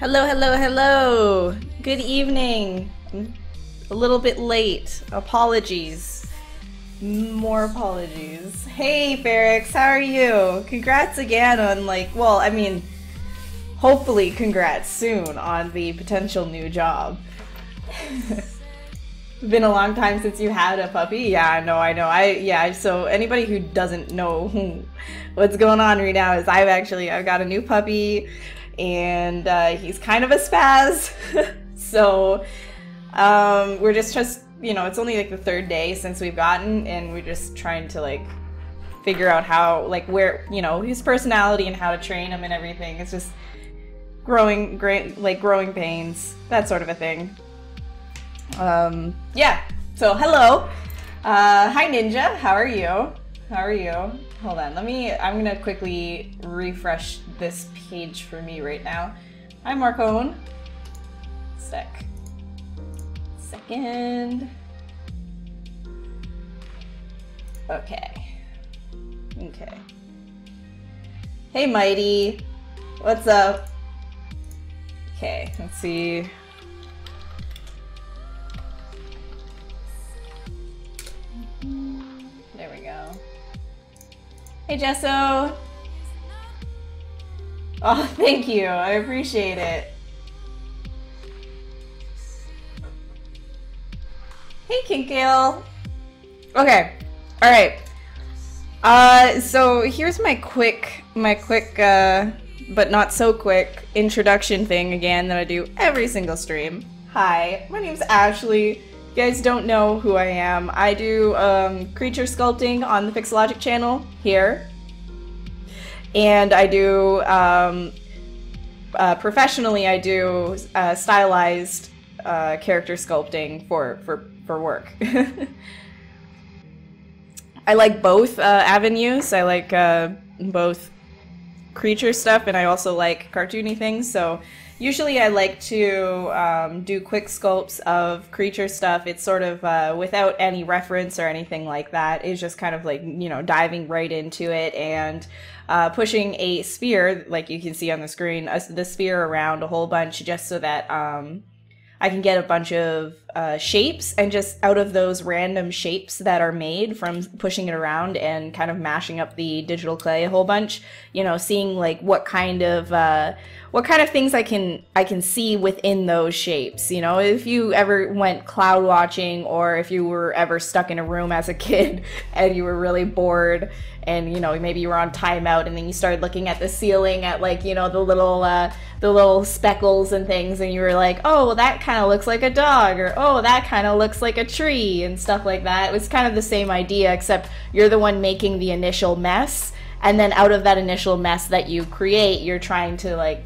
Hello, hello, hello. Good evening. A little bit late. Apologies. More apologies. Hey, Ferrix, how are you? Congrats again on, like, well, I mean, hopefully congrats soon on the potential new job. It's been a long time since you had a puppy. Yeah, I know. So anybody who doesn't know what's going on right now is I've got a new puppy, and he's kind of a spaz. So we're just you know, it's only like the third day since we've gotten, and we're just trying to like figure out how, like, where, you know, his personality and how to train him and everything. It's just growing pains, that sort of a thing. Yeah, so hello. Hi Ninja, how are you? Hold on, I'm gonna quickly refresh this page for me right now. Hi Marcone. Second. Okay. Hey Mighty, what's up? Okay, let's see. There we go. Hey Jesso! Oh, thank you. I appreciate it. Hey Kinkale! Okay. Alright. So here's my quick, but not so quick introduction thing again that I do every single stream. Hi, my name's Ashley. You guys don't know who I am. I do creature sculpting on the Pixelogic channel here, and I do professionally. I do stylized character sculpting for work. I like both avenues. I like both creature stuff, and I also like cartoony things. So usually I like to do quick sculpts of creature stuff. It's sort of without any reference or anything like that. It's just kind of like, you know, diving right into it and pushing a sphere, like you can see on the screen, the sphere around a whole bunch, just so that I can get a bunch of shapes, and just out of those random shapes that are made from pushing it around and kind of mashing up the digital clay a whole bunch, you know, seeing like what kind of things I can see within those shapes. You know, if you ever went cloud watching, or if you were ever stuck in a room as a kid and you were really bored, and, you know, maybe you were on timeout, and then you started looking at the ceiling at, like, you know, the little speckles and things, and you were like, oh, well, that kind of looks like a dog, or oh, that kind of looks like a tree, and stuff like that. It was kind of the same idea, except you're the one making the initial mess, and then out of that initial mess that you create, you're trying to, like,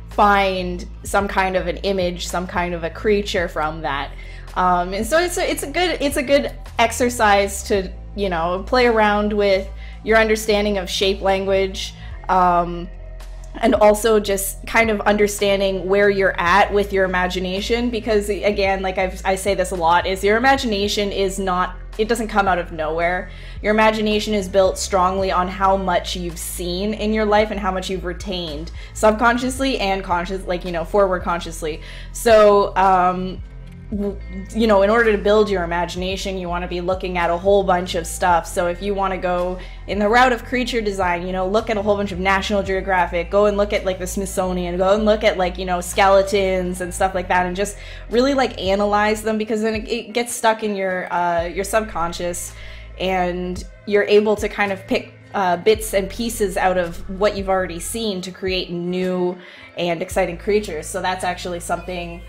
find some kind of an image, some kind of a creature from that. And so it's a good exercise to, you know, play around with your understanding of shape language, and also just kind of understanding where you're at with your imagination, because again, like I say this a lot, is your imagination is not, it doesn't come out of nowhere. Your imagination is built strongly on how much you've seen in your life and how much you've retained subconsciously and conscious, like, you know, forward consciously. So you know, in order to build your imagination, you want to be looking at a whole bunch of stuff. So if you want to go in the route of creature design, you know, look at a whole bunch of National Geographic, go and look at, like, the Smithsonian, go and look at, like, you know, skeletons and stuff like that, and just really, like, analyze them, because then it gets stuck in your subconscious, and you're able to kind of pick bits and pieces out of what you've already seen to create new and exciting creatures. So that's actually something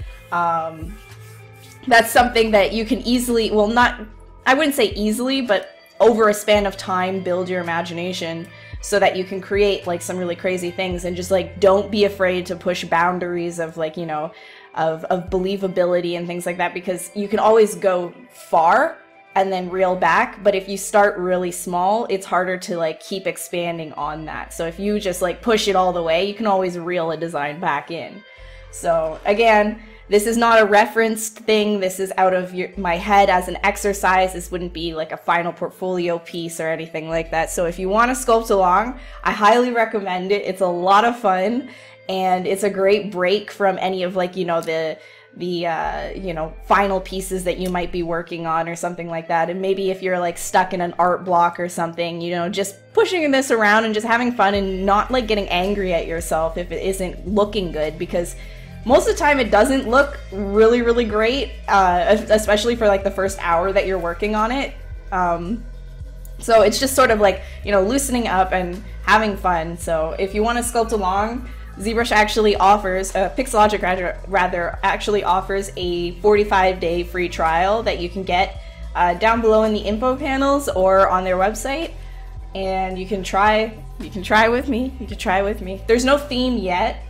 that you can easily, well, not, I wouldn't say easily, but over a span of time, build your imagination so that you can create, like, some really crazy things. And just, like, don't be afraid to push boundaries of, like, you know, of believability and things like that, because you can always go far and then reel back, but if you start really small, it's harder to, like, keep expanding on that. So if you just, like, push it all the way, you can always reel a design back in. So again, this is not a referenced thing. This is out of my head as an exercise. This wouldn't be like a final portfolio piece or anything like that. So if you want to sculpt along, I highly recommend it. It's a lot of fun, and it's a great break from any of like, you know, the you know, final pieces that you might be working on or something like that. And maybe if you're like stuck in an art block or something, you know, just pushing this around and just having fun and not like getting angry at yourself if it isn't looking good, because most of the time it doesn't look really, really great, especially for like the first hour that you're working on it. So it's just sort of like, you know, loosening up and having fun. So if you want to sculpt along, ZBrush actually offers, Pixologic rather, actually offers a 45-day free trial that you can get down below in the info panels or on their website, and you can try with me. You can try with me. There's no theme yet.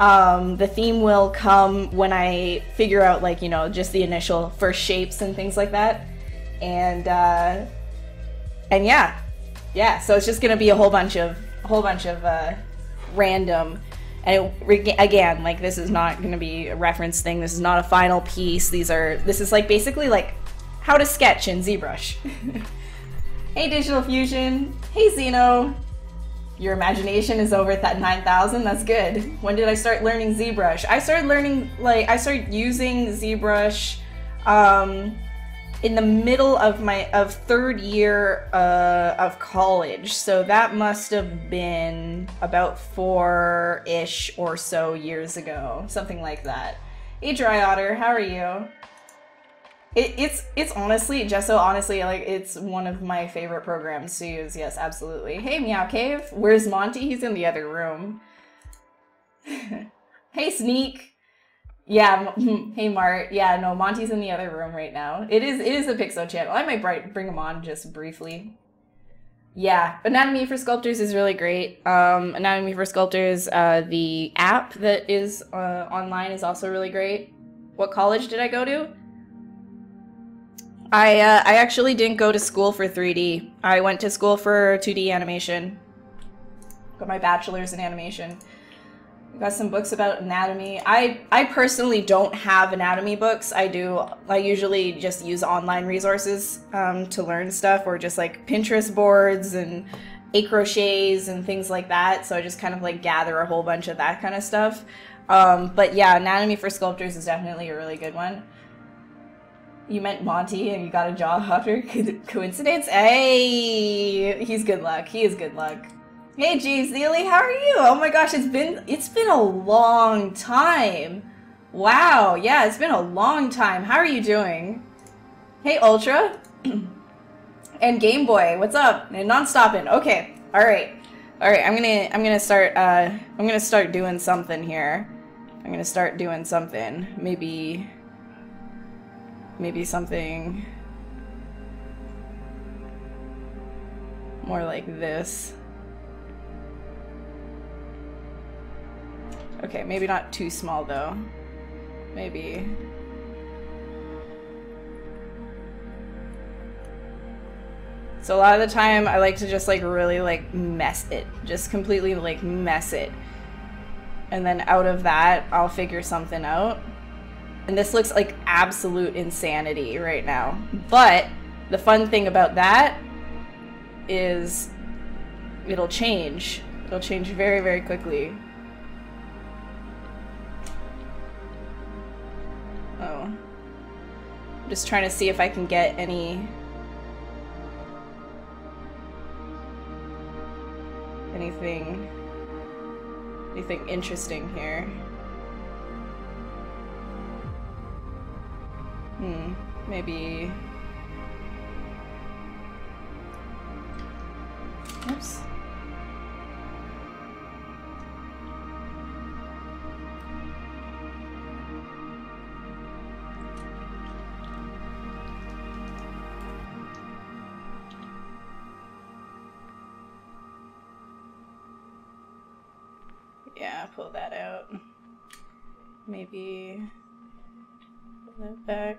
The theme will come when I figure out, like, you know, just the initial first shapes and things like that, and yeah. So it's just gonna be a whole bunch of random. And again, like, this is not going to be a reference thing. This is not a final piece. This is like basically like how to sketch in ZBrush. Hey, Digital Fusion. Hey, Zeno. Your imagination is over at 9,000. That's good. When did I start learning ZBrush? I started using ZBrush in the middle of third year of college, so that must have been about 4-ish or so years ago, something like that. Hey, Dry Otter, how are you? It's honestly, Gesso, honestly, like, it's one of my favorite programs to use. Yes, absolutely. Hey, Meow Cave, where's Monty? He's in the other room. Hey, Sneak. Yeah, hey Mart. Yeah, no, Monty's in the other room right now. It is a Pixo channel. I might bring him on just briefly. Yeah, Anatomy for Sculptors is really great. Anatomy for Sculptors, the app that is online is also really great. What college did I go to? I actually didn't go to school for 3D. I went to school for 2D animation. Got my bachelor's in animation. Got some books about anatomy. I personally don't have anatomy books. I usually just use online resources to learn stuff, or just like Pinterest boards and crochets and things like that. So I just kind of like gather a whole bunch of that kind of stuff. But yeah, Anatomy for Sculptors is definitely a really good one. You meant Monty and you got a job after? Coincidence? Hey, he's good luck. He is good luck. Hey, G Zealy, how are you? Oh my gosh, it's been a long time. Wow, yeah, it's been a long time. How are you doing? Hey, Ultra. And Game Boy, what's up? And Non-Stoppin'. Okay, all right. I'm gonna start doing something here. I'm gonna start doing something. Maybe something more like this. Okay, maybe not too small though. Maybe. So a lot of the time I like to just like really like mess it. Just completely like mess it. And then out of that, I'll figure something out. And this looks like absolute insanity right now. But the fun thing about that is it'll change. It'll change very, very quickly. Oh. I'm just trying to see if I can get anything interesting here. Maybe. Oops. Yeah, pull that out. Maybe pull that back.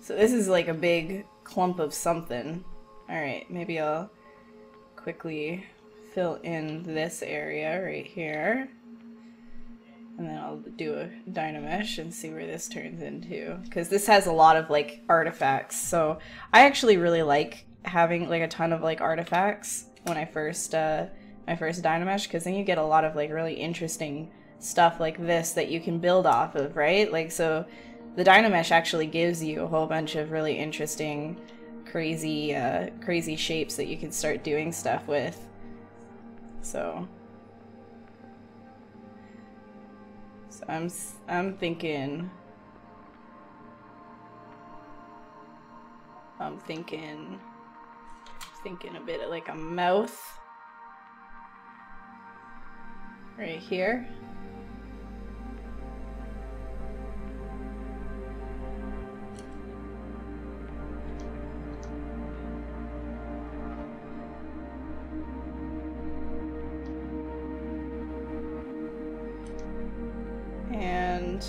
So this is like a big clump of something. Alright, maybe I'll quickly fill in this area right here. And then I'll do a Dynamesh and see where this turns into. Because this has a lot of, like, artifacts. So I actually really like having, like, a ton of, like, artifacts when I first Dynamesh. Because then you get a lot of, like, really interesting stuff like this that you can build off of, right? Like, so the Dynamesh actually gives you a whole bunch of really interesting, crazy shapes that you can start doing stuff with. So I'm thinking a bit of like a mouth right here. And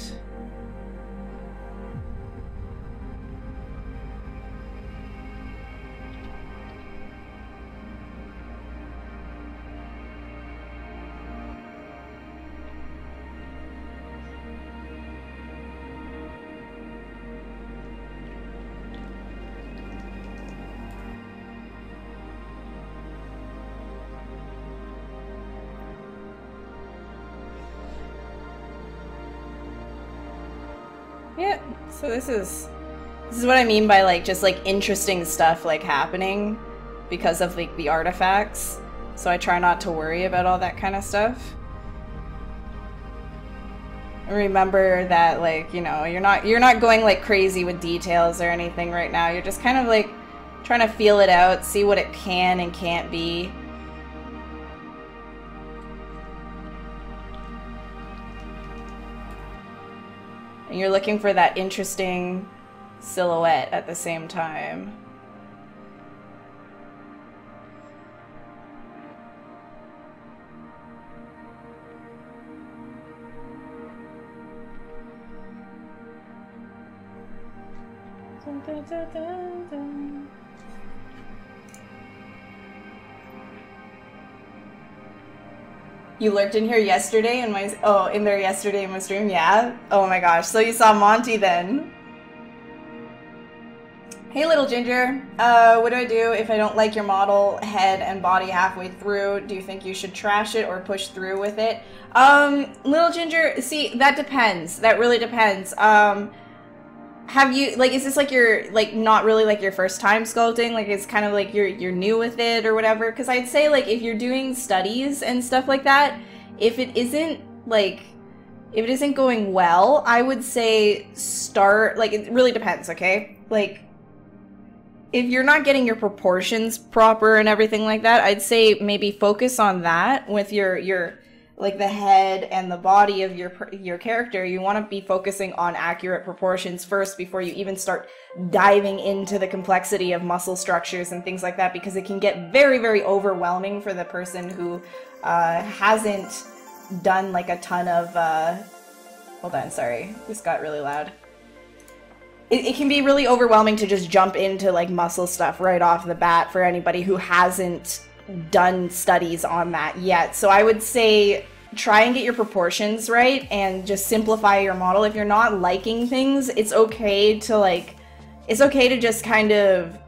yeah, so this is what I mean by like just like interesting stuff like happening because of like the artifacts. So I try not to worry about all that kind of stuff. Remember that, like, you know, you're not going like crazy with details or anything right now. You're just kind of like trying to feel it out, see what it can and can't be. And you're looking for that interesting silhouette at the same time. Dun, dun, dun, dun, dun. You lurked in here yesterday in my in there yesterday in my stream, yeah? Oh my gosh, so you saw Monty then. Hey little Ginger, what do I do if I don't like your model head and body halfway through? Do you think you should trash it or push through with it? Little Ginger, see, that depends. That really depends. Have you, like, is this like your, like, not really like your first time sculpting? Like, it's kind of like you're new with it or whatever? Because I'd say, like, if you're doing studies and stuff like that, if it isn't, like, if it isn't going well, I would say start, like, it really depends, okay? Like, if you're not getting your proportions proper and everything like that, I'd say maybe focus on that with your like the head and the body of your character. You want to be focusing on accurate proportions first before you even start diving into the complexity of muscle structures and things like that, because it can get very, very overwhelming for the person who hasn't done like a ton of hold on, sorry, this got really loud. It can be really overwhelming to just jump into like muscle stuff right off the bat for anybody who hasn't done studies on that yet. So I would say try and get your proportions right and just simplify your model. If you're not liking things, it's okay to just kind of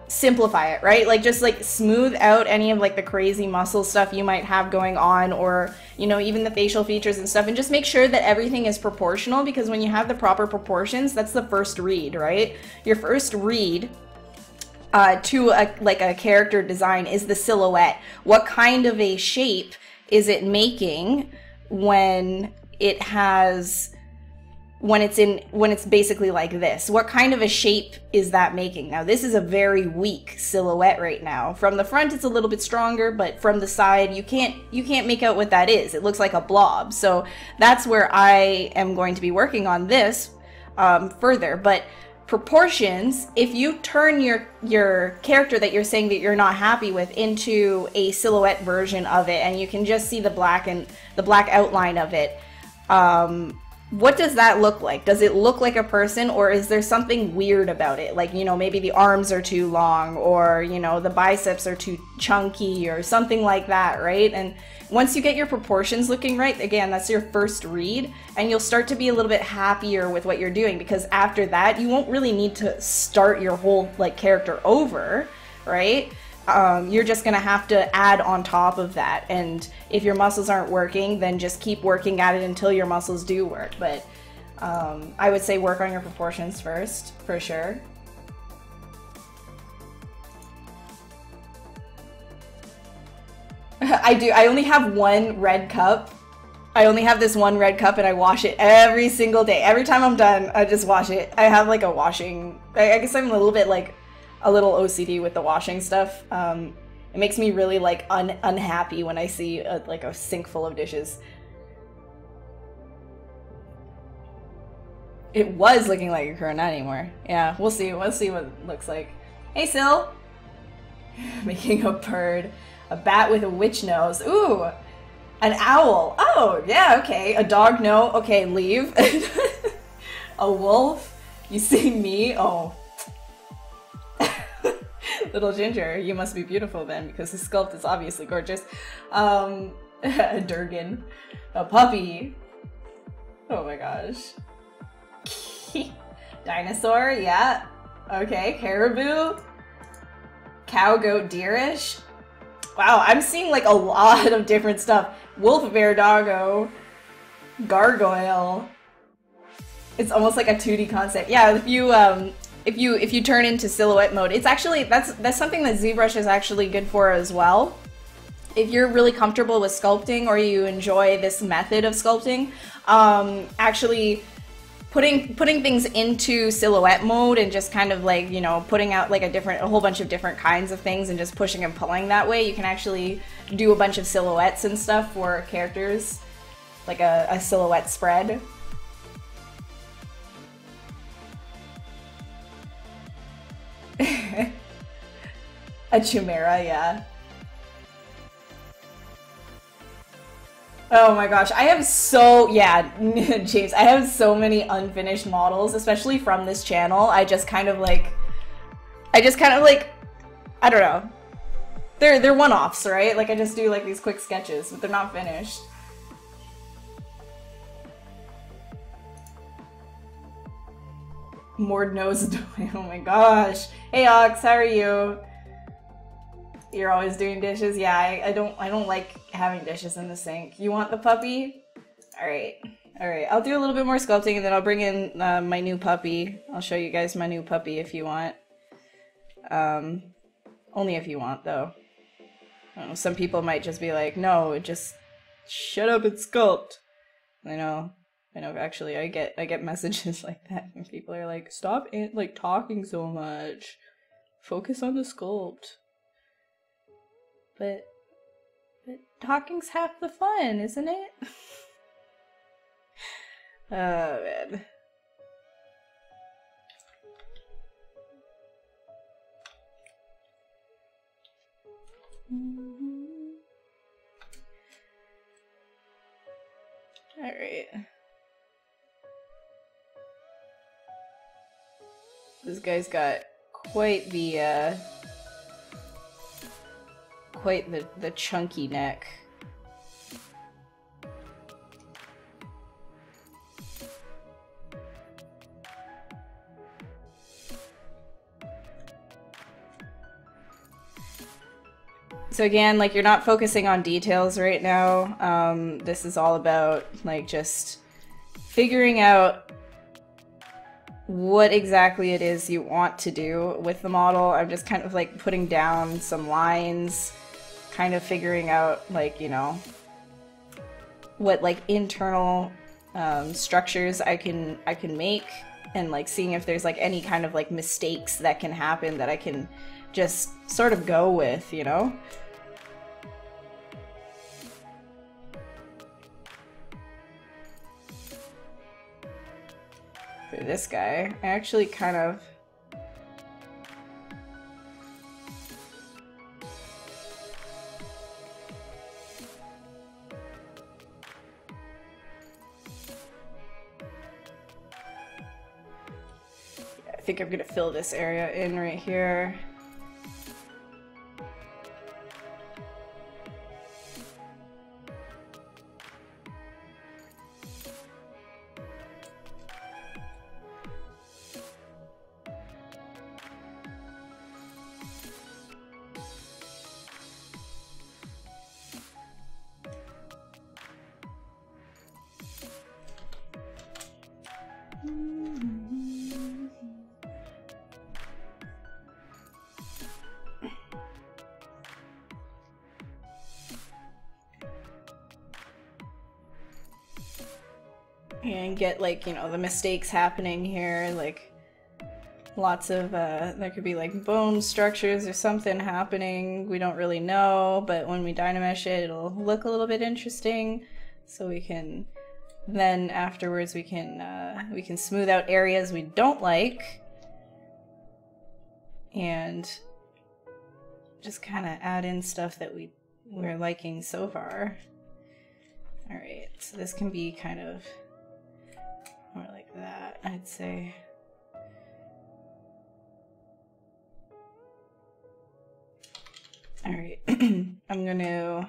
simplify it, right? Like just like smooth out any of like the crazy muscle stuff you might have going on, or you know, even the facial features and stuff, and just make sure that everything is proportional, because when you have the proper proportions, that's the first read, right? Your first read to a character design is the silhouette. What kind of a shape is it making when it's basically like this? What kind of a shape is that making? Now this is a very weak silhouette right now. From the front it's a little bit stronger, but from the side you can't make out what that is. It looks like a blob. So that's where I am going to be working on this further. But proportions, if you turn your character that you're saying that you're not happy with into a silhouette version of it, and you can just see the black outline of it, what does that look like? Does it look like a person, or is there something weird about it? Like, you know, maybe the arms are too long, or, you know, the biceps are too chunky, or something like that, right? And once you get your proportions looking right, again, that's your first read, and you'll start to be a little bit happier with what you're doing, because after that, you won't really need to start your whole, like, character over, right? You're just gonna have to add on top of that, and if your muscles aren't working, then just keep working at it until your muscles do work. But I would say work on your proportions first, for sure. I do. I only have one red cup. I only have this one red cup, and I wash it every single day. Every time I'm done, I just wash it. I have like a washing, I guess I'm a little bit like a little OCD with the washing stuff. It makes me really like unhappy when I see like a sink full of dishes. It was looking like a crow, not anymore. Yeah, we'll see. We'll see what it looks like. Hey, Sil! Making a bird. A bat with a witch nose. Ooh! An owl. Oh, yeah, okay. A dog, no. Okay, leave. A wolf. You see me? Oh. Little Ginger, you must be beautiful then, because the sculpt is obviously gorgeous. A Durgan. A puppy. Oh my gosh. Dinosaur, yeah. Okay, caribou. Cow, goat, deerish. Wow, I'm seeing like a lot of different stuff. Wolf, bear, doggo. Gargoyle. It's almost like a 2D concept. Yeah, if you turn into silhouette mode, it's actually, that's something that ZBrush is actually good for as well. If you're really comfortable with sculpting, or you enjoy this method of sculpting, actually putting things into silhouette mode and just kind of like, you know, putting out like a whole bunch of different kinds of things and just pushing and pulling that way, you can actually do a bunch of silhouettes and stuff for characters, like a silhouette spread. A chimera, yeah. Oh my gosh, I have yeah, James, I have so many unfinished models, especially from this channel. I just kind of like, I don't know. They're one-offs, right? Like I just do like these quick sketches, but they're not finished. Mord knows. Oh my gosh. Hey Ox, how are you? You're always doing dishes? Yeah, I don't like having dishes in the sink. You want the puppy? Alright. Alright, I'll do a little bit more sculpting and then I'll bring in my new puppy. I'll show you guys my new puppy if you want. Only if you want, though. I don't know, some people might just be like, no, just shut up and sculpt. I know, actually, I get messages like that when people are like, stop like talking so much. Focus on the sculpt. But talking's half the fun, isn't it? Oh, man. Alright. This guy's got quite the chunky neck. So again, like, you're not focusing on details right now. This is all about like just figuring out what exactly it is you want to do with the model. I'm just kind of like putting down some lines, kind of figuring out like, you know, what like internal structures I can make, and like seeing if there's like any kind of like mistakes that can happen that I can just sort of go with, you know? For this guy, I actually kind of I think I'm gonna fill this area in right here. And get, like, you know, the mistakes happening here, like lots of there could be like bone structures or something happening we don't really know, but when we Dynamesh it, it'll look a little bit interesting, so we can then afterwards we can smooth out areas we don't like and just kind of add in stuff that we're liking so far. All right, so this can be kind of more like that, I'd say. All right, I'm gonna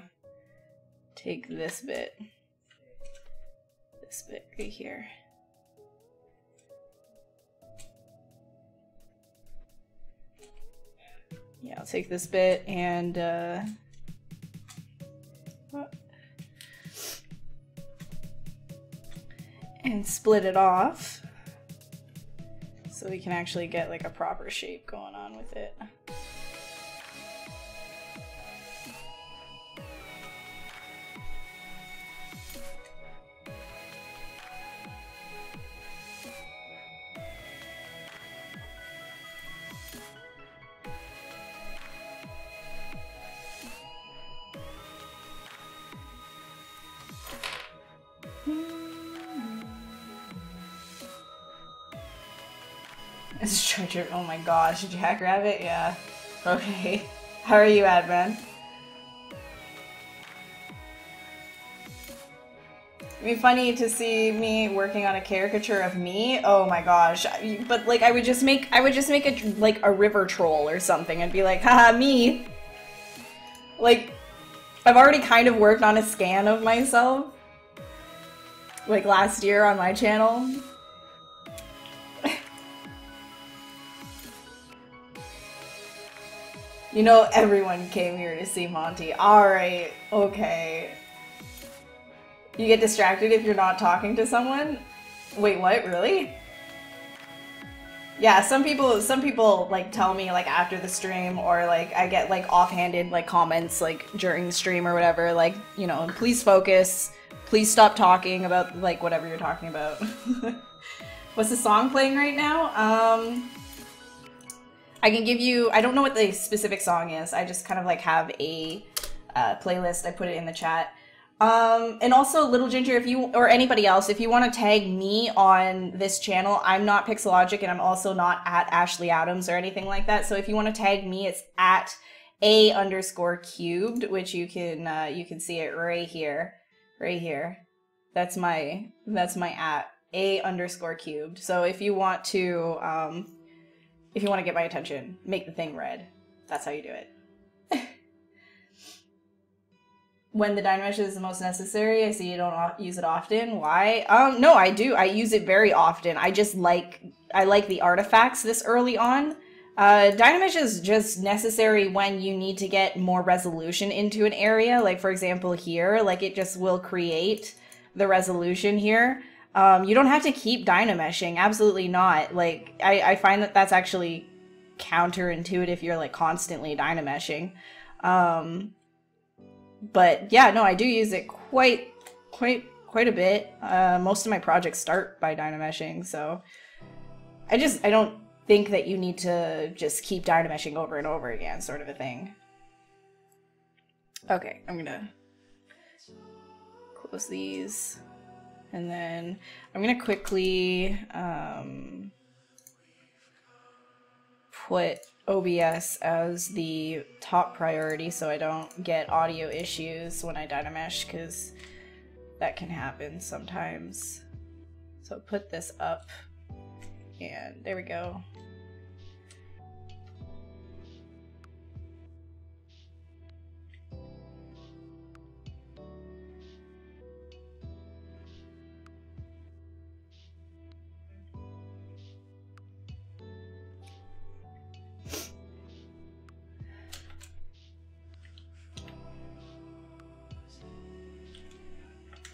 take this bit right here. Yeah, I'll take this bit and split it off so we can actually get like a proper shape going on with it. It's treasure. Oh my gosh, Jackrabbit? Yeah. Okay. How are you, Adman? It'd be funny to see me working on a caricature of me. Oh my gosh. But like I would just make it like a river troll or something and be like, haha, me. Like I've already kind of worked on a scan of myself like last year on my channel. You know, everyone came here to see Monty. Alright, okay. You get distracted if you're not talking to someone? Wait, what? Really? Yeah, some people like tell me like after the stream, or like I get like offhanded like comments like during the stream or whatever, like, you know, please focus, please stop talking about like whatever you're talking about. What's the song playing right now? I can give you, I don't know what the specific song is. I just kind of like have a playlist. I put it in the chat. And also, Little Ginger, if you, or anybody else, if you want to tag me on this channel, I'm not Pixelogic and I'm also not at Ashley Adams or anything like that. So if you want to tag me, it's at _cubed, which you can see it right here, That's my at _cubed. So if you want to, get my attention, make the thing red. That's how you do it. When the Dynamesh is the most necessary, I see you don't use it often. Why? No, I do. I use it very often. I like the artifacts this early on. Dynamesh is just necessary when you need to get more resolution into an area. Like, for example, here, like it just will create the resolution here. You don't have to keep Dynameshing. Absolutely not. Like, I find that that's actually counterintuitive if you're like constantly Dynameshing. But yeah, no, I do use it quite a bit. Most of my projects start by Dynameshing, so I don't think that you need to just keep Dynameshing over and over again, sort of a thing. Okay, I'm gonna close these, and then I'm gonna quickly put OBS as the top priority so I don't get audio issues when I Dynamesh, because that can happen sometimes. So put this up and there we go.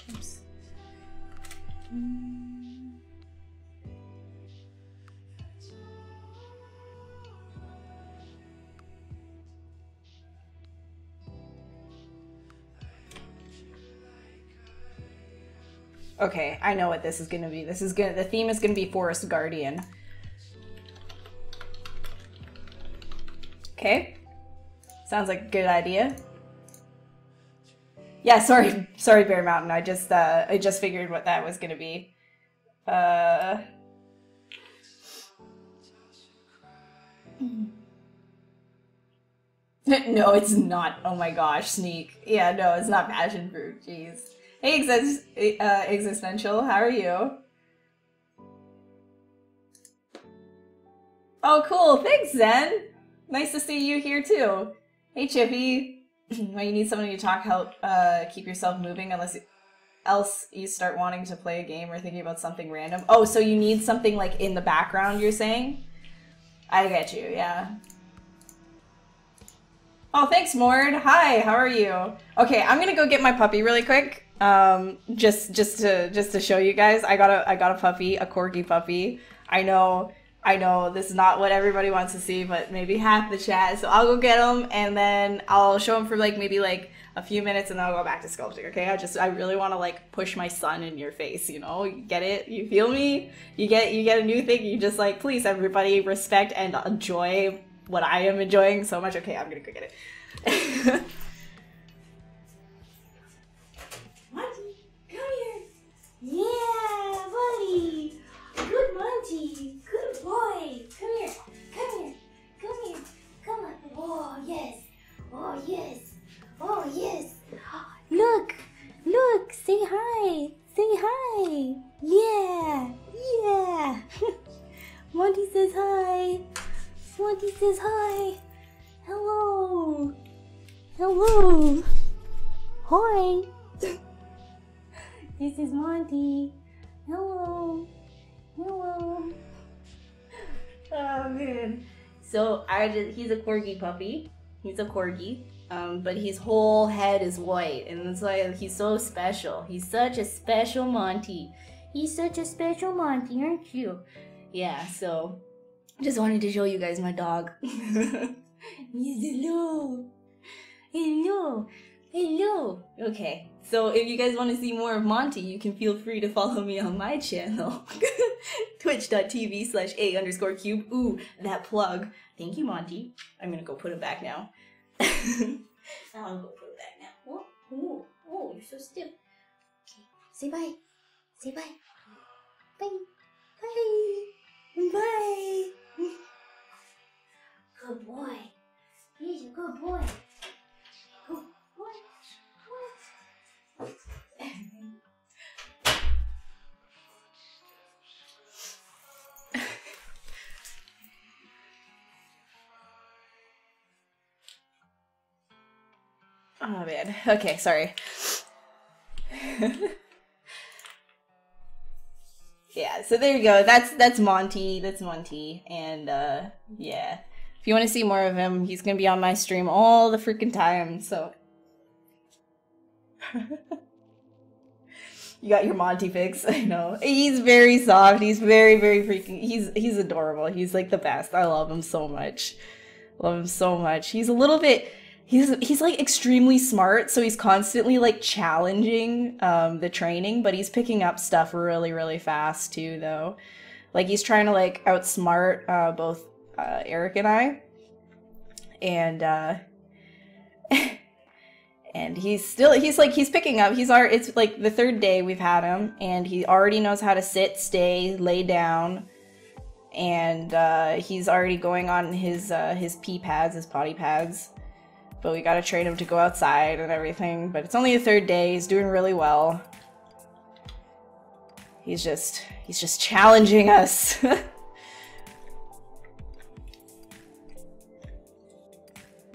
Oops. Okay, I know what this is gonna be. The theme is gonna be Forest Guardian. Okay. Sounds like a good idea. Yeah, sorry, Bear Mountain. I just figured what that was gonna be. No, it's not. Oh my gosh, Sneak. Yeah, no, it's not passion fruit. Jeez. Hey, Existential, how are you? Oh, cool. Thanks, Zen. Nice to see you here too. Hey, Chippy. When you need somebody to talk, help keep yourself moving, else you start wanting to play a game or thinking about something random. Oh, so you need something like in the background, you're saying? I get you, yeah. Oh, thanks, Mord. Hi, how are you? Okay, I'm gonna go get my puppy really quick. Just to show you guys, I got a puppy, a corgi puppy. I know this is not what everybody wants to see, but maybe half the chat. So I'll go get him, and then I'll show him for maybe a few minutes, and then I'll go back to sculpting. Okay? I really want to push my son in your face. You know, you get it? You feel me? You get a new thing. You just please everybody respect and enjoy what I am enjoying so much. Okay, I'm gonna go get it. Monty, come here. Yeah, buddy. Good Monty. Good boy. Come here. Come here. Come here. Come on. Oh, yes. Oh, yes. Oh, yes. Look. Look. Say hi. Say hi. Yeah. Yeah. Monty says hi. Monty says hi. Hello. Hello. Hi. This is Monty. Hello. Hello. Oh man. So he's a corgi puppy. He's a corgi. But his whole head is white, and that's why he's so special. He's such a special Monty. He's such a special Monty, aren't you? Yeah, so just wanted to show you guys my dog. Yes, hello. Hello. Hello. Okay, so if you guys want to see more of Monty, you can feel free to follow me on my channel. Twitch.tv/a_cube. Ooh, that plug. Thank you, Monty. I'm gonna go put him back now. I'll go put it back now. Oh, oh, oh, you're so stiff. Okay, say bye. Say bye. Bye. Bye. Bye. Good boy. He's a good boy. Good boy. Oh man. Okay, sorry. Yeah, so there you go. That's Monty. That's Monty. And yeah. If you want to see more of him, he's gonna be on my stream all the freaking time, so you got your Monty fix. I know. He's very soft. He's very, very freaking he's adorable. He's like the best. I love him so much. Love him so much. He's a little bit he's like extremely smart, so he's constantly like challenging the training, but he's picking up stuff really, really fast too though. Like he's trying to like outsmart both Eric and I. And and he's picking up. It's like the third day we've had him, and he already knows how to sit, stay, lay down. And he's already going on his pee pads, his potty pads. But we gotta train him to go outside and everything. But it's only the third day. He's doing really well. He's just challenging us.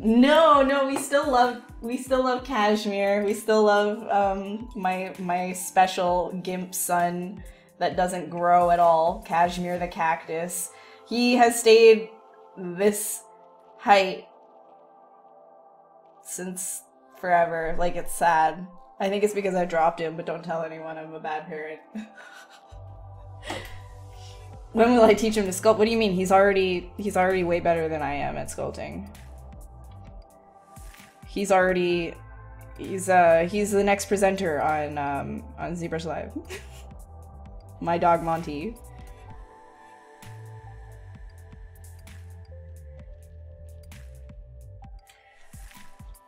No, we still love Cashmere. We still love my special gimp son that doesn't grow at all, Cashmere the cactus. He has stayed this height since forever. Like, it's sad. I think it's because I dropped him, but don't tell anyone, I'm a bad parent. When will I teach him to sculpt? What do you mean? He's already way better than I am at sculpting. He's the next presenter on ZBrush Live. My dog Monty.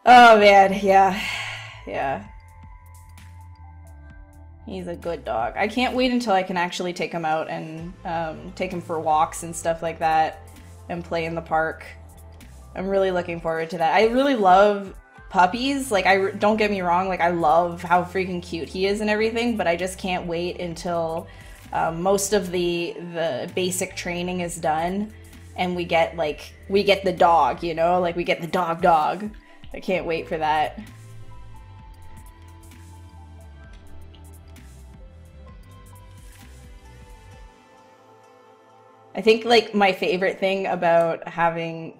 Oh man, yeah. He's a good dog. I can't wait until I can actually take him out and take him for walks and stuff like that and play in the park. I'm really looking forward to that. I really love puppies. Like, don't get me wrong, like, I love how freaking cute he is and everything, but I just can't wait until most of the basic training is done and we get the dog, you know? Like, we get the dog. I can't wait for that. I think, like, my favorite thing about having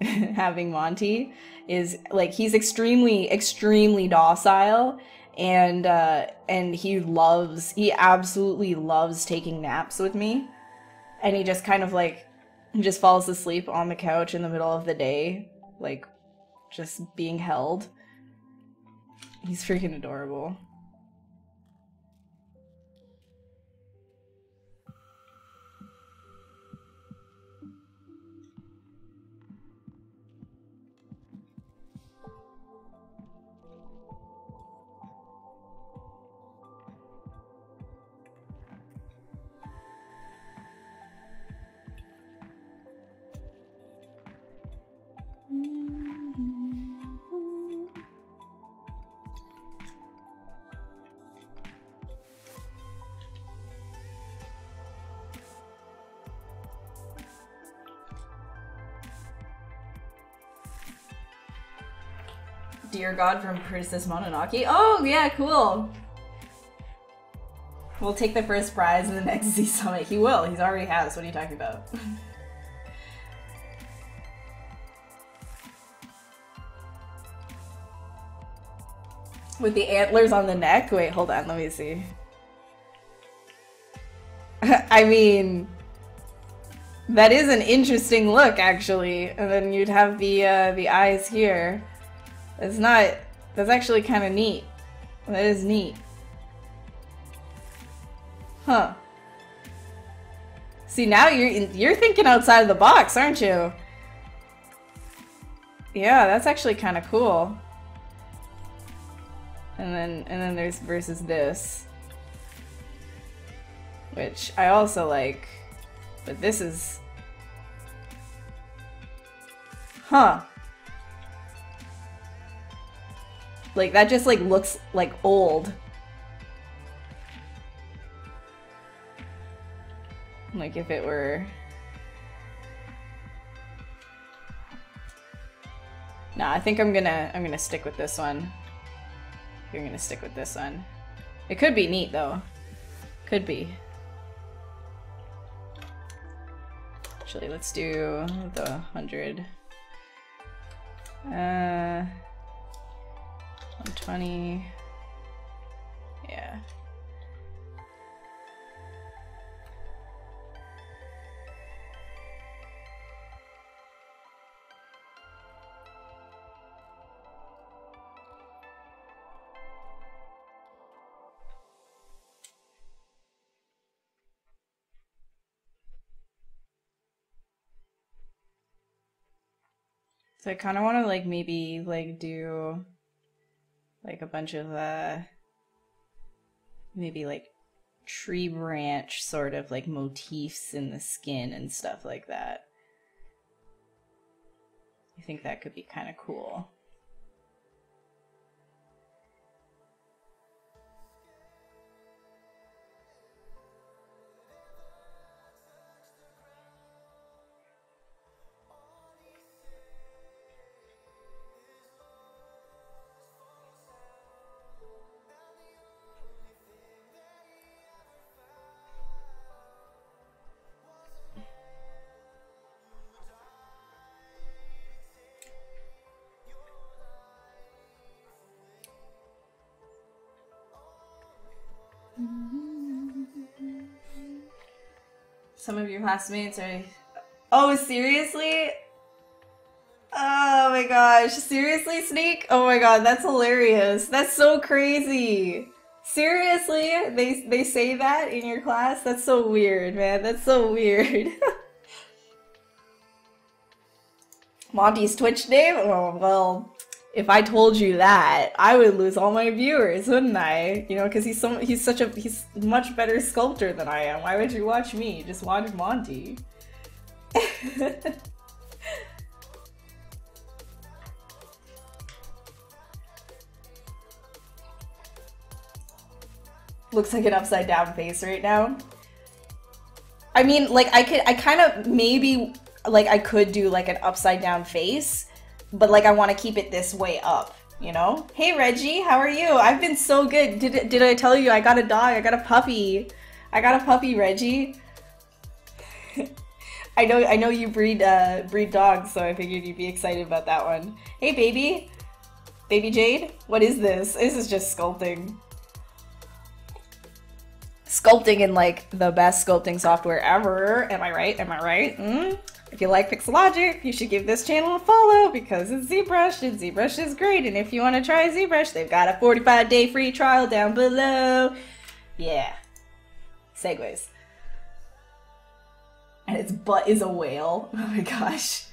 Monty is, like, he's extremely docile, and he absolutely loves taking naps with me, and he just kind of, like, just falls asleep on the couch in the middle of the day, like, just being held. He's freaking adorable. Dear God from Princess Mononoke. Oh, yeah, cool. We'll take the first prize in the next Z Summit. He will. He's already has. What are you talking about? With the antlers on the neck? Wait, hold on. Let me see. I mean, that is an interesting look, actually. And then you'd have the eyes here. That's actually kind of neat. That is neat. Huh. See, now you're thinking outside of the box, aren't you? Yeah, that's actually kind of cool. And then there's versus this, which I also like, but this is, huh. Like, that just, like, looks, like, old. Like, if it were... Nah, I think I'm gonna stick with this one. I'm gonna stick with this one. It could be neat, though. Could be. Actually, let's do the 100. 120. Yeah. So I kind of want to, like, maybe, like, do, like, a bunch of, maybe, like, tree branch sort of, like, motifs in the skin and stuff like that. I think that could be kind of cool. Some of your classmates are... Oh, seriously? Oh my gosh, seriously, Sneak? Oh my god, that's hilarious. That's so crazy. Seriously? They say that in your class? That's so weird, man. That's so weird. Monty's Twitch name? Oh, well, if I told you that, I would lose all my viewers, wouldn't I? You know, because he's much better sculptor than I am. Why would you watch me? Just watch Monty. Looks like an upside down face right now. I mean, like, I kind of, maybe, like, I could do, like, an upside down face, but, like, I want to keep it this way up, you know? Hey, Reggie, how are you? I've been so good. Did I tell you I got a dog? I got a puppy. I got a puppy, Reggie. I know you breed dogs, so I figured you'd be excited about that one. Hey, baby. Baby Jade? What is this? This is just sculpting. Sculpting in, like, the best sculpting software ever. Am I right? Am I right? If you like Pixelogic, you should give this channel a follow because it's ZBrush, and ZBrush is great. And if you want to try ZBrush, they've got a 45-day free trial down below. Yeah. Segues. And its butt is a whale. Oh my gosh.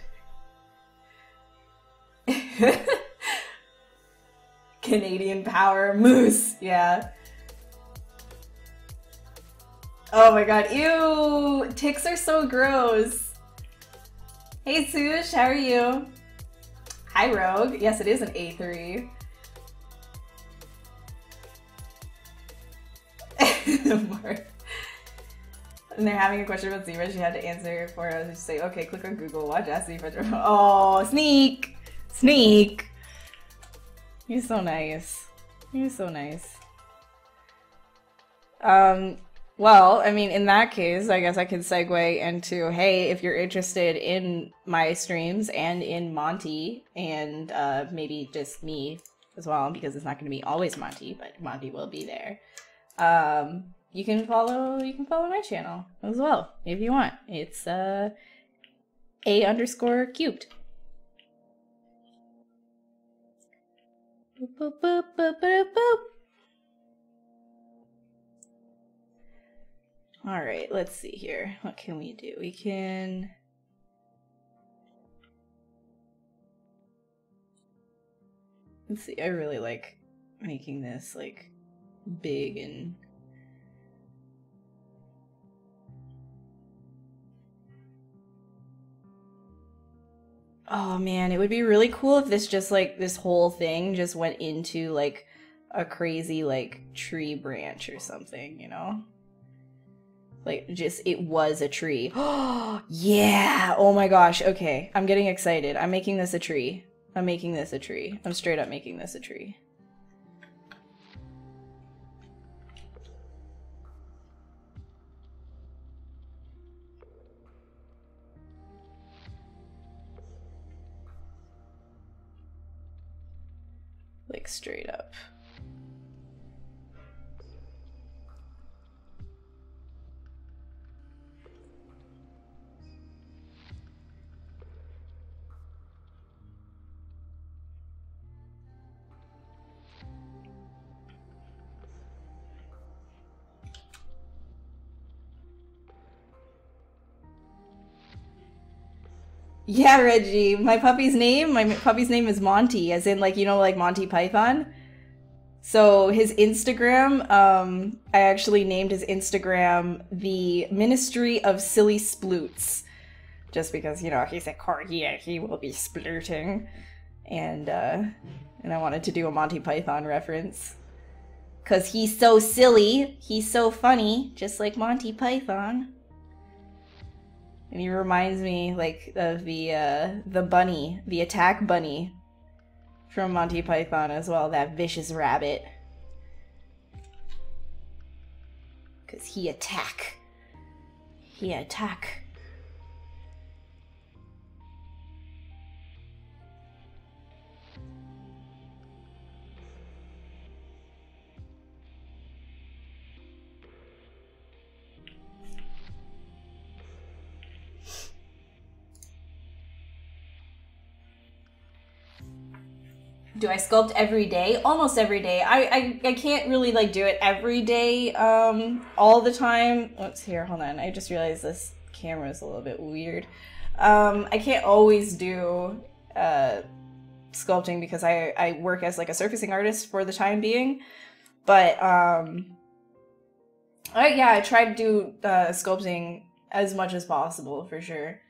Canadian Power Moose. Yeah. Oh my god, ew! Ticks are so gross. Hey Sush, how are you? Hi Rogue. Yes, it is an A3. And they're having a question about ZBrush, you had to answer for us. Just say, okay, click on Google, watch ZBrush. Oh, Sneak! Sneak! You're so nice. You're so nice. Well, I mean, in that case, I guess I could segue into, hey, if you're interested in my streams and in Monty, and maybe just me as well, because it's not going to be always Monty, but Monty will be there. You can follow my channel as well if you want. It's A_cubed. Boop, boop, boop, boop, boop, boop. All right, let's see here. What can we do? We can... Let's see, I really like making this, like, big and... Oh man, it would be really cool if this just, like, this whole thing just went into, like, a crazy, like, tree branch or something, you know? Like, just, it was a tree. Oh, yeah! Oh my gosh, okay. I'm getting excited. I'm making this a tree. I'm making this a tree. I'm straight up making this a tree. Like, straight up. Yeah, Reggie. My puppy's name is Monty, as in, like, you know, like Monty Python. So his Instagram, I actually named his Instagram the Ministry of Silly Sploots. Just because, you know, he's a corgi and he will be splooting. And I wanted to do a Monty Python reference. 'Cause he's so silly, he's so funny, just like Monty Python. And he reminds me, like, of the bunny, the attack bunny from Monty Python as well, that vicious rabbit. 'Cause he attack. He attack. Do I sculpt every day? Almost every day. I can't really like do it every day all the time. Oops, here, hold on. I just realized this camera is a little bit weird. I can't always do sculpting because I work as like a surfacing artist for the time being. But yeah, I try to do sculpting as much as possible for sure.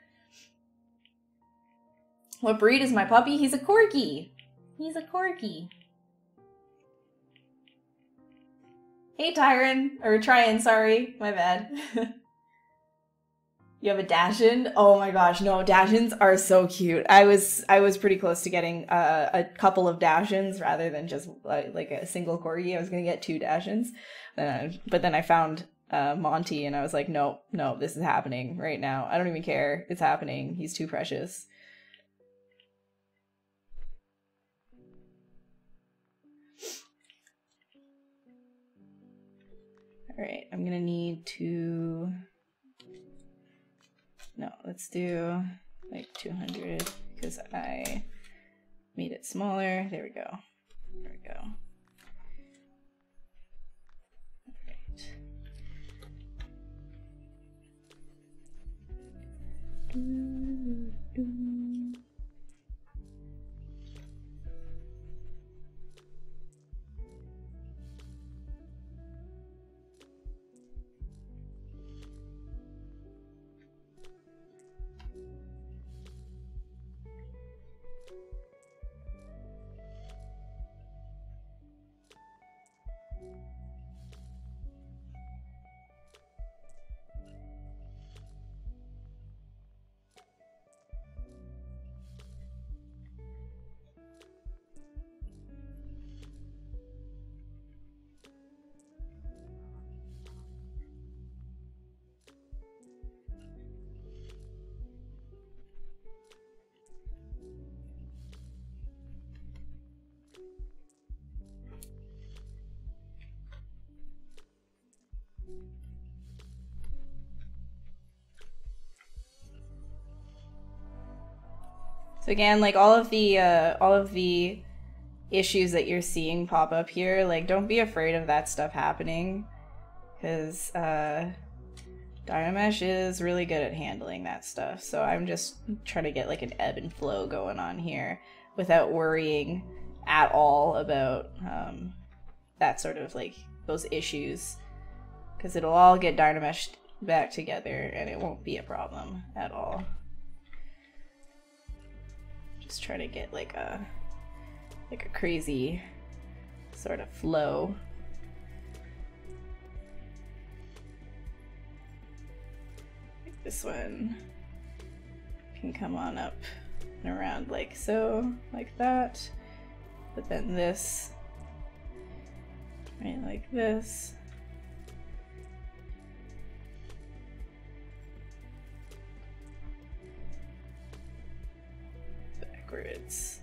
What breed is my puppy? He's a corgi. He's a corgi. Hey, Tyron. Or Tryon, sorry. My bad. You have a Dachshund? Oh my gosh, no, Dachshunds are so cute. I was pretty close to getting a couple of Dachshunds rather than just like a single corgi. I was gonna get 2 Dachshunds, but then I found Monty and I was like, no, this is happening right now. I don't even care. It's happening. He's too precious. All right, I'm gonna need to. No, let's do like 200 because I made it smaller. There we go. There we go. All right. So again, like all of the issues that you're seeing pop up here, like don't be afraid of that stuff happening, because Dynamesh is really good at handling that stuff. So I'm just trying to get like an ebb and flow going on here without worrying at all about that sort of like those issues, because it'll all get Dynameshed back together and it won't be a problem at all. Just try to get like a crazy sort of flow. Like this one can come on up and around like so, like that. But then this, right, like this. Backwards.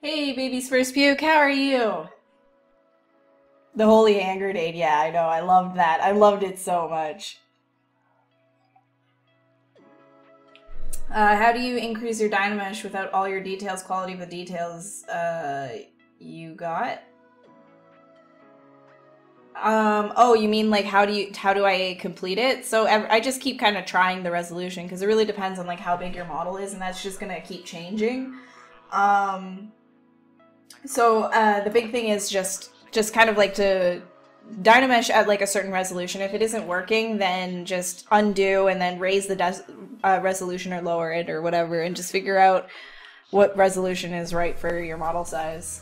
Hey, baby's first puke, how are you? The Holy Hand Grenade, yeah, I know, I loved that. I loved it so much. How do you increase your Dynamesh without all your details, quality of the details you got? Oh, you mean like how do I complete it? So I just keep kind of trying the resolution because it really depends on like how big your model is, and that's just gonna keep changing. So the big thing is just kind of like to Dynamesh at like a certain resolution. If it isn't working, then just undo and then raise the resolution or lower it or whatever, and just figure out what resolution is right for your model size.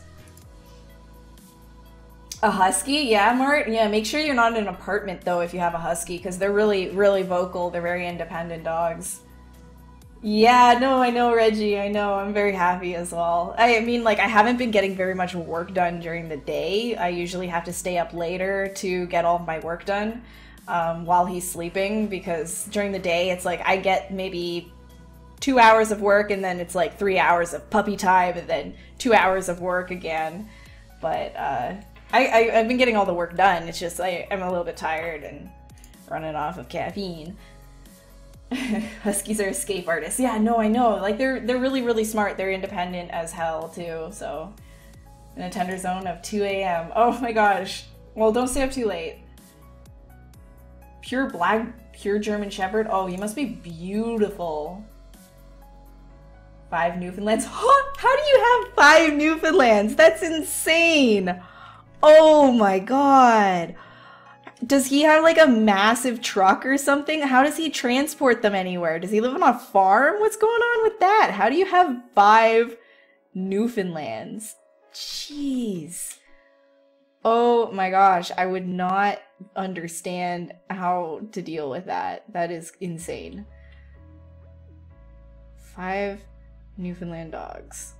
A husky? Yeah, Mart. Yeah, make sure you're not in an apartment though if you have a husky, because they're really, really vocal. They're very independent dogs. Yeah, no, I know, Reggie. I know. I'm very happy as well. I mean, like, I haven't been getting very much work done during the day. I usually have to stay up later to get all of my work done while he's sleeping, because during the day, it's like I get maybe 2 hours of work and then it's like 3 hours of puppy time and then 2 hours of work again. But I've been getting all the work done. It's just I'm a little bit tired and running off of caffeine. Huskies are escape artists. Yeah, no, I know. Like they're really, really smart. They're independent as hell too. So in a tender zone of 2 a.m. Oh my gosh. Well, don't stay up too late. Pure black, pure German Shepherd. Oh, you must be beautiful. 5 Newfoundlands. Huh? How do you have 5 Newfoundlands? That's insane. Oh my god. Does he have like a massive truck or something? How does he transport them anywhere? Does he live on a farm? What's going on with that? How do you have 5 Newfoundlands? Jeez. Oh my gosh, I would not understand how to deal with that. That is insane. 5 Newfoundland dogs.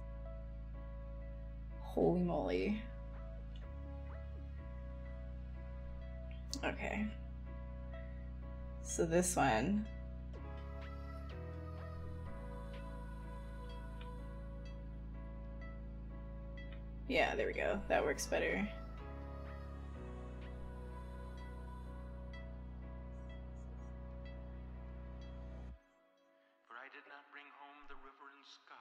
Holy moly. Okay. So this one. Yeah, there we go. That works better. For I did not bring home the river and sky.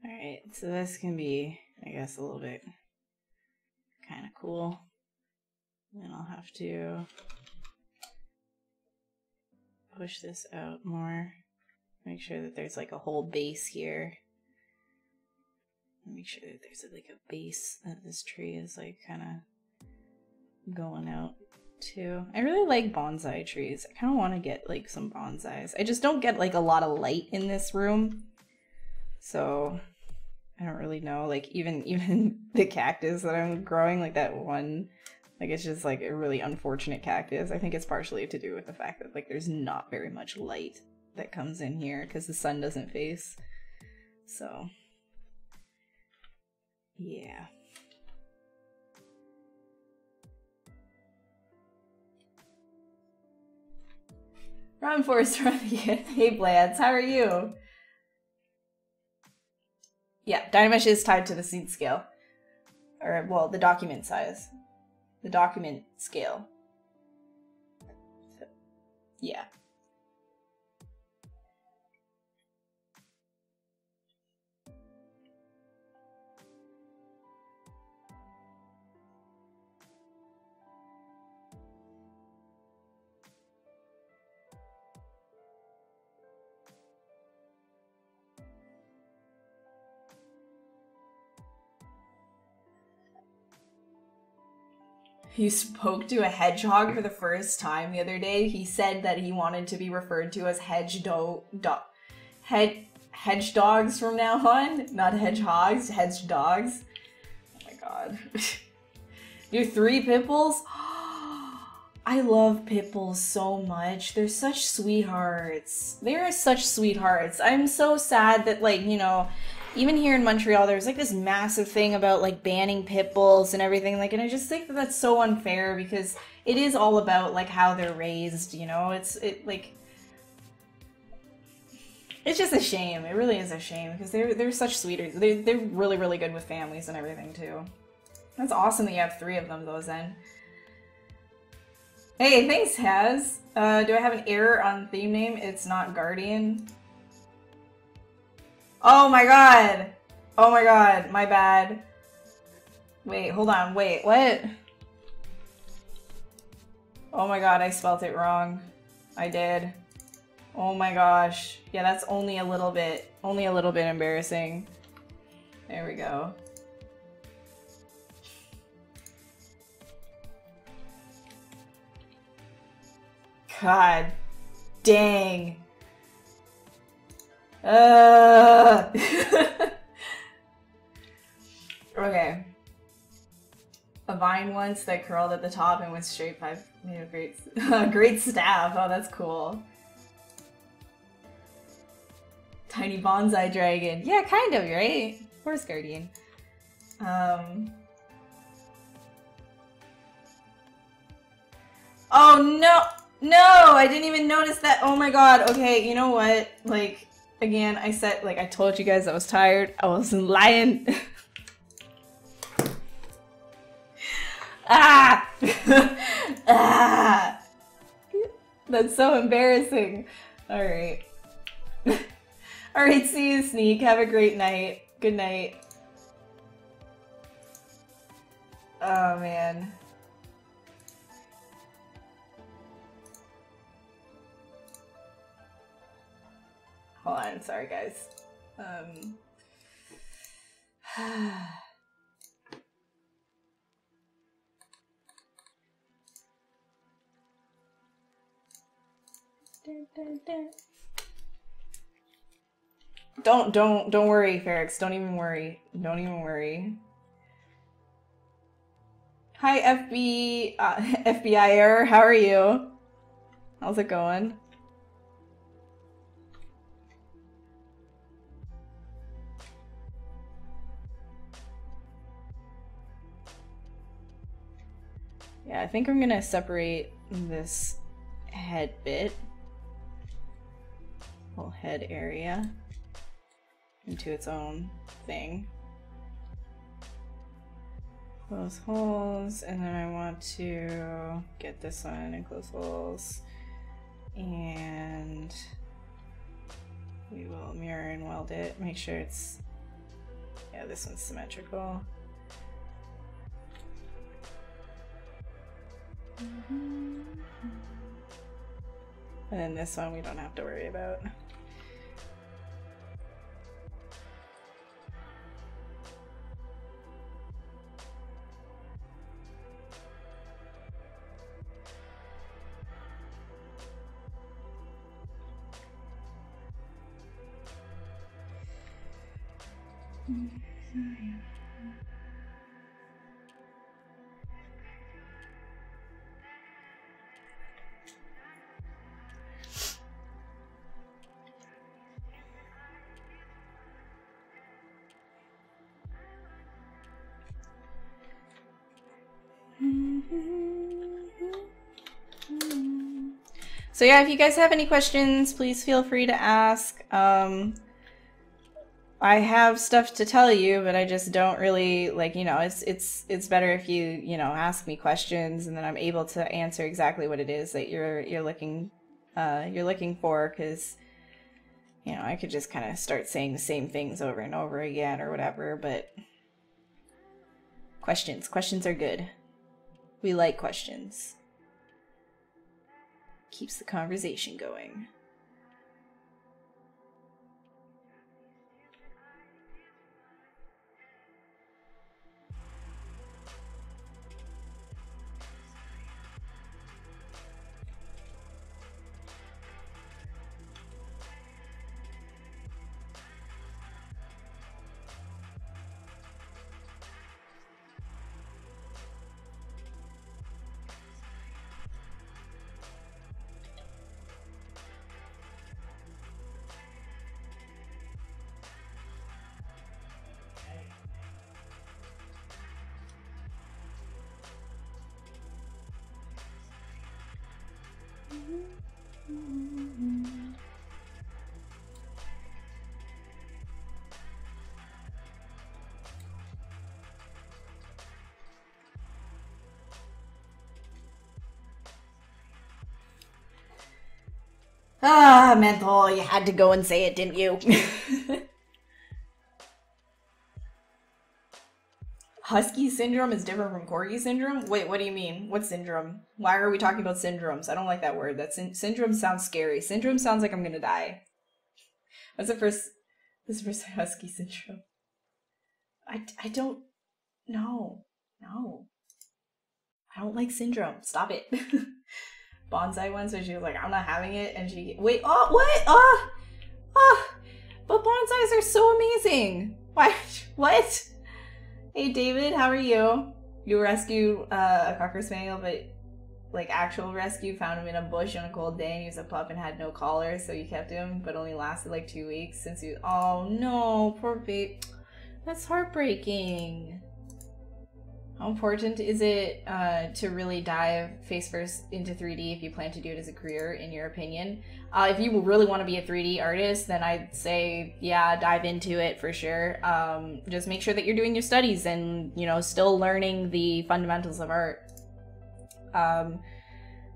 Alright, so this can be, I guess, a little bit kind of cool. Then I'll have to push this out more. Make sure that there's like a whole base here. Make sure that there's like a base that this tree is like kind of going out to. I really like bonsai trees. I kind of want to get like some bonsais. I just don't get like a lot of light in this room. So I don't really know, like even the cactus that I'm growing, like that one, like it's just like a really unfortunate cactus. I think it's partially to do with the fact that like there's not very much light that comes in here because the sun doesn't face. So yeah. Run, Forrest, run. Hey, Blance, how are you? Yeah, Dynamesh is tied to the seed scale. Or, well, the document size. The document scale. Yeah. He spoke to a hedgehog for the first time the other day. He said that he wanted to be referred to as hedge dogs from now on. Not hedgehogs, hedge dogs. Oh my god. You're 3 pit bulls? I love pit bulls so much. They're such sweethearts. They are such sweethearts. I'm so sad that, like, you know, even here in Montreal, there's like this massive thing about like banning pit bulls and everything. Like, and I just think that that's so unfair because it is all about like how they're raised, you know? It's just a shame. It really is a shame because they're such sweethearts. They're really, really good with families and everything too. That's awesome that you have 3 of them though, Zen. Hey, thanks, Haz. Do I have an error on theme name? It's not Guardian. Oh my god! Oh my god, my bad. Wait, hold on, wait, what? Oh my god, I spelt it wrong. I did. Oh my gosh. Yeah, that's only a little bit embarrassing. There we go. God dang. Okay. A vine once that curled at the top and went straight 5 made a great great staff. Oh, that's cool. Tiny bonsai dragon. Yeah, kind of, right? Forest guardian. Oh no! No! I didn't even notice that. Oh my god. Okay, you know what? Like, again, I said, like, I told you guys I was tired. I wasn't lying. Ah! Ah! That's so embarrassing. Alright. Alright, see you, Sneak. Have a great night. Good night. Oh, man. Hold on, sorry guys. Don't worry, Ferrix. Don't even worry. Don't even worry. Hi, FBI'er. How are you? How's it going? Yeah, I think I'm gonna separate this head bit, whole head area, into its own thing. Close holes, and then I want to get this one and close holes, and we will mirror and weld it. Make sure it's, yeah, this one's symmetrical. And then this one we don't have to worry about. So yeah, if you guys have any questions, please feel free to ask. I have stuff to tell you, but I just don't really, like, you know, it's better if you know, ask me questions and then I'm able to answer exactly what it is that you're looking you're looking for, because, you know, I could just kind of start saying the same things over and over again or whatever, but questions. Questions are good. We like questions. Keeps the conversation going. Ah, mental, you had to go and say it, didn't you? Husky syndrome is different from corgi syndrome? Wait, what do you mean? What syndrome? Why are we talking about syndromes? I don't like that word. Syndrome sounds scary. Syndrome sounds like I'm gonna die. What's the first husky syndrome? I don't know. No. I don't like syndrome. Stop it. Bonsai one, so she was like, I'm not having it, and she wait, oh, what? But bonsais are so amazing. Why? What? Hey David, how are you? You rescue a cocker spaniel, but like actual rescue, found him in a bush on a cold day, and he was a pup and had no collar, so you kept him, but only lasted like 2 weeks since he. Oh no, poor babe. That's heartbreaking. How important is it to really dive face first into 3D if you plan to do it as a career, in your opinion? If you really want to be a 3D artist, then I'd say, yeah, dive into it for sure. Just make sure that you're doing your studies and, you know, still learning the fundamentals of art.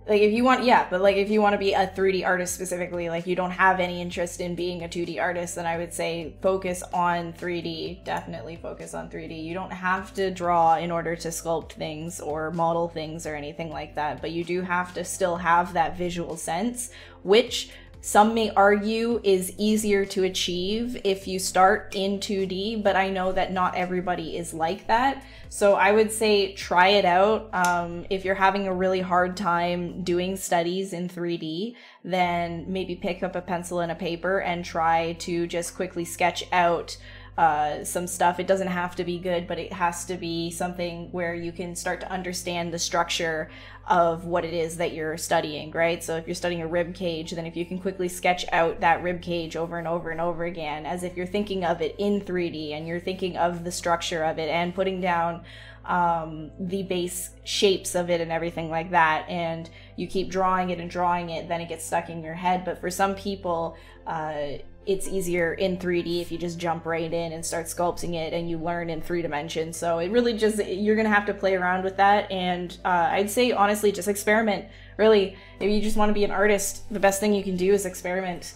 Like if you want, yeah, but like if you want to be a 3D artist specifically, like you don't have any interest in being a 2D artist, then I would say focus on 3D. Definitely focus on 3D. You don't have to draw in order to sculpt things or model things or anything like that, but you do have to still have that visual sense, which some may argue is easier to achieve if you start in 2D, but I know that not everybody is like that. So I would say try it out. If you're having a really hard time doing studies in 3D, then maybe pick up a pencil and a paper and try to just quickly sketch out some stuff. It doesn't have to be good, but it has to be something where you can start to understand the structure of what it is that you're studying, right? So if you're studying a rib cage, then if you can quickly sketch out that rib cage over and over and over again, as if you're thinking of it in 3D and you're thinking of the structure of it and putting down the base shapes of it and everything like that, and you keep drawing it and drawing it, then it gets stuck in your head. But for some people, it's easier in 3D if you just jump right in and start sculpting it and you learn in 3 dimensions. So it really just, you're gonna have to play around with that. And I'd say honestly, just experiment. Really, if you just want to be an artist, the best thing you can do is experiment.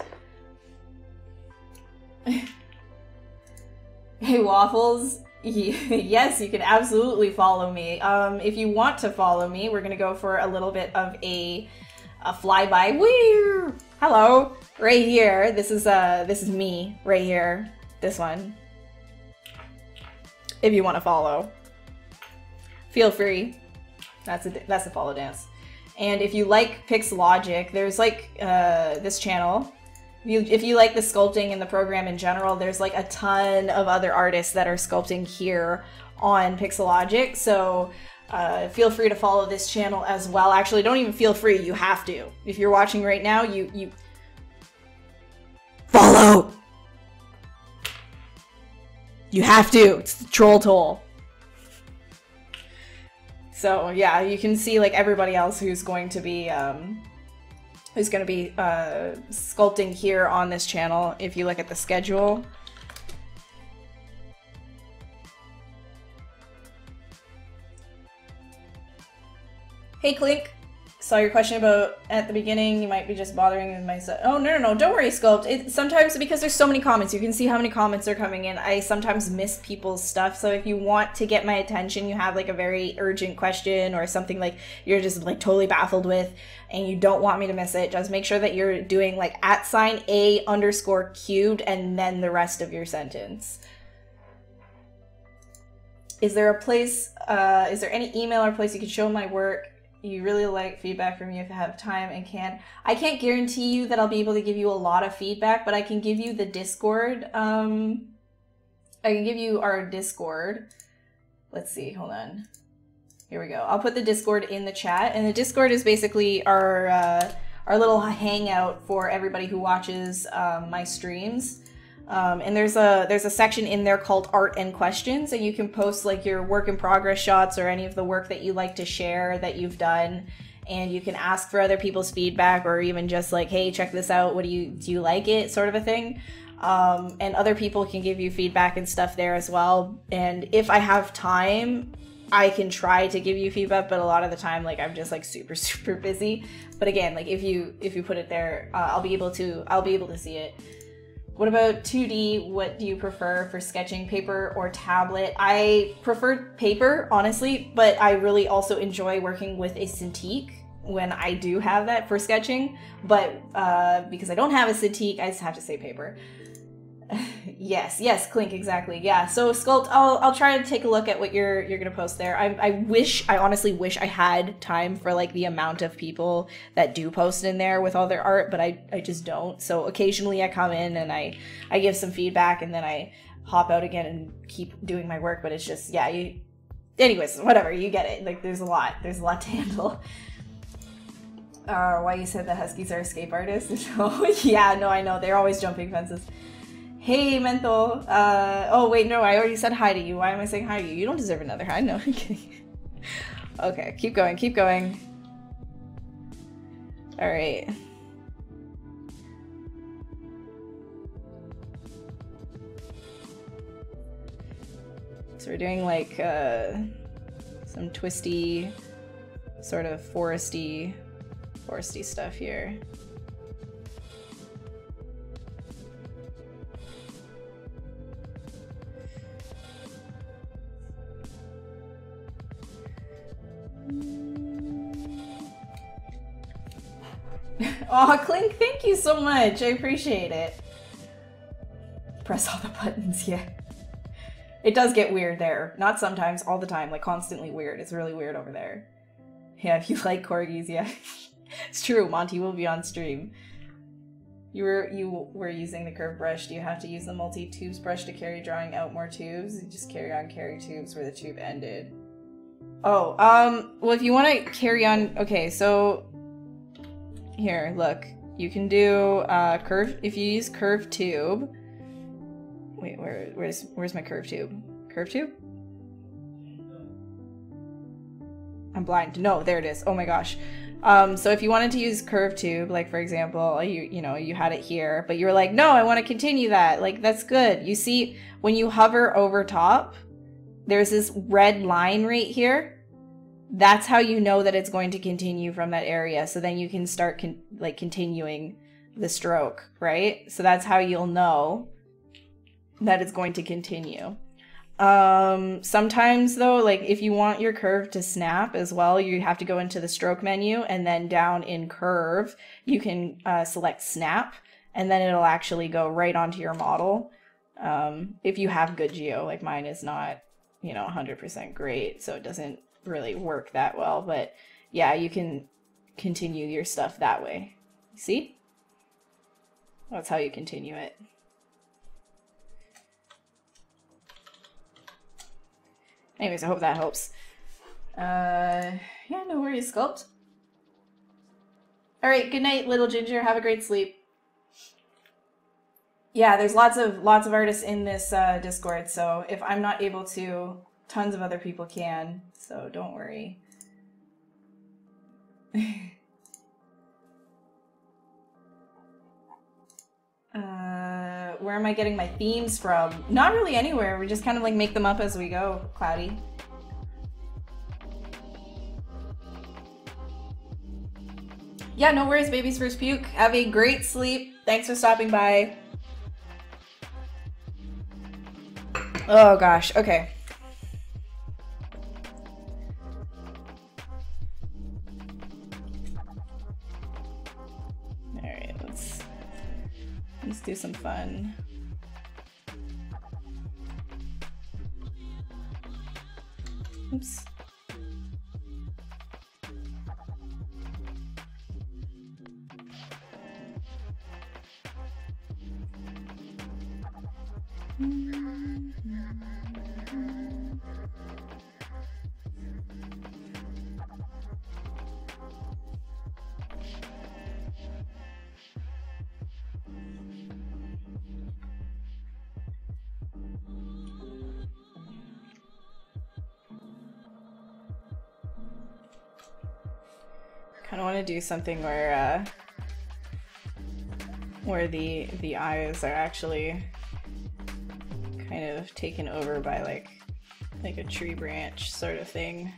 Hey Waffles, yes, you can absolutely follow me. If you want to follow me, we're gonna go for a little bit of a flyby. Woo! Hello, right here. This is me right here. This one. If you want to follow, feel free. That's a follow dance. And if you like Pixelogic, there's like this channel. If you like the sculpting and the program in general, there's like a ton of other artists that are sculpting here on Pixelogic. So feel free to follow this channel as well. Actually, don't even feel free, you have to. If you're watching right now, you follow! You have to, it's the troll toll. So yeah, you can see like everybody else who's going to be sculpting here on this channel if you look at the schedule. Hey Clink, saw your question about at the beginning, you might be just bothering with myself. Oh, no, don't worry, Sculpt. Sometimes, because there's so many comments, you can see how many comments are coming in. I sometimes miss people's stuff, so if you want to get my attention, you have like a very urgent question or something like you're just like totally baffled with, and you don't want me to miss it, just make sure that you're doing like @A_cubed and then the rest of your sentence. Is there a place, is there any email or place you can show my work? You really like feedback from you if you have time and can. I can't guarantee you that I'll be able to give you a lot of feedback, but I can give you the Discord. I can give you our Discord. Let's see, hold on. Here we go. I'll put the Discord in the chat, and the Discord is basically our little hangout for everybody who watches my streams. And there's a section in there called Art and Questions, and you can post like your work in progress shots or any of the work that you like to share that you've done, and you can ask for other people's feedback or even just like, hey, check this out, do you like it, sort of a thing. And other people can give you feedback and stuff there as well. And if I have time, I can try to give you feedback, but a lot of the time, like, I'm just like super busy. But again, like if you put it there, I'll be able to see it. What about 2D? What do you prefer for sketching, paper or tablet? I prefer paper, honestly, but I really also enjoy working with a Cintiq when I do have that for sketching. But because I don't have a Cintiq, I just have to say paper. Yes, Clink, exactly. Yeah, so Sculpt, I'll try to take a look at what you're gonna post there. I honestly wish I had time for like the amount of people that do post in there with all their art, but I just don't. So occasionally I come in and I give some feedback and then I hop out again and keep doing my work, but it's just, yeah, anyways, whatever, you get it. Like there's a lot to handle. Why you said the Huskies are escape artists? Oh, yeah, no, I know, they're always jumping fences. Hey, Menthol. Oh, wait, no, I already said hi to you. Why am I saying hi to you? You don't deserve another hi. No, I'm kidding. Okay, keep going, keep going. All right. So we're doing like some twisty, sort of foresty stuff here. Oh, Clink, thank you so much. I appreciate it. Press all the buttons, yeah. It does get weird there. Not sometimes, all the time, like constantly weird. It's really weird over there. Yeah, if you like corgis, yeah. It's true, Monty will be on stream. You were using the curved brush. Do you have to use the multi-tubes brush to carry drawing out more tubes? You just carry tubes where the tube ended. Oh, well, if you want to carry on, okay, so here, look, you can do curve. If you use curved tube, wait, where's my curved tube? Curved tube? I'm blind. No, there it is. Oh my gosh. So if you wanted to use curved tube, like for example, you had it here, but you were like, no, I want to continue that. Like, that's good. You see, when you hover over top, there's this red line right here. That's how you know that it's going to continue from that area. So then you can start continuing the stroke, right? So that's how you'll know that it's going to continue. Sometimes though, like if you want your curve to snap as well, you have to go into the stroke menu, and then down in curve, you can select snap, and then it'll actually go right onto your model. If you have good geo, like mine is not, 100% great, so it doesn't really work that well, but yeah, you can continue your stuff that way. See? That's how you continue it. Anyways, I hope that helps. Yeah, no worries, Sculpt. All right, good night, little Ginger. Have a great sleep. Yeah, there's lots of artists in this Discord, so if I'm not able to, tons of other people can, so don't worry. Where am I getting my themes from? Not really anywhere. We just kind of like make them up as we go, Cloudy. Yeah, no worries, baby's first puke. Have a great sleep. Thanks for stopping by. Oh gosh, okay. Alright, let's do some fun. Oops. Kind of want to do something where the eyes are actually kind of taken over by like a tree branch sort of thing.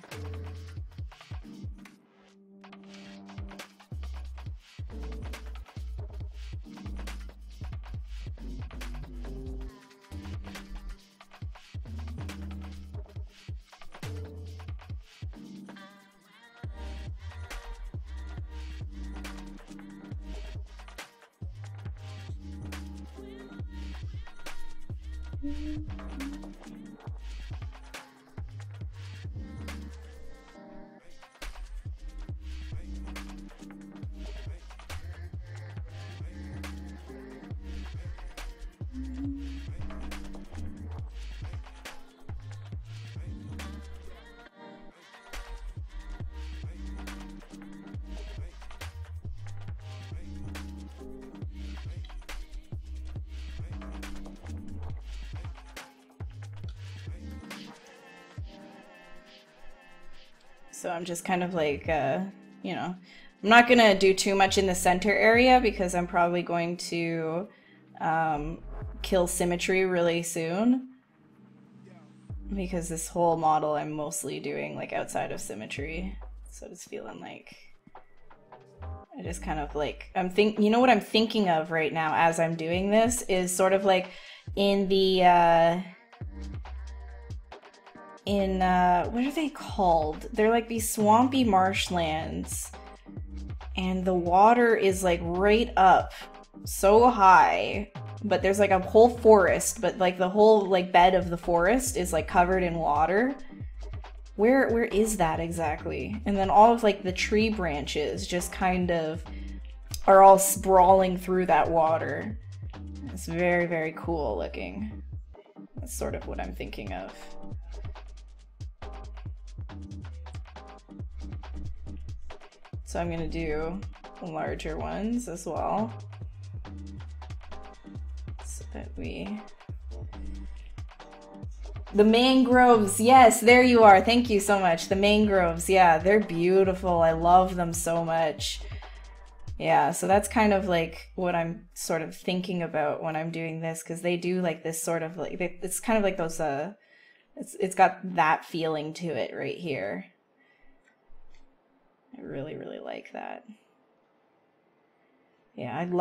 So I'm just kind of like, you know, I'm not gonna do too much in the center area because I'm probably going to kill symmetry really soon. Because this whole model I'm mostly doing like outside of symmetry. So it's feeling like I just kind of like, you know what I'm thinking of right now as I'm doing this is sort of like in the, what are they called? They're like these swampy marshlands, and the water is like right up so high, but there's like a whole forest, but like the whole like bed of the forest is like covered in water. Where is that exactly? And then all of like the tree branches just kind of are all sprawling through that water. It's very, very cool looking. That's sort of what I'm thinking of. So I'm gonna do larger ones as well, so that the mangroves, yes, there you are. Thank you so much. The mangroves, yeah, they're beautiful. I love them so much. Yeah, so that's kind of like what I'm sort of thinking about when I'm doing this, because they do like this sort of like, it's kind of like those, it's got that feeling to it right here. I really, really like that. Yeah, I'd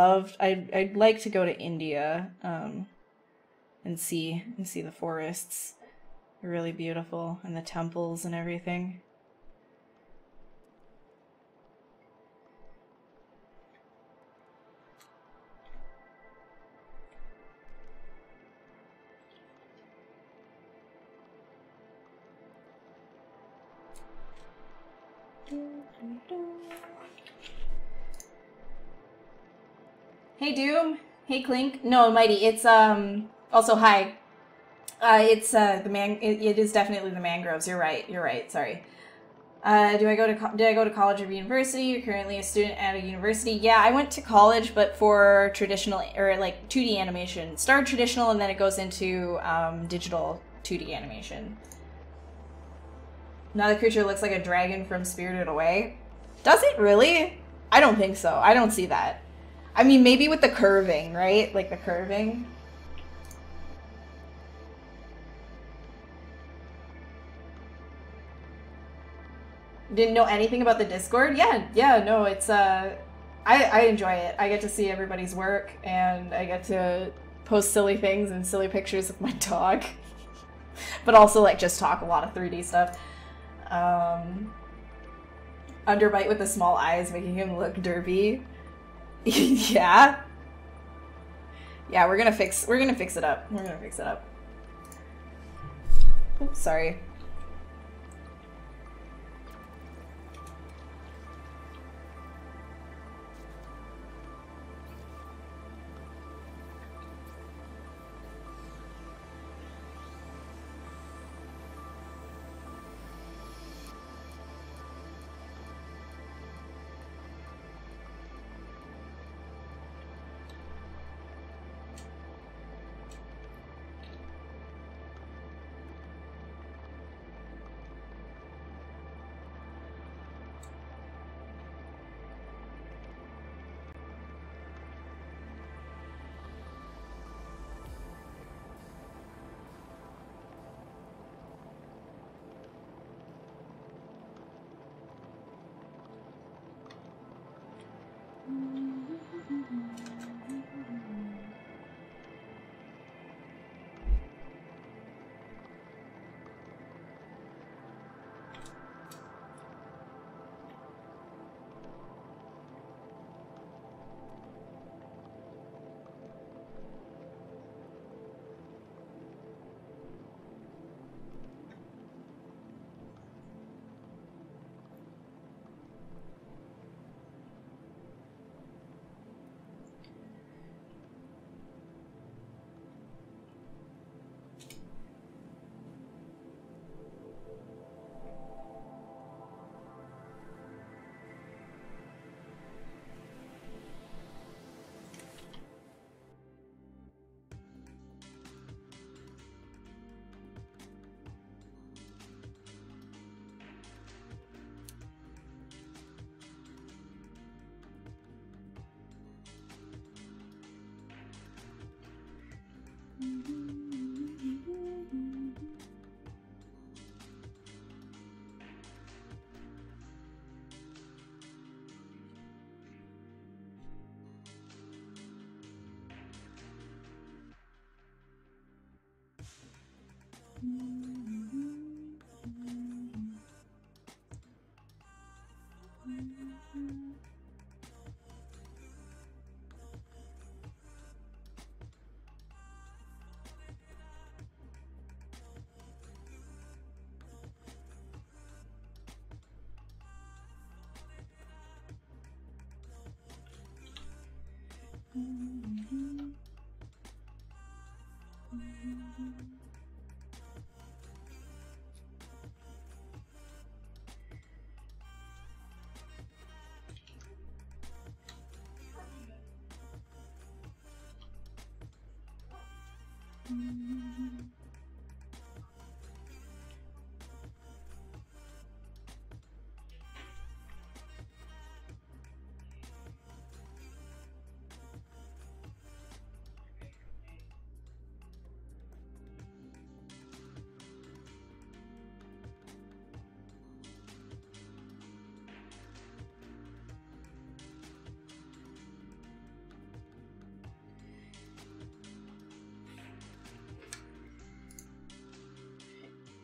like to go to India and see the forests. They're really beautiful, and the temples and everything. Hey Doom, hey Clink. No, Mighty. It's also hi. It's it is definitely the mangroves. You're right. You're right. Sorry. Did I go to college or university? You're currently a student at a university. Yeah, I went to college, but for traditional or like 2D animation. Started traditional, and then it goes into digital 2D animation. Now the creature looks like a dragon from Spirited Away. Does it really? I don't think so. I don't see that. I mean, maybe with the curving, right? Like the curving. Didn't know anything about the Discord? Yeah, no, it's I enjoy it. I get to see everybody's work, and I get to post silly things and silly pictures of my dog. But also, like, just talk a lot of 3D stuff. Underbite with the small eyes, making him look derpy. Yeah. Yeah, we're gonna fix it up. We're gonna fix it up. Oops, sorry.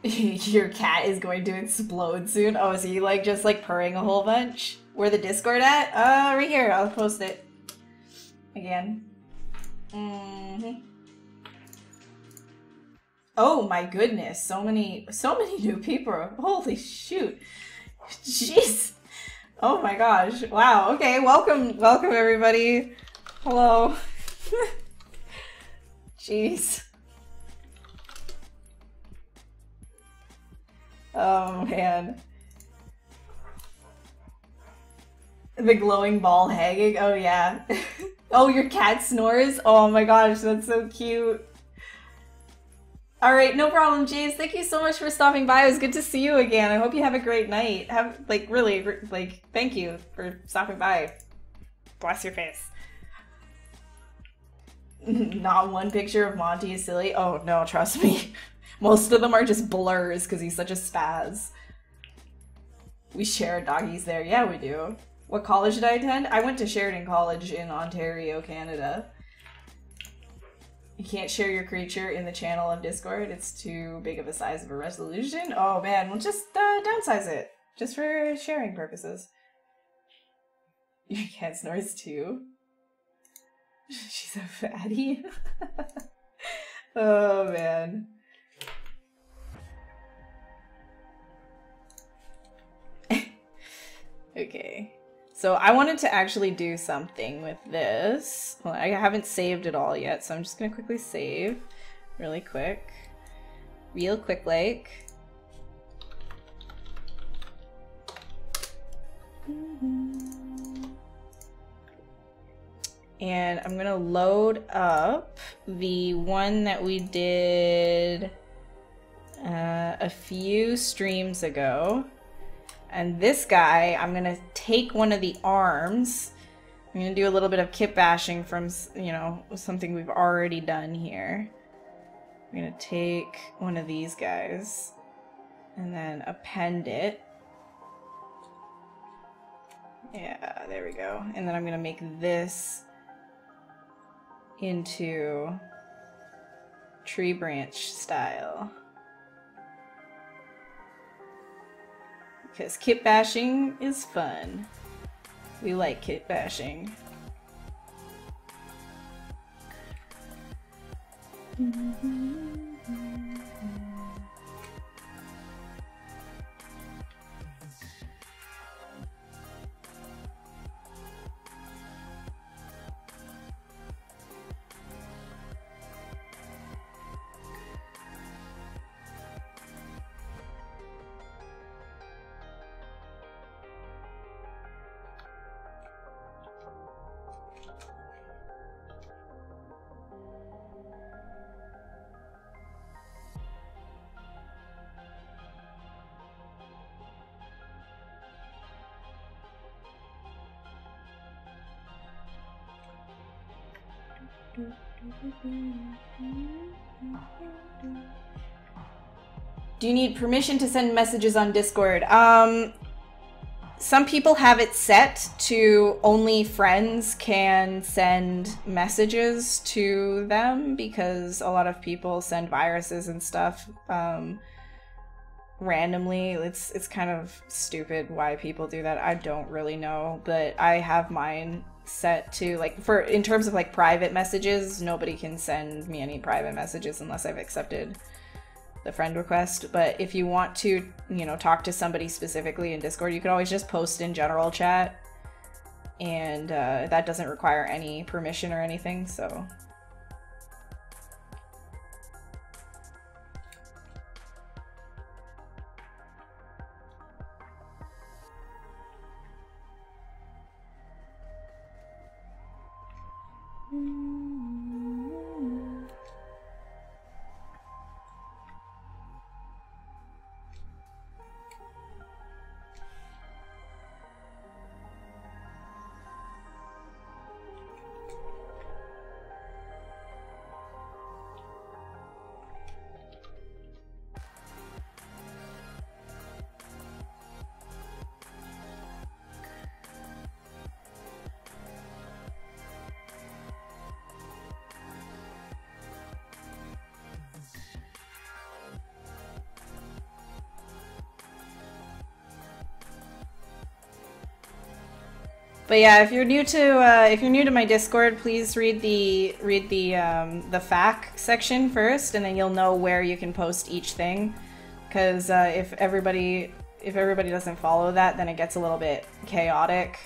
Your cat is going to explode soon. Oh, is he like just like purring a whole bunch? Where the Discord at? Right here. I'll post it again. Oh my goodness, so many new people. Holy shoot. Jeez. Oh my gosh. Wow. Okay, welcome everybody. Hello. Jeez. Oh man. The glowing ball hanging. Oh yeah. Oh, your cat snores? Oh my gosh, that's so cute. Alright, no problem, James. Thank you so much for stopping by. It was good to see you again. I hope you have a great night. Thank you for stopping by. Bless your face. Not one picture of Monty is silly. Oh no, trust me. Most of them are just blurs because he's such a spaz. We share doggies there. Yeah, we do. What college did I attend? I went to Sheridan College in Ontario, Canada. You can't share your creature in the channel of Discord. It's too big of a size of a resolution. Oh man, well just downsize it. Just for sharing purposes. Your cat snores too. She's a fatty. Oh man. Okay. So I wanted to actually do something with this. Well, I haven't saved it all yet, so I'm just gonna quickly save really quick. Real quick like. And I'm gonna load up the one that we did a few streams ago. And this guy, I'm gonna take one of the arms. I'm gonna do a little bit of kit bashing from, you know, something we've already done here. I'm gonna take one of these guys and then append it. Yeah, there we go. And then I'm gonna make this into tree branch style. Because kit bashing is fun. We like kit bashing. Do you need permission to send messages on Discord? Some people have it set to only friends can send messages to them because a lot of people send viruses and stuff randomly. It's kind of stupid why people do that. I don't really know, but I have mine set to, like, for in terms of like private messages, nobody can send me any private messages unless I've accepted the friend request. But if you want to, you know, talk to somebody specifically in Discord, you can always just post in general chat, and that doesn't require any permission or anything, so. But yeah, if you're new to my Discord, please read the FAQ section first, and then you'll know where you can post each thing. Because if everybody doesn't follow that, then it gets a little bit chaotic,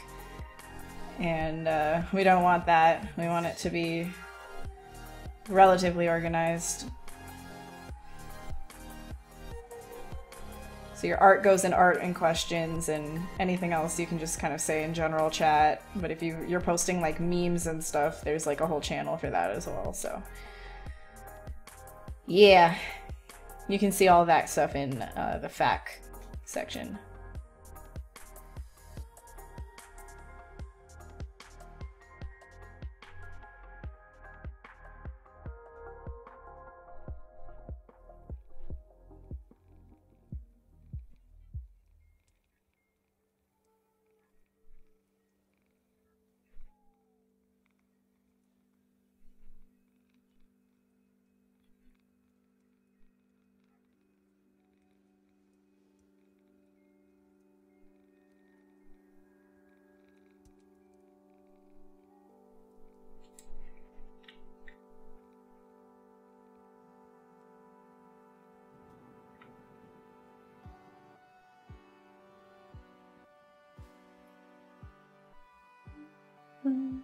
and we don't want that. We want it to be relatively organized. So your art goes in art and questions, and anything else you can just kind of say in general chat. But if you're posting like memes and stuff, there's like a whole channel for that as well. So yeah, you can see all that stuff in the FAQ section. Trying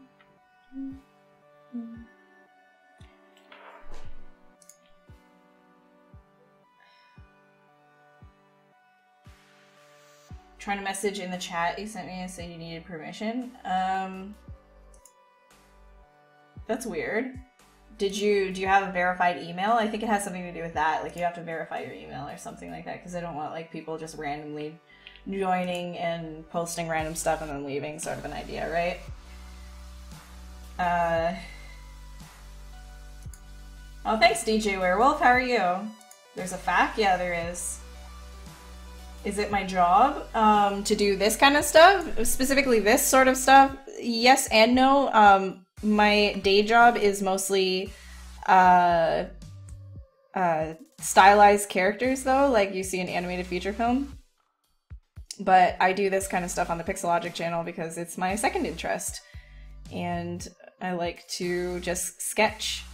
to message in the chat you sent me and said you needed permission. That's weird. Do you have a verified email? I think it has something to do with that. Like you have to verify your email or something like that because I don't want like people just randomly joining and posting random stuff and then leaving, sort of an idea, right? Oh, thanks, DJ Werewolf. How are you? There's a fact? Yeah, there is. Is it my job to do this kind of stuff? Specifically this sort of stuff? Yes and no. My day job is mostly stylized characters, though, like you see in animated feature film. But I do this kind of stuff on the Pixelogic channel because it's my second interest. And I like to just sketch.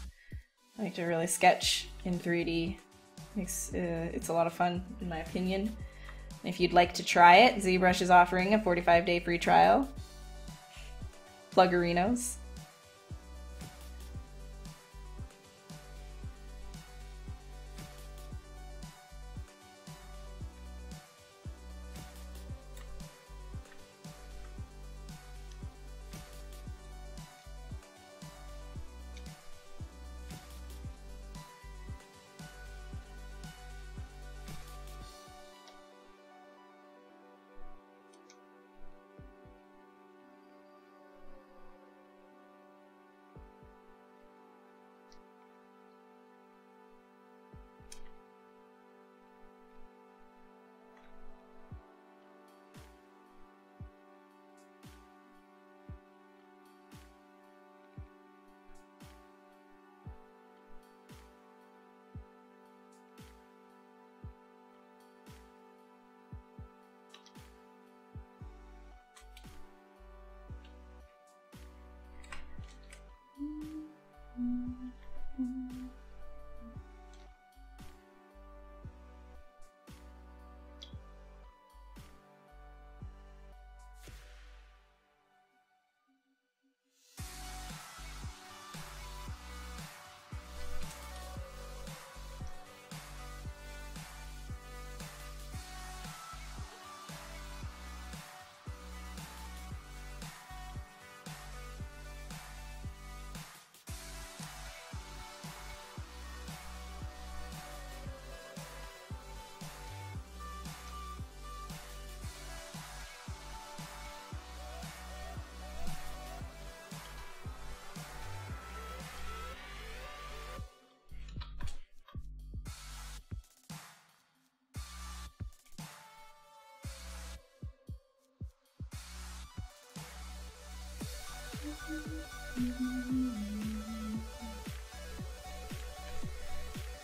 I like to really sketch in 3D. It's a lot of fun, in my opinion. If you'd like to try it, ZBrush is offering a 45-day free trial. Plugarinos.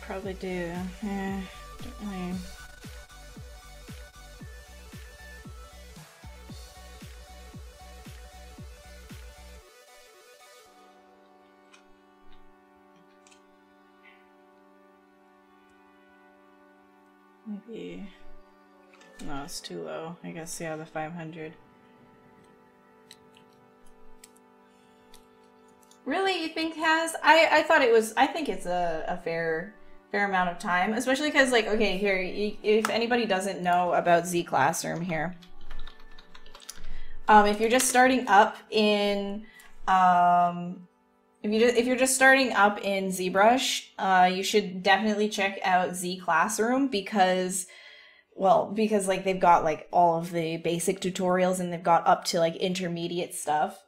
Probably do. Yeah, don't really. Maybe. No, it's too low. I guess, yeah, the 500. Really? You think has? I thought it was. I think it's a fair amount of time, especially because, like, okay, here, if anybody doesn't know about Z Classroom here, if you're just starting up in, if you're just starting up in ZBrush, you should definitely check out Z Classroom because, well, because like they've got like all of the basic tutorials and they've got up to like intermediate stuff.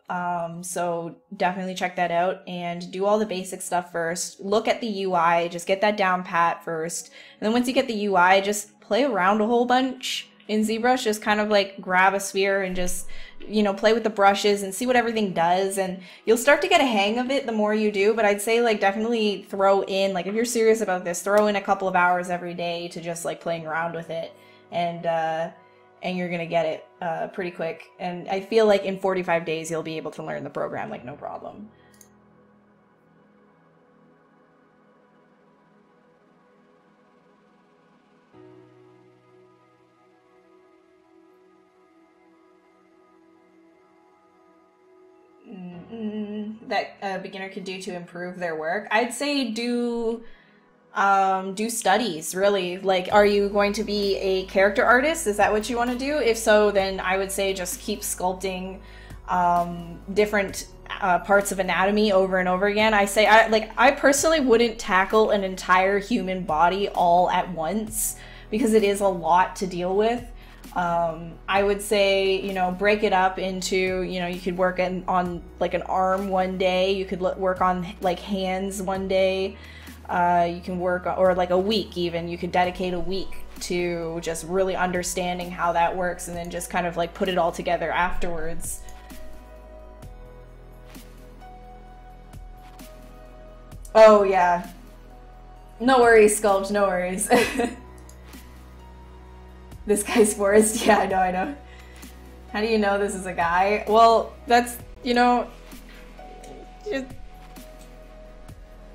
So definitely check that out and do all the basic stuff first. Look at the UI, just get that down pat first. And then once you get the UI, just play around a whole bunch in ZBrush. Just kind of like grab a sphere and just, you know, play with the brushes and see what everything does. And you'll start to get a hang of it the more you do. But I'd say like definitely throw in, like if you're serious about this, throw in a couple of hours every day to just like playing around with it. And you're gonna get it pretty quick. And I feel like in 45 days you'll be able to learn the program like no problem. that a beginner could do to improve their work, I'd say do studies, really. Like, are you going to be a character artist? Is that what you want to do? If so, then I would say just keep sculpting different parts of anatomy over and over again. I personally wouldn't tackle an entire human body all at once because it is a lot to deal with. I would say, you know, break it up into, you know, you could work on like an arm one day, you could work on like hands one day, you can work, or like a week even, you could dedicate a week to just really understanding how that works and then just kind of like put it all together afterwards. Oh yeah. No worries, Sculpt, no worries. This guy's Forrest. Yeah, I know. How do you know this is a guy? Well, that's, you know, just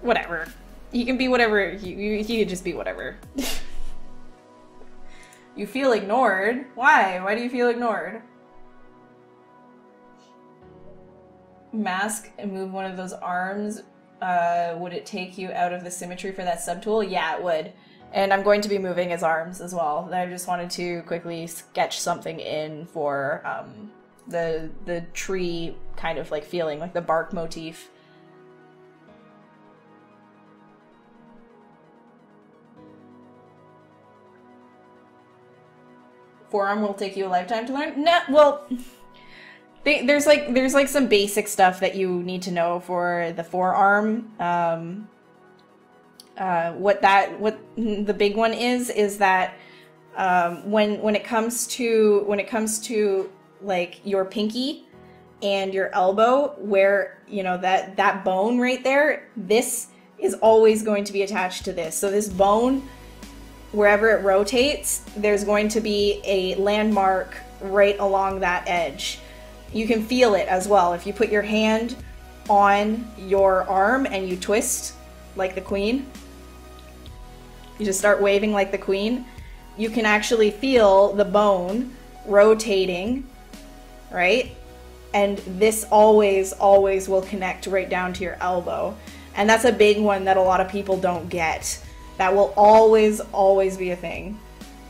whatever. He can be whatever. He could just be whatever. You feel ignored? Why? Why do you feel ignored? Mask and move one of those arms. Would it take you out of the symmetry for that subtool? Yeah, it would. And I'm going to be moving his arms as well. I just wanted to quickly sketch something in for the tree kind of like feeling, like the bark motif. Forearm will take you a lifetime to learn? No, well, there's like some basic stuff that you need to know for the forearm. What the big one is that when it comes to like your pinky and your elbow, where, you know, that bone right there, this is always going to be attached to this. So this bone, wherever it rotates, there's going to be a landmark right along that edge. You can feel it as well. If you put your hand on your arm and you twist like the queen, you just start waving like the queen, you can actually feel the bone rotating, right? And this always will connect right down to your elbow. And that's a big one that a lot of people don't get. That will always be a thing.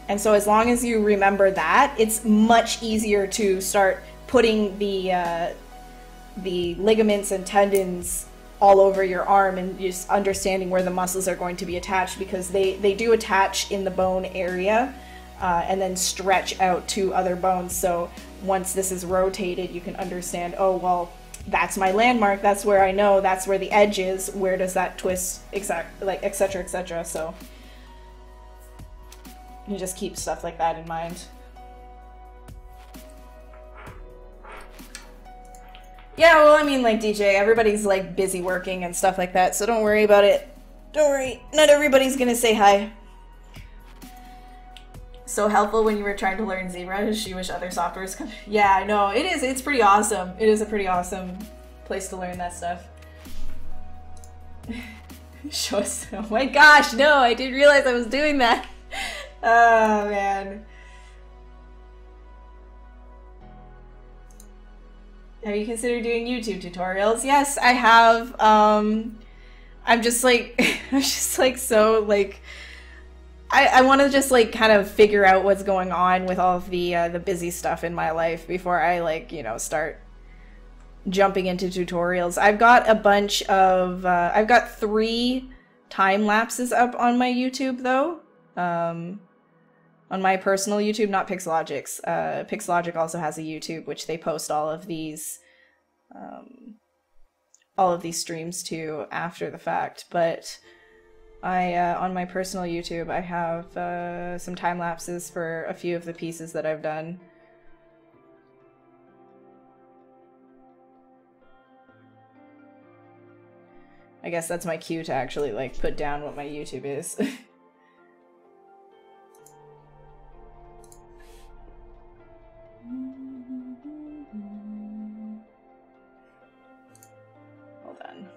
And so as long as you remember that, it's much easier to start putting the ligaments and tendons all over your arm and just understanding where the muscles are going to be attached, because they do attach in the bone area and then stretch out to other bones. So once this is rotated, you can understand, oh, well, that's my landmark, that's where I know, that's where the edge is, where does that twist, like, etc., etc. So you just keep stuff like that in mind. Yeah, well, I mean, like, DJ, everybody's, like, busy working and stuff like that, so don't worry about it. Don't worry, not everybody's gonna say hi. So helpful when you were trying to learn ZBrush, you wish other softwares could... Yeah, I know, it is, it's pretty awesome. It is a pretty awesome place to learn that stuff. Show us... Oh my gosh, no, I didn't realize I was doing that. Oh, man. Have you considered doing YouTube tutorials? Yes, I have. I'm just like, I'm just like so like, I want to just like kind of figure out what's going on with all of the busy stuff in my life before I, like, you know, start jumping into tutorials. I've got a bunch of I've got 3 time lapses up on my YouTube though. On my personal YouTube, not Pixelogic's. Pixelogic also has a YouTube, which they post all of these streams to after the fact. But I, on my personal YouTube, I have some time lapses for a few of the pieces that I've done. I guess that's my cue to actually, like, put down what my YouTube is. Hold on.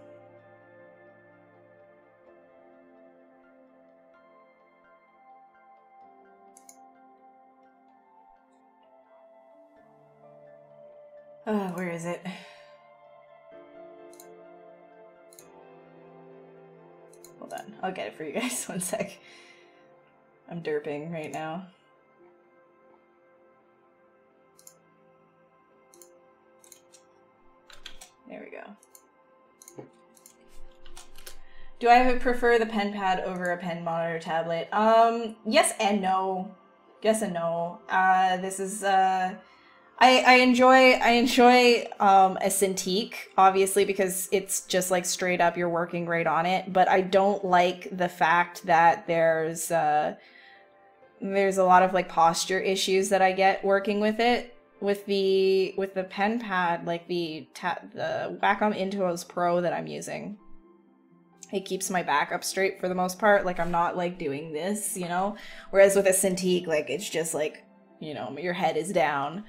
Oh, where is it? on. I'll get it for you guys. One sec. I'm derping right now. There we go. Do I prefer the pen pad over a pen monitor tablet? Yes and no. Yes and no. This is I enjoy a Cintiq, obviously, because it's just like straight up you're working right on it, but I don't like the fact that there's a lot of like posture issues that I get working with it. With the pen pad, like the Wacom Intuos Pro that I'm using, it keeps my back up straight for the most part. Like I'm not like doing this, you know? Whereas with a Cintiq, like it's just like, you know, your head is down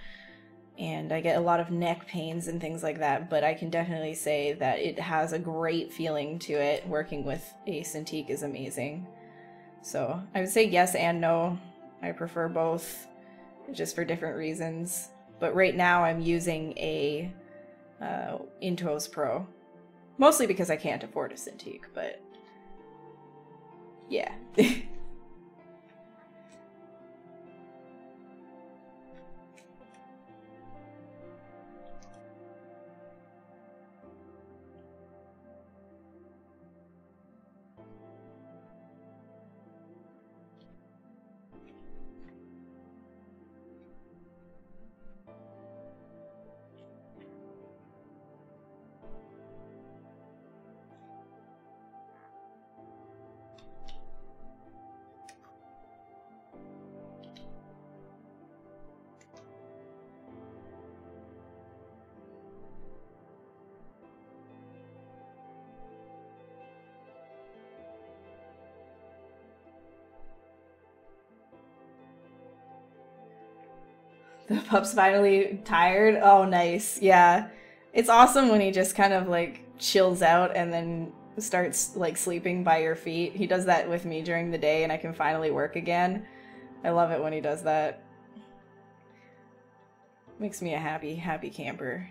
and I get a lot of neck pains and things like that. But I can definitely say that it has a great feeling to it. Working with a Cintiq is amazing. So I would say yes and no. I prefer both, just for different reasons. But right now I'm using a Intuos Pro. Mostly because I can't afford a Cintiq, but yeah. The pup's finally tired. Oh, nice. Yeah. It's awesome when he just kind of like chills out and then starts like sleeping by your feet. He does that with me during the day and I can finally work again. I love it when he does that. Makes me a happy, happy camper.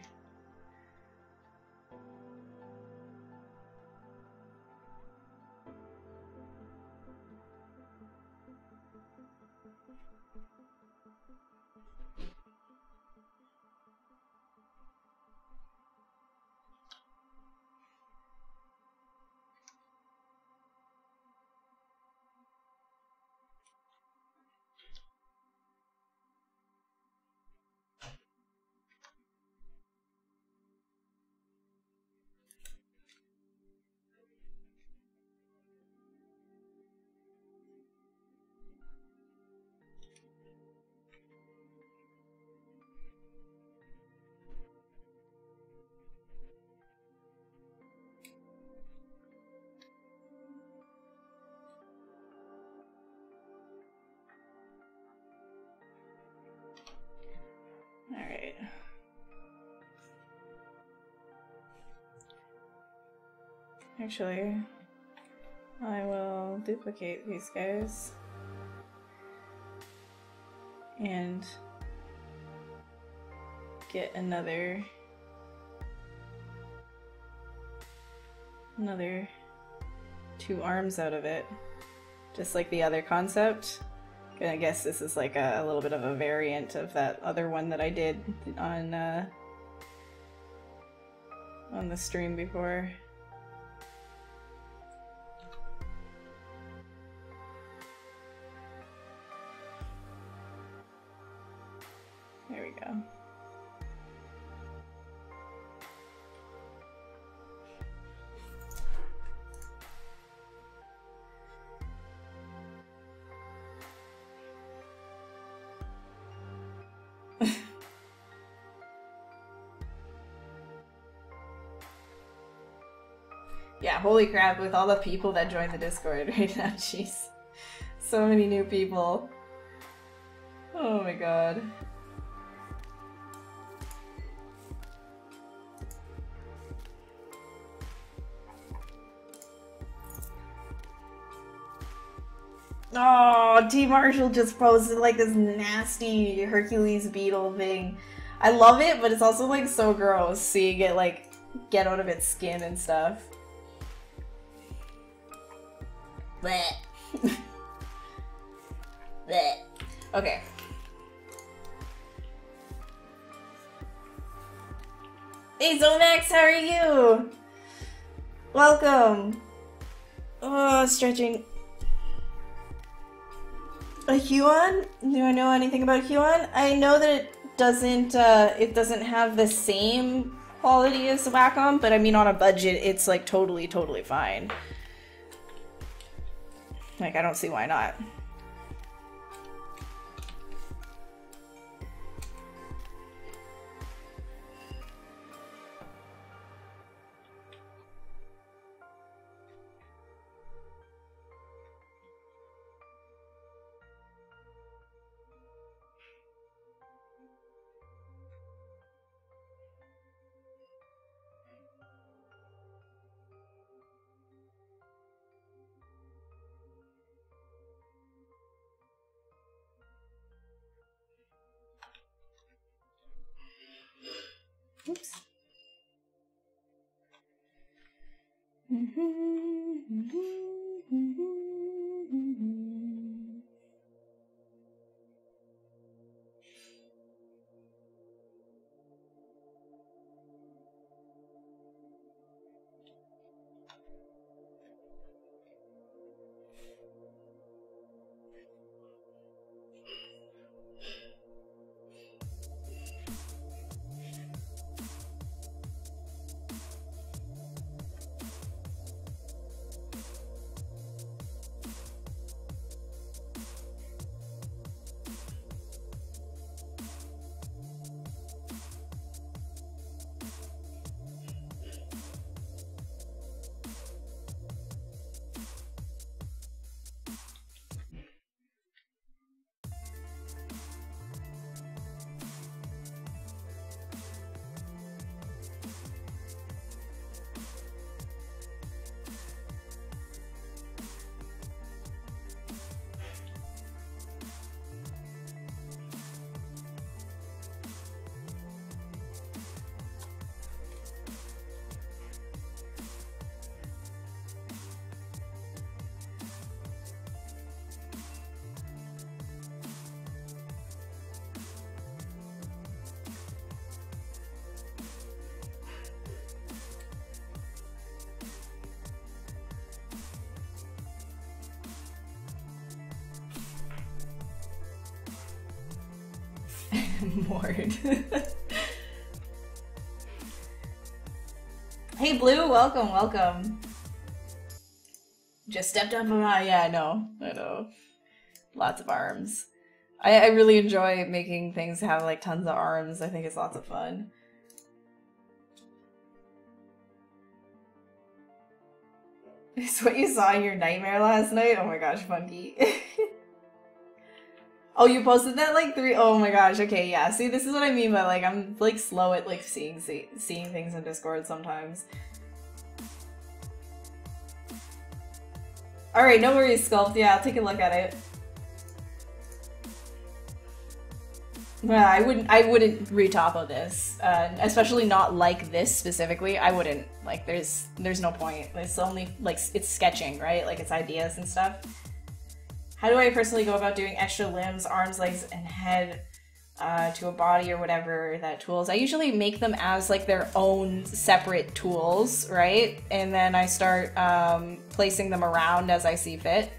Alright. Actually, I will duplicate these guys and get another two arms out of it, just like the other concept. I guess this is like a little bit of a variant of that other one that I did on the stream before. There we go. Yeah, holy crap, with all the people that joined the Discord right now, jeez. So many new people. Oh my god. Oh, T. Marshall just posted like this nasty Hercules beetle thing. I love it, but it's also like so gross seeing it like get out of its skin and stuff. Bleh. Bleh. Okay. Hey Zomax, how are you? Welcome. Oh, stretching. A Huon? Do I know anything about Huon? I know that it doesn't have the same quality as Wacom, but I mean on a budget it's like totally fine. Like I don't see why not. Oops. Mord. Hey Blue, welcome. Just stepped up on my, yeah, I know. Lots of arms. I really enjoy making things have like tons of arms. I think it's lots of fun. It's what you saw in your nightmare last night? Oh my gosh, Funky. Oh, you posted that like 3? Oh my gosh. Okay, yeah. See, this is what I mean by like I'm like slow at like seeing things in Discord sometimes. All right, no worries, Sculpt. Yeah, I'll take a look at it. Yeah, I wouldn't retopo this, especially not like this specifically. I wouldn't. Like, there's no point. It's only like it's sketching, right? Like it's ideas and stuff. How do I personally go about doing extra limbs, arms, legs, and head to a body or whatever that tools? I usually make them as like their own separate tools, right? And then I start placing them around as I see fit.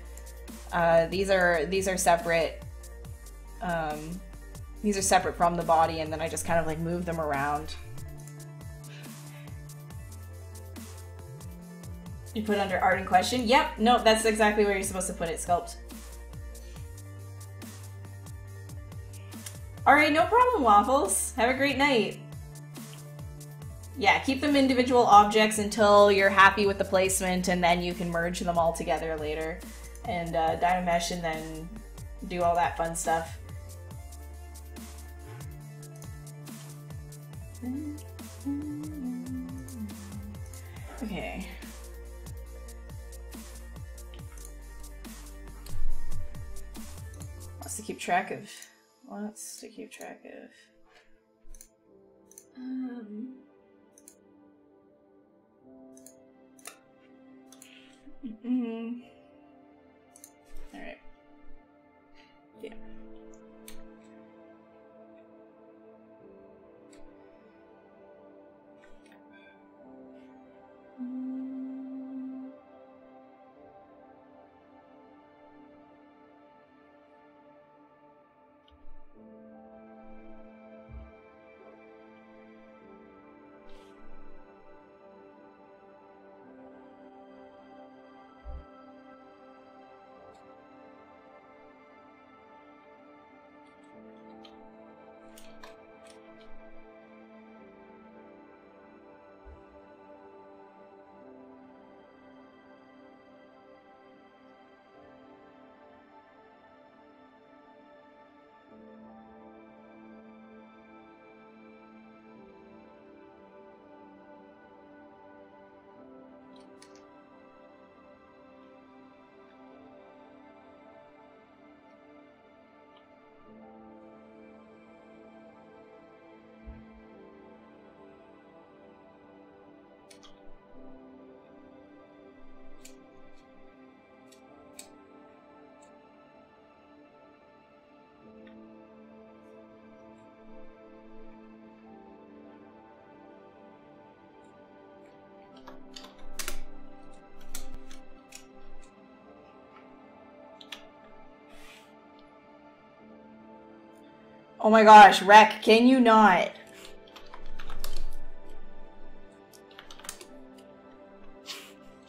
These are separate. These are separate from the body, and then I just kind of like move them around. You put under art in question? Yep, no, that's exactly where you're supposed to put it, Sculpt. Alright, no problem, Waffles. Have a great night. Yeah, keep them individual objects until you're happy with the placement, and then you can merge them all together later. And Dynamesh, and then do all that fun stuff. Okay. Wants to keep track of. Oh my gosh, Rec, can you not?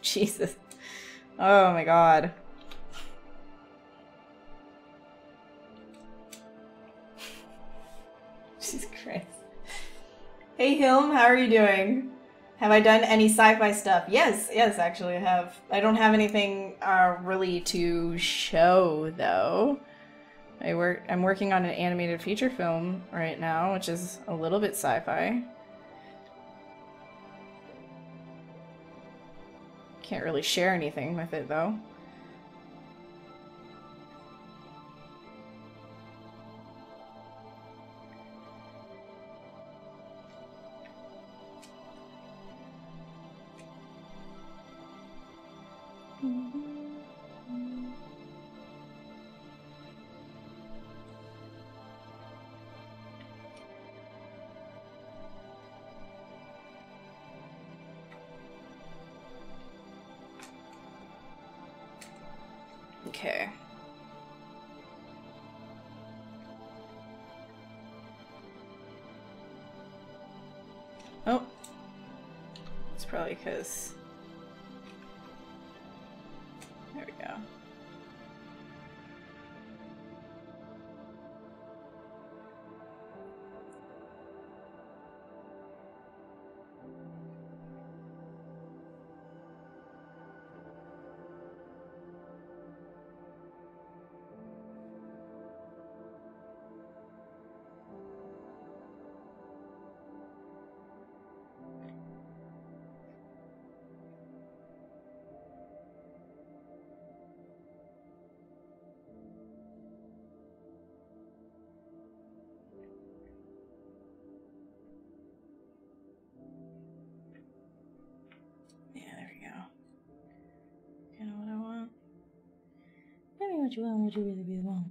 Jesus. Oh my god. Jesus Christ. Hey Hilm, how are you doing? Have I done any sci-fi stuff? Yes, actually I have. I don't have anything really to show though. I'm working on an animated feature film right now, which is a little bit sci-fi. Can't really share anything with it though. Okay. Oh. It's probably because... There we go. What you want, what you really want.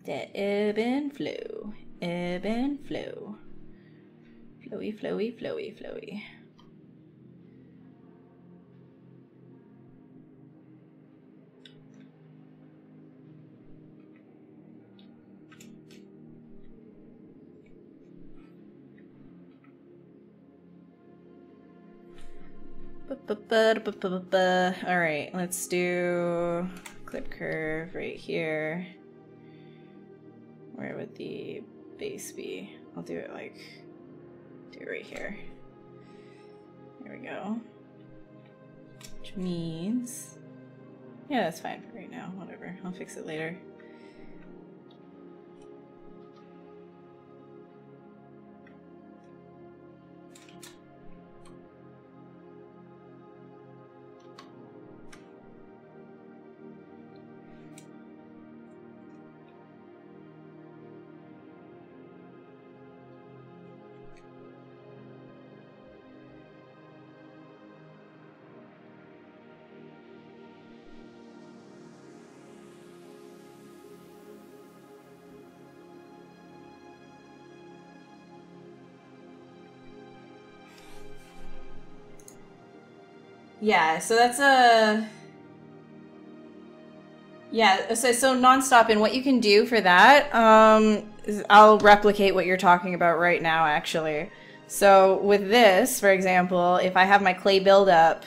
The ebb and flow, ebb and flow. Flowy, flowy, flowy, flowy. All right, let's do clip curve right here. Where would the base be? I'll do it like, do it right here. There we go. Which means, yeah, that's fine for right now, whatever. I'll fix it later. Yeah, so that's a... Yeah, so nonstop, and what you can do for that, is I'll replicate what you're talking about right now, actually. So with this, for example, if I have my clay buildup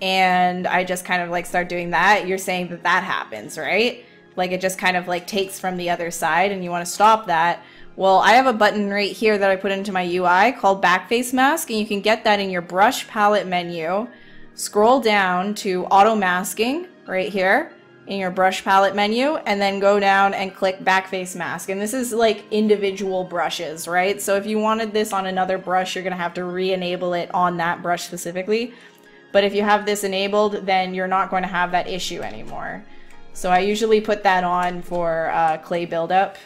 and I just kind of like start doing that, you're saying that that happens, right? Like it just kind of like takes from the other side and you want to stop that. Well, I have a button right here that I put into my UI called Backface Mask, and you can get that in your brush palette menu. Scroll down to auto masking right here in your brush palette menu, and then go down and click backface mask. And this is like individual brushes, right? So if you wanted this on another brush, you're gonna have to re-enable it on that brush specifically. But if you have this enabled, then you're not going to have that issue anymore. So I usually put that on for clay buildup.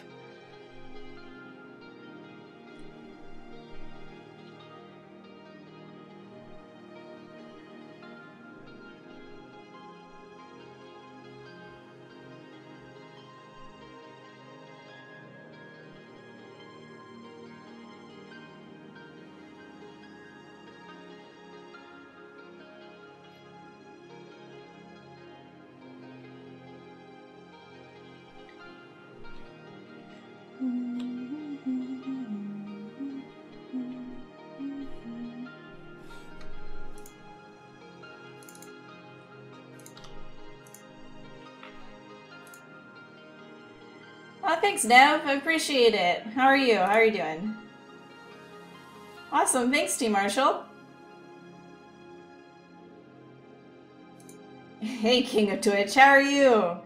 Oh, thanks, Nev. I appreciate it. How are you? How are you doing? Awesome. Thanks, T. Marshall. Hey, King of Twitch. How are you?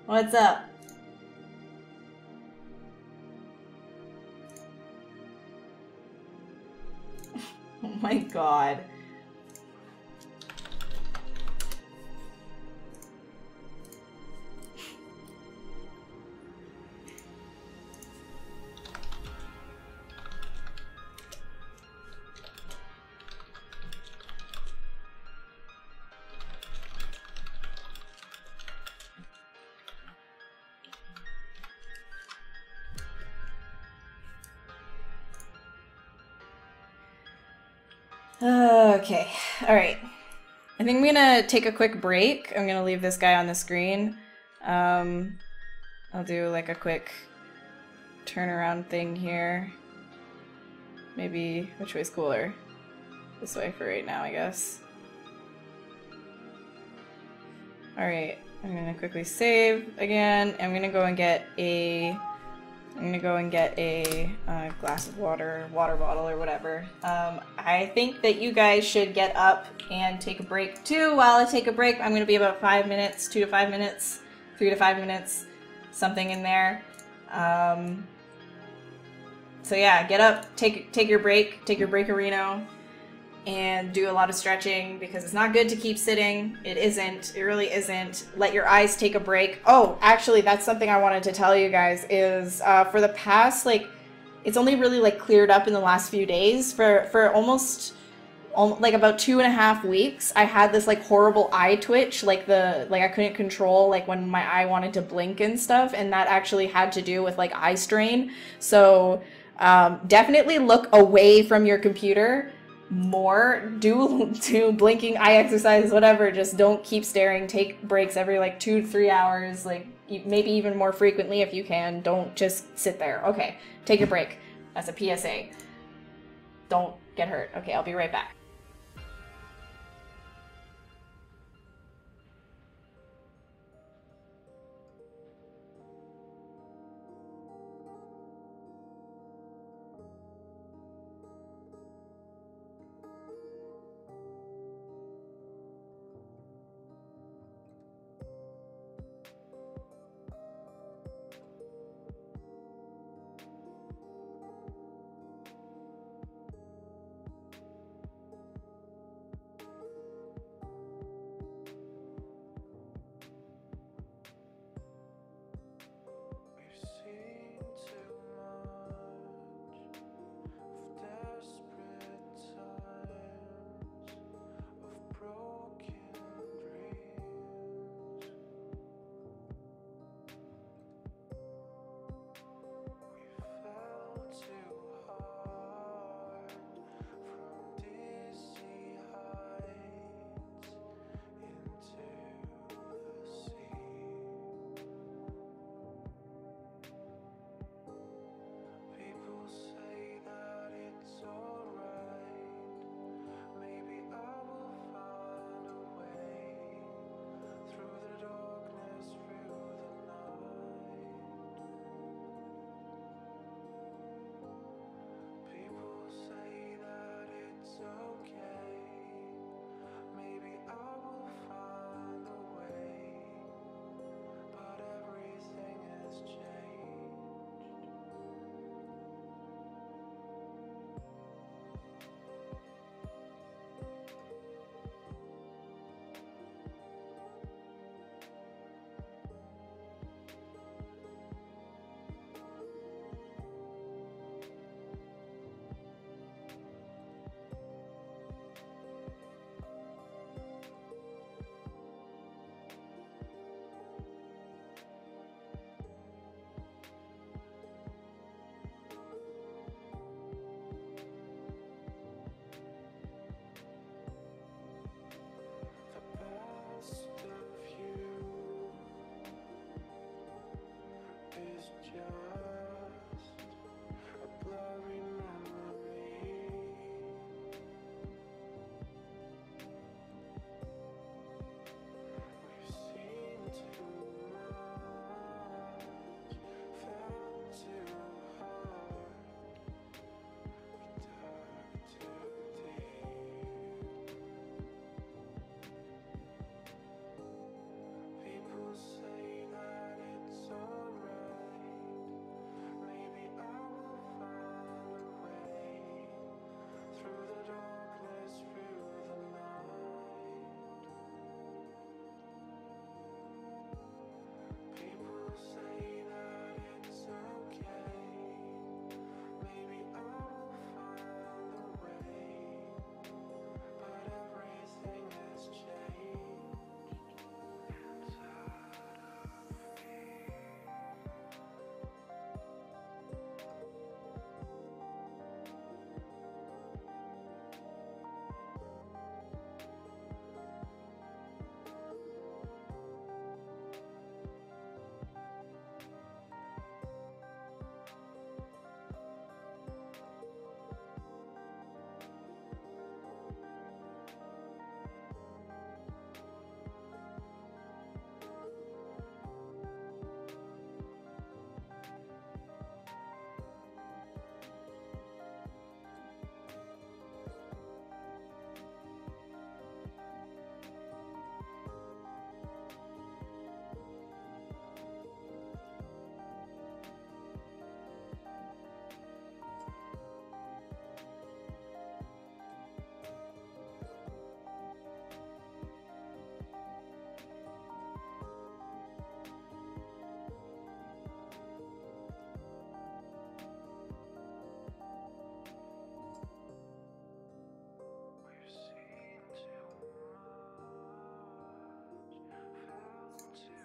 What's up? Oh my god. Okay, alright. I think I'm gonna take a quick break. I'm gonna leave this guy on the screen. I'll do like a quick turnaround thing here. Maybe, which way's cooler? This way for right now, I guess. Alright, I'm gonna quickly save again. I'm gonna go and get a glass of water, water bottle, or whatever. I think that you guys should get up and take a break too. While I take a break, I'm gonna be about 5 minutes, 2 to 5 minutes, 3 to 5 minutes, something in there. So yeah, get up, take your breakerino, and do a lot of stretching because it's not good to keep sitting. It isn't. It really isn't. Let your eyes take a break. Oh, actually, that's something I wanted to tell you guys is for the past, like, it's only really, like, cleared up in the last few days. For almost like about 2.5 weeks, I had this, like, horrible eye twitch. Like, I couldn't control, like, when my eye wanted to blink and stuff. And that actually had to do with, like, eye strain. So definitely look away from your computer more, do blinking eye exercises, whatever. Just don't keep staring. Take breaks every like 2 to 3 hours, like maybe even more frequently if you can. Don't just sit there. Okay, take a break. That's a PSA. Don't get hurt. Okay, I'll be right back.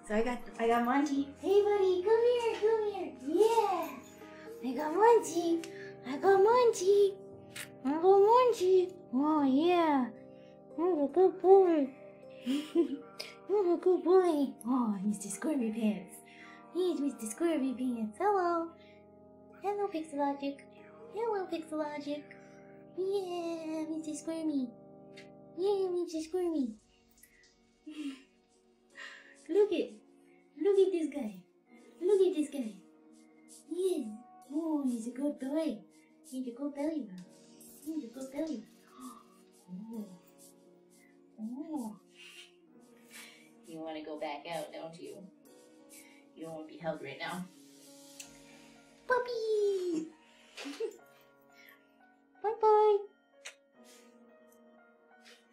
So I got Monty. Hey buddy, come here, come here. Yeah. I got Monty. I got Monty. I got Monty. Oh yeah. You're a good boy. You're a good boy. Oh, Mr. Squirmy Pants. Here's Mr. Squirmy Pants. Hello. Hello, Pixelogic. Hello, Pixelogic. Yeah, Mr. Squirmy. Yeah, Mr. Squirmy. Look at this guy. Look at this guy. Yes. Oh, he's a good boy. He's a good belly rub. He's a good belly rub. Oh. Oh. You want to go back out, don't you? You don't want to be held right now. Puppy! Bye-bye.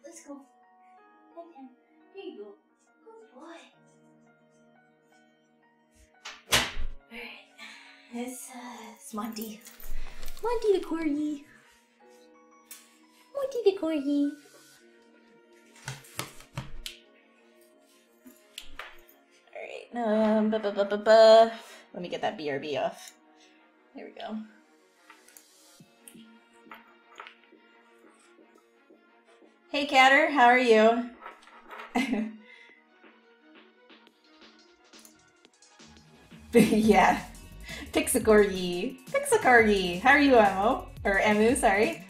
Let's go. Okay. Here you go. Good boy. Alright. This is Monty. Monty the corgi. Monty the corgi. Alright, let me get that BRB off. There we go. Hey Catter, how are you? Yeah. Pixacorgi. Pixacorgi. How are you, Emo? Or Emu, sorry.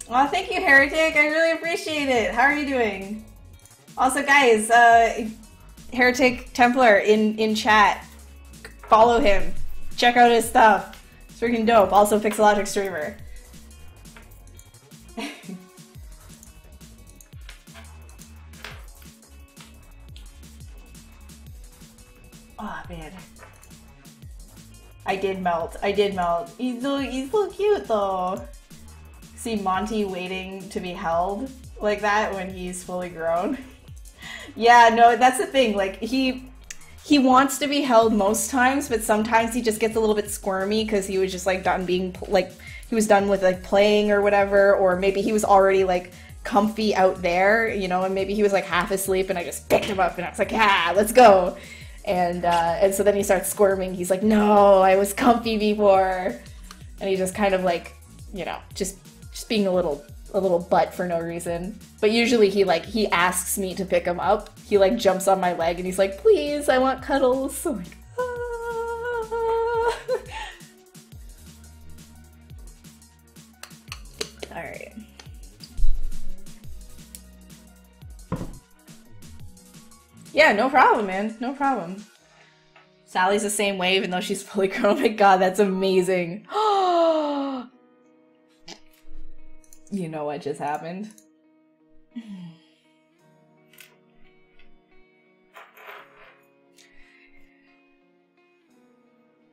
Aw, thank you, Heretic. I really appreciate it. How are you doing? Also, guys, Heretic Templar in chat. Follow him. Check out his stuff. It's freaking dope. Also, Pixelogic streamer. Oh man. I did melt. I did melt. He's so cute though. See Monty waiting to be held like that when he's fully grown. Yeah, no, that's the thing. Like he wants to be held most times, but sometimes he just gets a little bit squirmy because he was just like done being like he was done with like playing or whatever, or maybe he was already like comfy out there, you know, and maybe he was like half asleep and I just picked him up and I was like, yeah, let's go. And so then he starts squirming. He's like, no, I was comfy before. And he just kind of like, you know, just being a little butt for no reason. But usually he asks me to pick him up. He like jumps on my leg and he's like, please, I want cuddles. So I'm like, ah. All right. Yeah, no problem, man. No problem. Sally's the same way, even though she's fully grown. Oh my god, that's amazing. You know what just happened?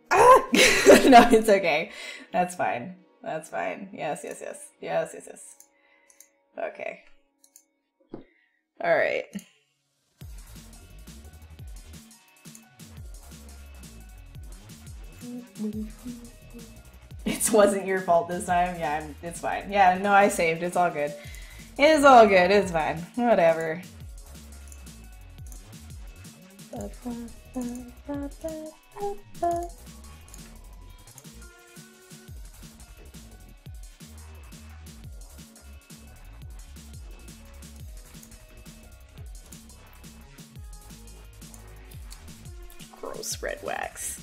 Ah! No, it's okay. That's fine. That's fine. Yes, yes, yes. Yes, yes, yes. Okay. Alright. It wasn't your fault this time. Yeah, it's fine. Yeah, no, I saved. It's all good. It's all good. It's fine. Whatever. Gross red wax.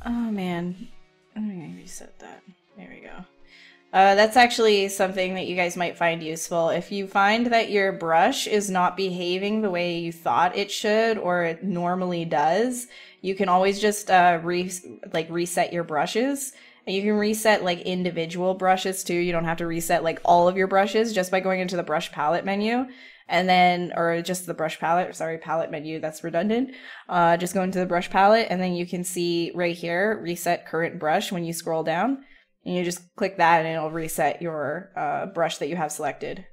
Oh man, I'm gonna reset that. There we go. That's actually something that you guys might find useful. If you find that your brush is not behaving the way you thought it should or it normally does, you can always just reset your brushes. And you can reset like individual brushes too. You don't have to reset like all of your brushes just by going into the brush palette menu. And then, or just the brush palette, sorry, palette menu, that's redundant. Just go into the brush palette and then you can see right here, reset current brush when you scroll down. And you just click that and it'll reset your brush that you have selected.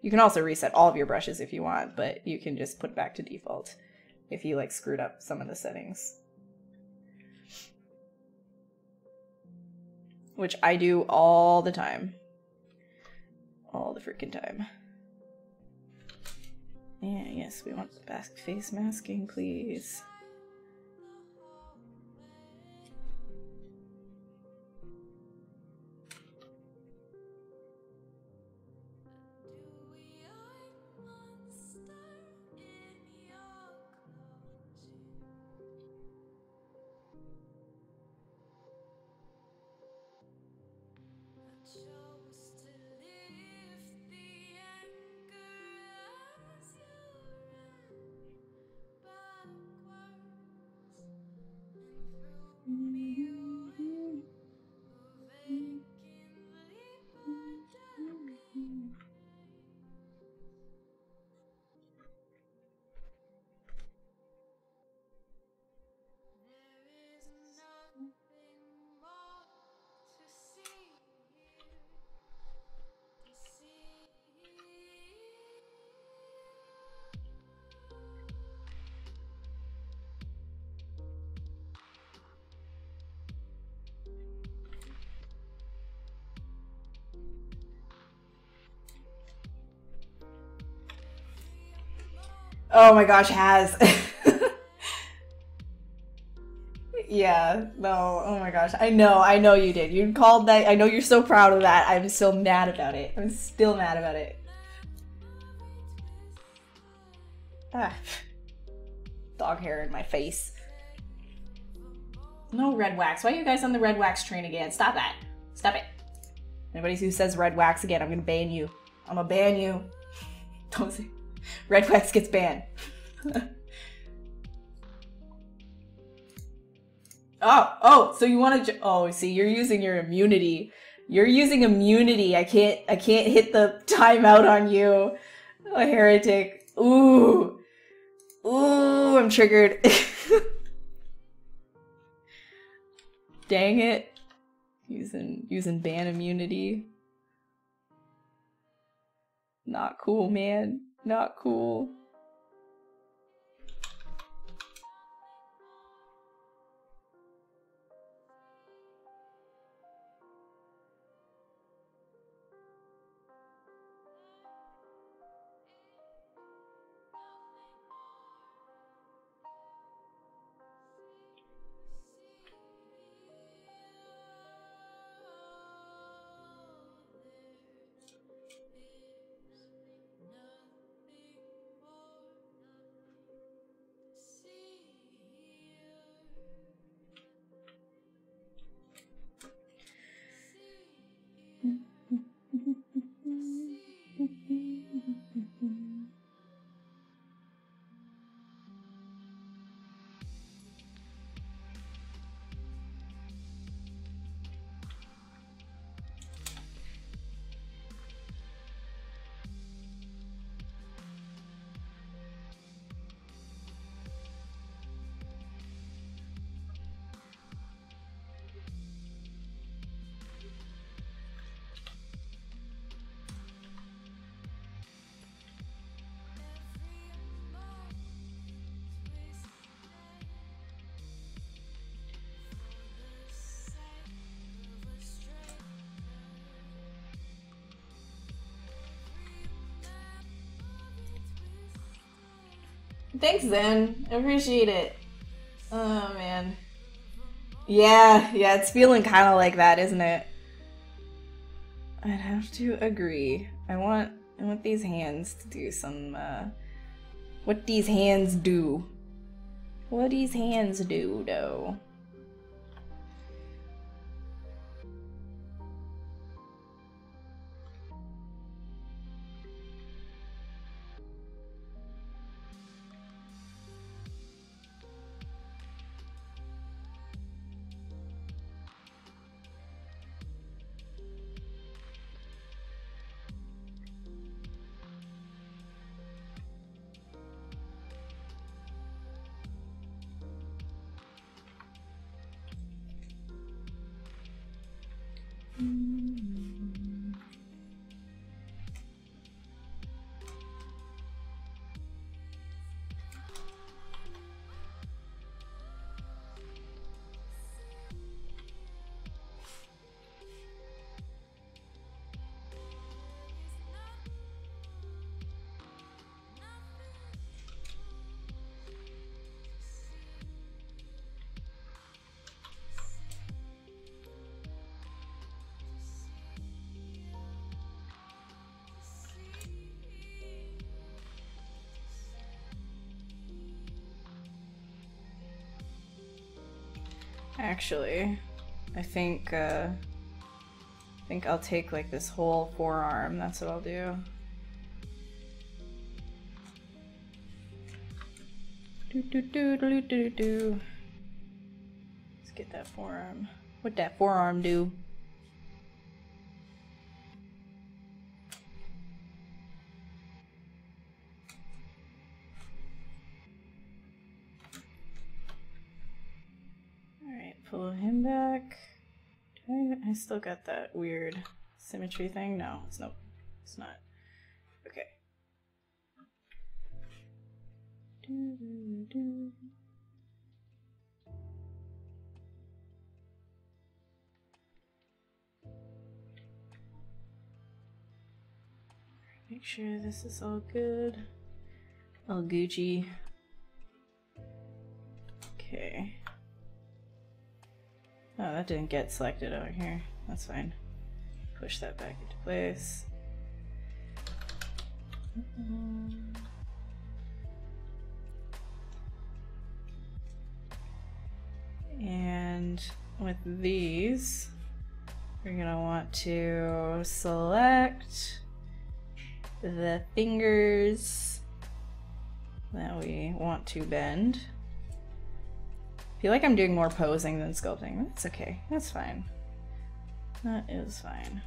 You can also reset all of your brushes if you want, but you can just put it back to default if you like screwed up some of the settings. Which I do all the time. All the freaking time. Yeah, yes, we want the face masking, please. Oh my gosh, has. Yeah, no, oh my gosh. I know you did. You called that. I know you're so proud of that. I'm so mad about it. I'm still mad about it. Ah. Dog hair in my face. No red wax. Why are you guys on the red wax train again? Stop that. Stop it. Anybody who says red wax again, I'm gonna ban you. I'm gonna ban you. Don't say red wax gets banned. Oh, so you want to? Oh, see, you're using your immunity. You're using immunity. I can't hit the timeout on you, a heretic. Ooh, I'm triggered. Dang it, using ban immunity. Not cool, man. Not cool. Thanks, Zen. I appreciate it. Oh, man. Yeah, it's feeling kind of like that, isn't it? I'd have to agree. I want these hands to do some, what these hands do. What these hands do, though. Actually, I think I'll take like this whole forearm. That's what I'll do. Do. Let's get that forearm. What'd that forearm do? Pull him back. I still got that weird symmetry thing. No, it's nope. It's not. Okay. Make sure this is all good. All Gucci. Okay. Oh, that didn't get selected over here. That's fine. Push that back into place. And with these, we're gonna want to select the fingers that we want to bend. I feel like I'm doing more posing than sculpting. That's okay. That's fine. That is fine.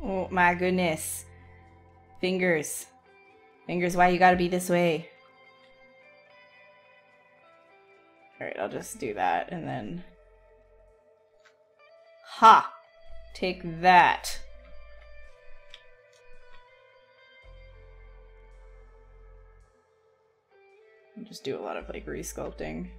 Oh my goodness. Fingers. Fingers, why you gotta be this way? Alright, I'll just do that and then... Ha! Take that. I'll just do a lot of like resculpting.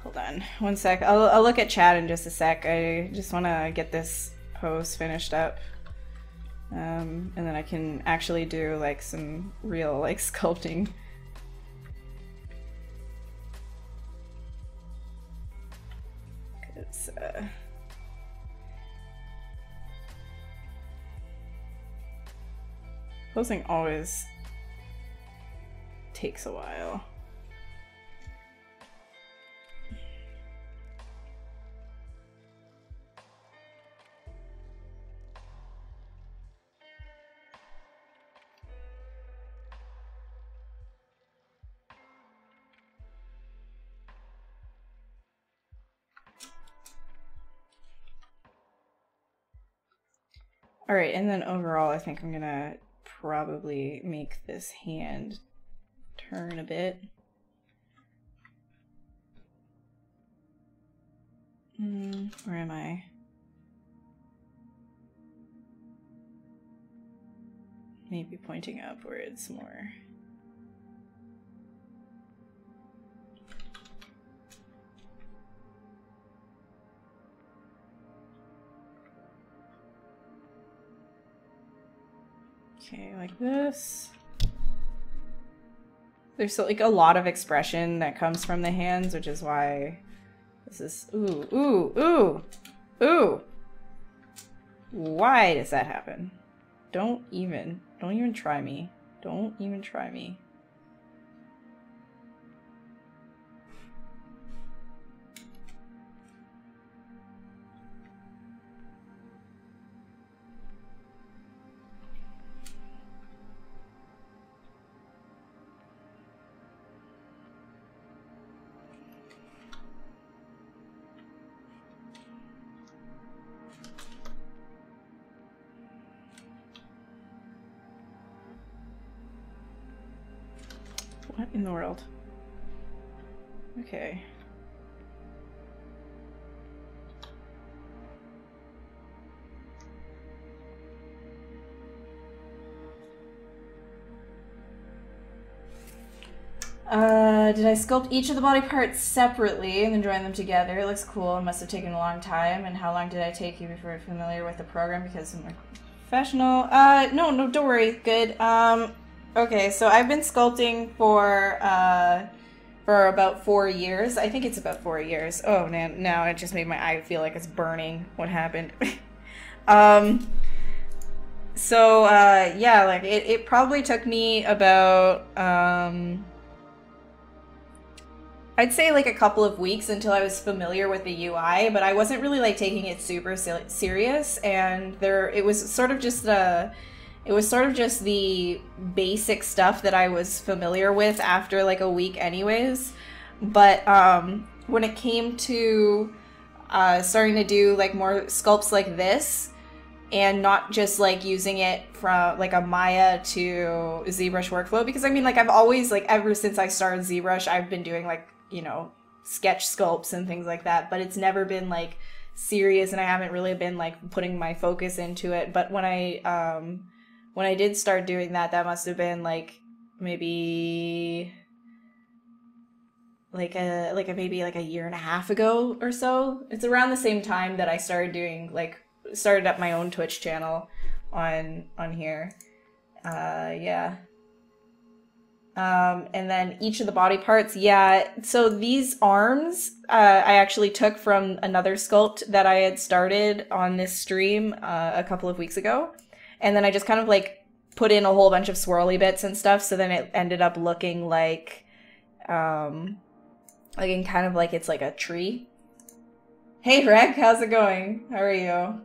Hold on, one sec. I'll look at chat in just a sec. I just want to get this pose finished up. And then I can actually do like some real like sculpting. It's, posing always takes a while. All right, and then overall, I think I'm gonna probably make this hand turn a bit. Where am I? Maybe pointing upwards more. Okay, like this. There's still, like, a lot of expression that comes from the hands, which is why this is, ooh, ooh, ooh, ooh. Why does that happen? Don't even try me. Don't even try me. What in the world? Okay. Did I sculpt each of the body parts separately and then join them together? It looks cool. It must have taken a long time. And how long did I take you before you're familiar with the program? Because I'm a professional. No, don't worry. Good. Okay, so I've been sculpting for about 4 years. I think it's about 4 years. Oh man, now it just made my eye feel like it's burning. What happened? Yeah, like it probably took me about I'd say like a couple of weeks until I was familiar with the UI, but I wasn't really like taking it super serious, and it was sort of just the basic stuff that I was familiar with after like a week anyways. But when it came to starting to do like more sculpts like this, and not just like using it from like a Maya to ZBrush workflow, because I mean, like I've always, like ever since I started ZBrush, I've been doing like, you know, sketch sculpts and things like that, but it's never been like serious, and I haven't really been like putting my focus into it. But when I did start doing that, that must have been like maybe maybe a year and a half ago or so. It's around the same time that I started up my own Twitch channel on here. Yeah. And then each of the body parts, yeah. So these arms, I actually took from another sculpt that I had started on this stream a couple of weeks ago. And then I just kind of like put in a whole bunch of swirly bits and stuff. So then it ended up looking like in kind of like it's like a tree. Hey Reg, how's it going? How are you?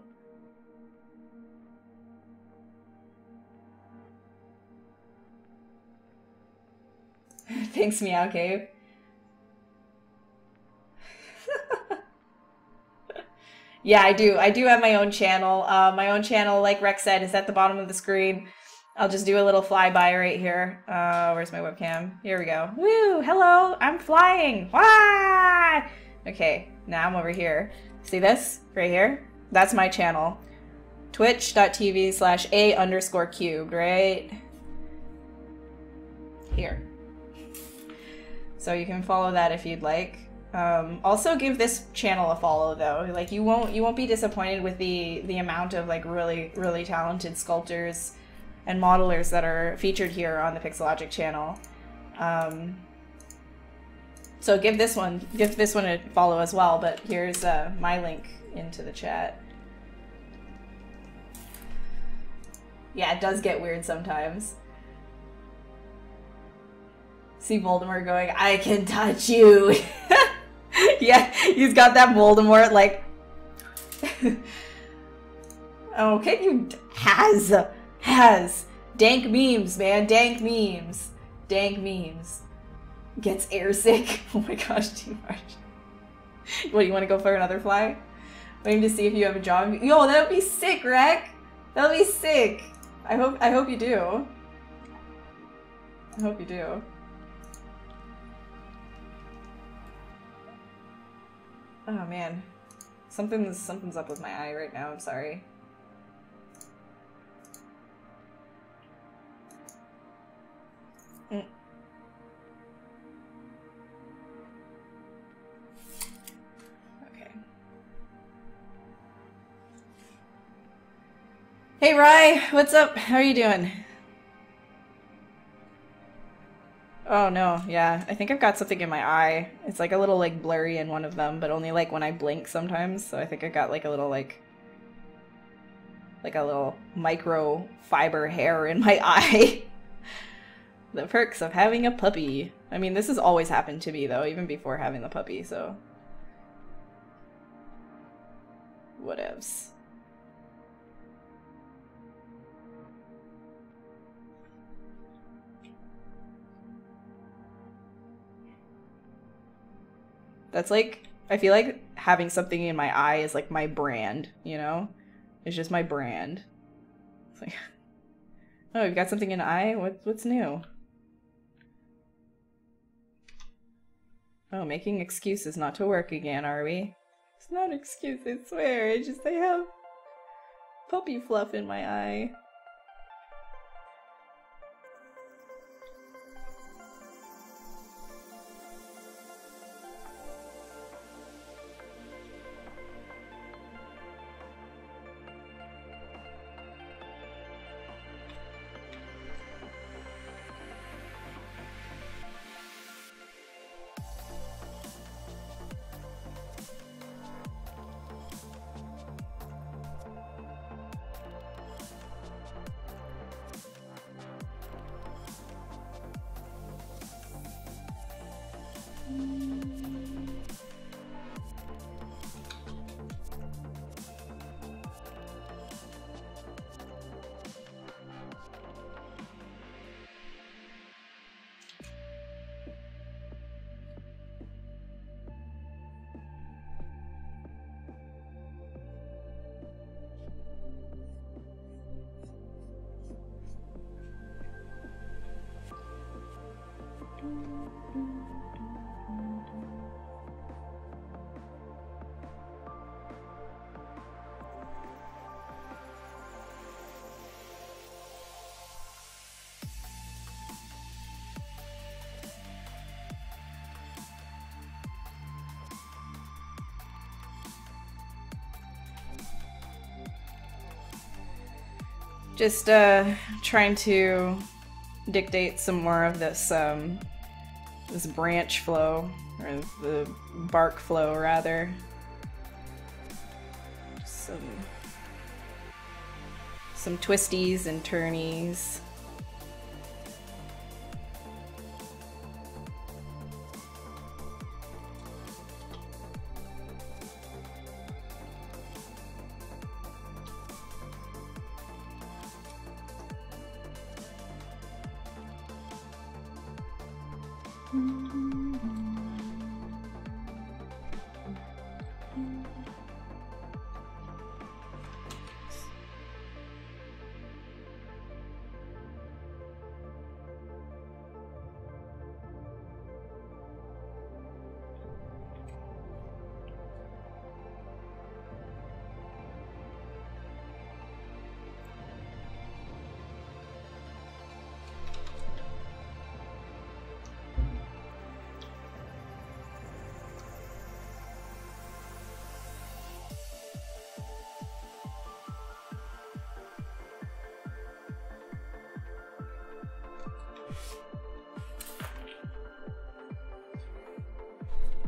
Thanks, Meow Cave. Yeah, I do. I do have my own channel. My own channel, like Rex said, is at the bottom of the screen. I'll just do a little flyby right here. Where's my webcam? Here we go. Woo! Hello! I'm flying! Wah! Okay, now I'm over here. See this? Right here? That's my channel. Twitch.tv/a_cubed, right? Here. So you can follow that if you'd like. Also give this channel a follow though. Like you won't be disappointed with the amount of like really talented sculptors and modelers that are featured here on the Pixelogic channel. So give this one a follow as well, but here's my link into the chat. Yeah, it does get weird sometimes. See Voldemort going, I can touch you. Yeah, he's got that Voldemort, like... Oh, can you... Has. Dank memes, man. Dank memes. Dank memes. Gets airsick. Oh my gosh, too much. What, you want to go for another fly? Waiting to see if you have a job. Yo, that would be sick, Rek. That would be sick. I hope you do. I hope you do. Oh man. Something's up with my eye right now, I'm sorry. Okay. Hey Rye, what's up? How are you doing? Oh no, yeah. I think I've got something in my eye. It's like a little like blurry in one of them, but only like when I blink sometimes. So I think I got like a little like a little micro fiber hair in my eye. The perks of having a puppy. I mean, this has always happened to me though, even before having the puppy, so whatevs. That's like, I feel like having something in my eye is like my brand, you know? It's just my brand. It's like, oh, you've got something in the eye? What's new? Oh, making excuses not to work again, are we? It's not an excuse, I swear. It's just I have puppy fluff in my eye. Just trying to dictate some more of this this branch flow, or the bark flow rather. Some twisties and turnies.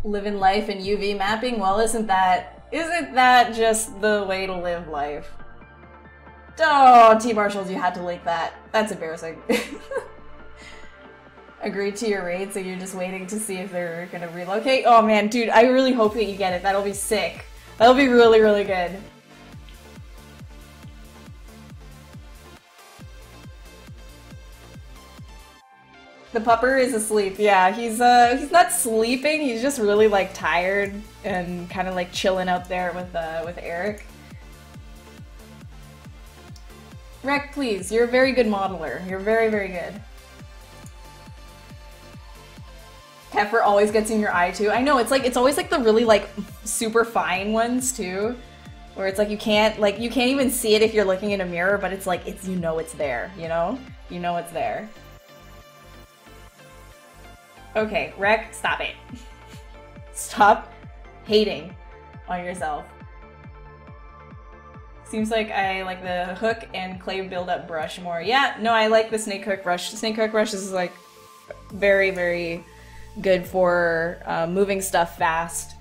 Living life in UV mapping? Well, isn't that just the way to live life? Oh, T-Marshals, you had to link that. That's embarrassing. Agreed to your rate, so you're just waiting to see if they're gonna relocate? Oh man, dude, I really hope that you get it. That'll be sick. That'll be really, really good. The pupper is asleep. Yeah, he's not sleeping. He's just really like tired and kind of like chilling out there with Eric. Rec, please. You're a very good modeler. You're very, very good. Heifer always gets in your eye too. I know, it's always like the really like super fine ones too, where it's like you can't even see it if you're looking in a mirror, but it's like you know it's there, you know? You know it's there. Okay, Rec, stop it. Stop hating on yourself. Seems like I like the hook and clay build-up brush more. Yeah, no, I like the snake hook brush. The snake hook brush is like very, very good for moving stuff fast.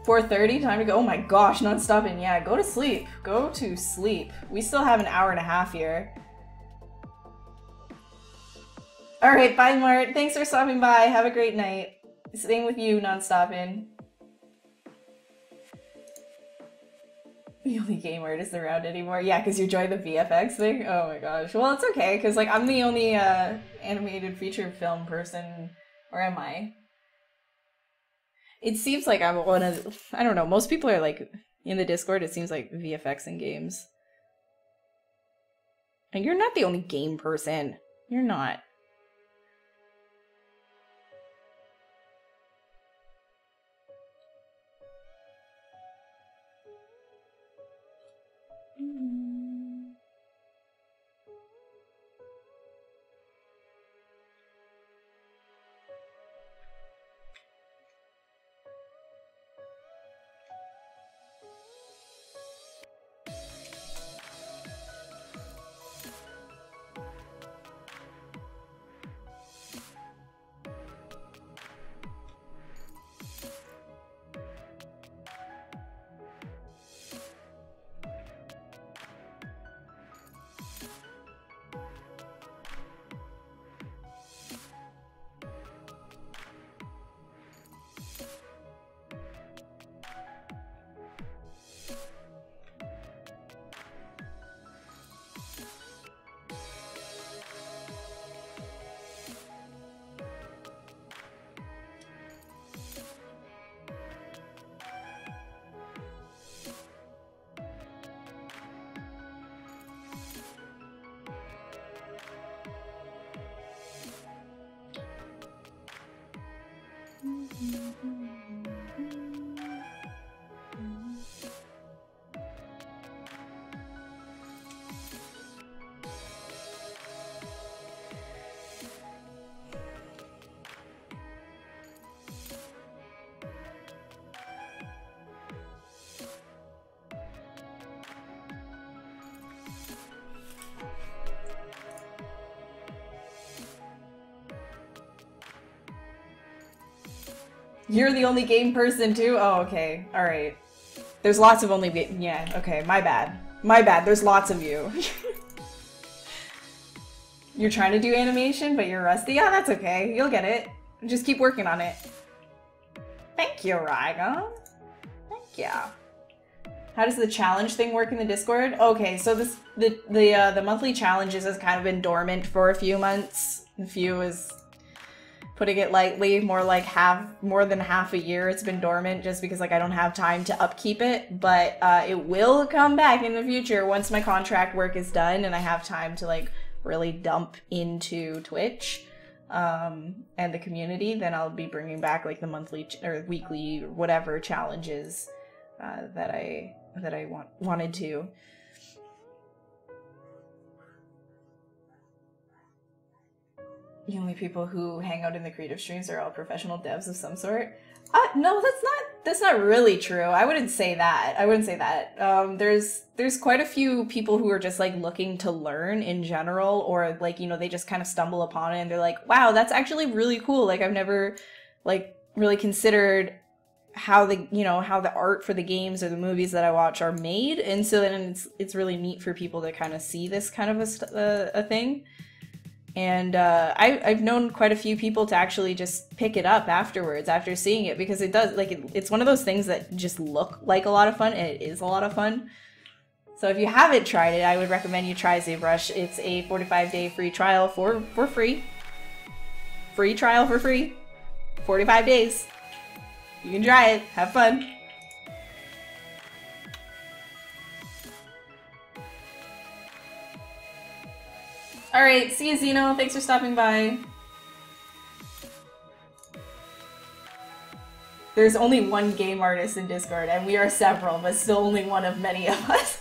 4:30, time to go. Oh my gosh, not stopping. Yeah, go to sleep. Go to sleep. We still have an hour and a half here. Alright, bye Mart. Thanks for stopping by. Have a great night. Same with you, non-stopping. The only game artist around anymore. Yeah, because you joined the VFX thing? Oh my gosh. Well, it's okay, because like I'm the only animated feature film person. Or am I? It seems like I'm one of... I don't know, most people are like... In the Discord, it seems like VFX in games. And you're not the only game person. You're not. You're the only game person too? Oh, okay. Alright. There's lots of only game- yeah, okay, my bad. My bad, there's lots of you. You're trying to do animation, but you're rusty? Yeah, that's okay. You'll get it. Just keep working on it. Thank you, Rygon. Thank you. How does the challenge thing work in the Discord? Okay, so this the monthly challenges has kind of been dormant for a few months. A few is putting it lightly, more than half a year it's been dormant just because like I don't have time to upkeep it, but it will come back in the future once my contract work is done and I have time to like really dump into Twitch and the community. Then I'll be bringing back like the monthly or weekly or whatever challenges that I wanted to. The only people who hang out in the creative streams are all professional devs of some sort. No, that's not really true. I wouldn't say that. I wouldn't say that. There's quite a few people who are just like looking to learn in general, or like, you know, they just kind of stumble upon it and they're like, wow, that's actually really cool. Like I've never like really considered how the, you know, how the art for the games or the movies that I watch are made, and so then it's really neat for people to kind of see this kind of a thing. And I've known quite a few people to actually just pick it up afterwards after seeing it, because it does, like, it's one of those things that just look like a lot of fun, and it is a lot of fun. So if you haven't tried it, I would recommend you try ZBrush. It's a 45-day free trial for free. Free trial for free. 45 days. You can try it. Have fun. Alright, see you, Zeno. Thanks for stopping by. There's only one game artist in Discord, and we are several, but still only one of many of us.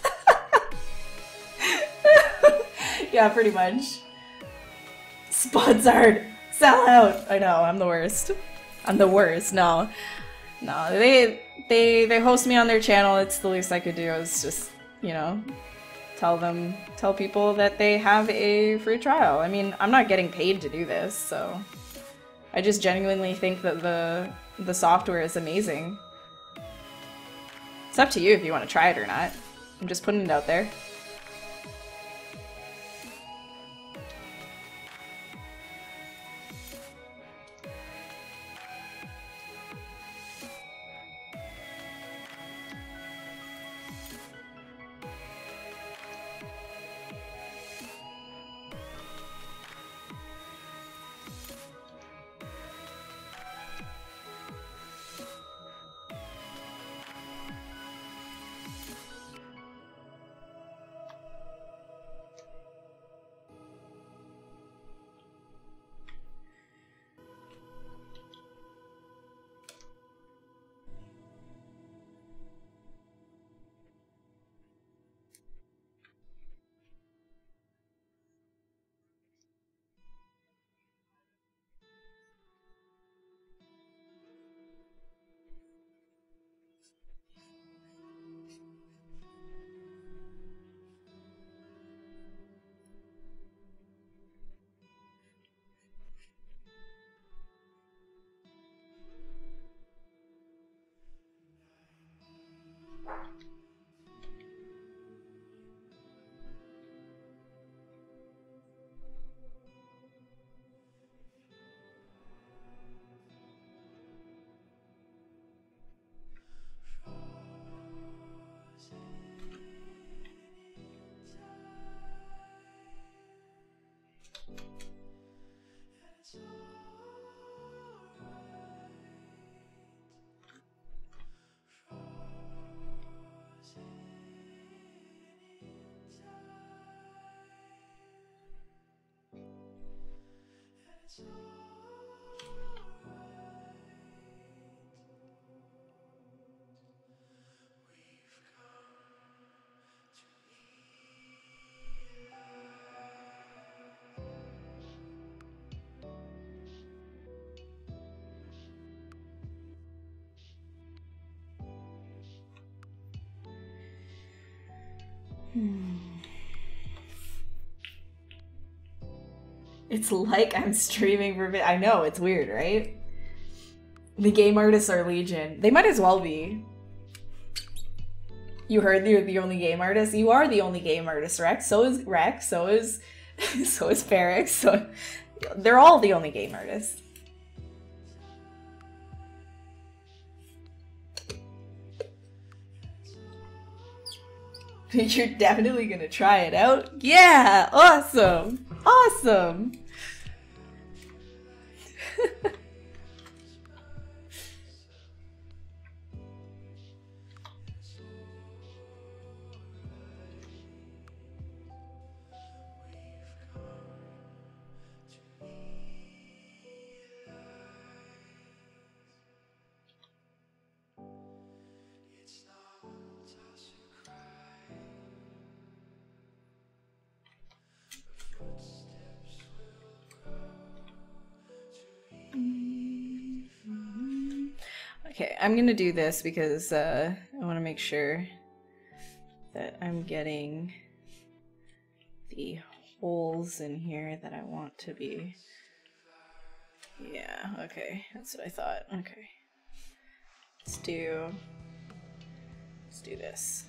Yeah, pretty much. Sponsored! Sell out! I know, I'm the worst. I'm the worst, no. No, they host me on their channel. It's the least I could do is just, you know, tell people that they have a free trial. I mean, I'm not getting paid to do this, so I just genuinely think that the software is amazing. It's up to you if you want to try it or not. I'm just putting it out there. It's like I'm streaming for I know, it's weird, right? The game artists are legion. They might as well be. You heard you're the only game artist? You are the only game artist, Rex. So is Rex, so is Ferrex, so they're all the only game artists. You're definitely gonna try it out? Yeah! Awesome! Awesome! Okay, I'm gonna do this because I want to make sure that I'm getting the holes in here that I want to be Yeah, okay. That's what I thought. Okay. Let's do this.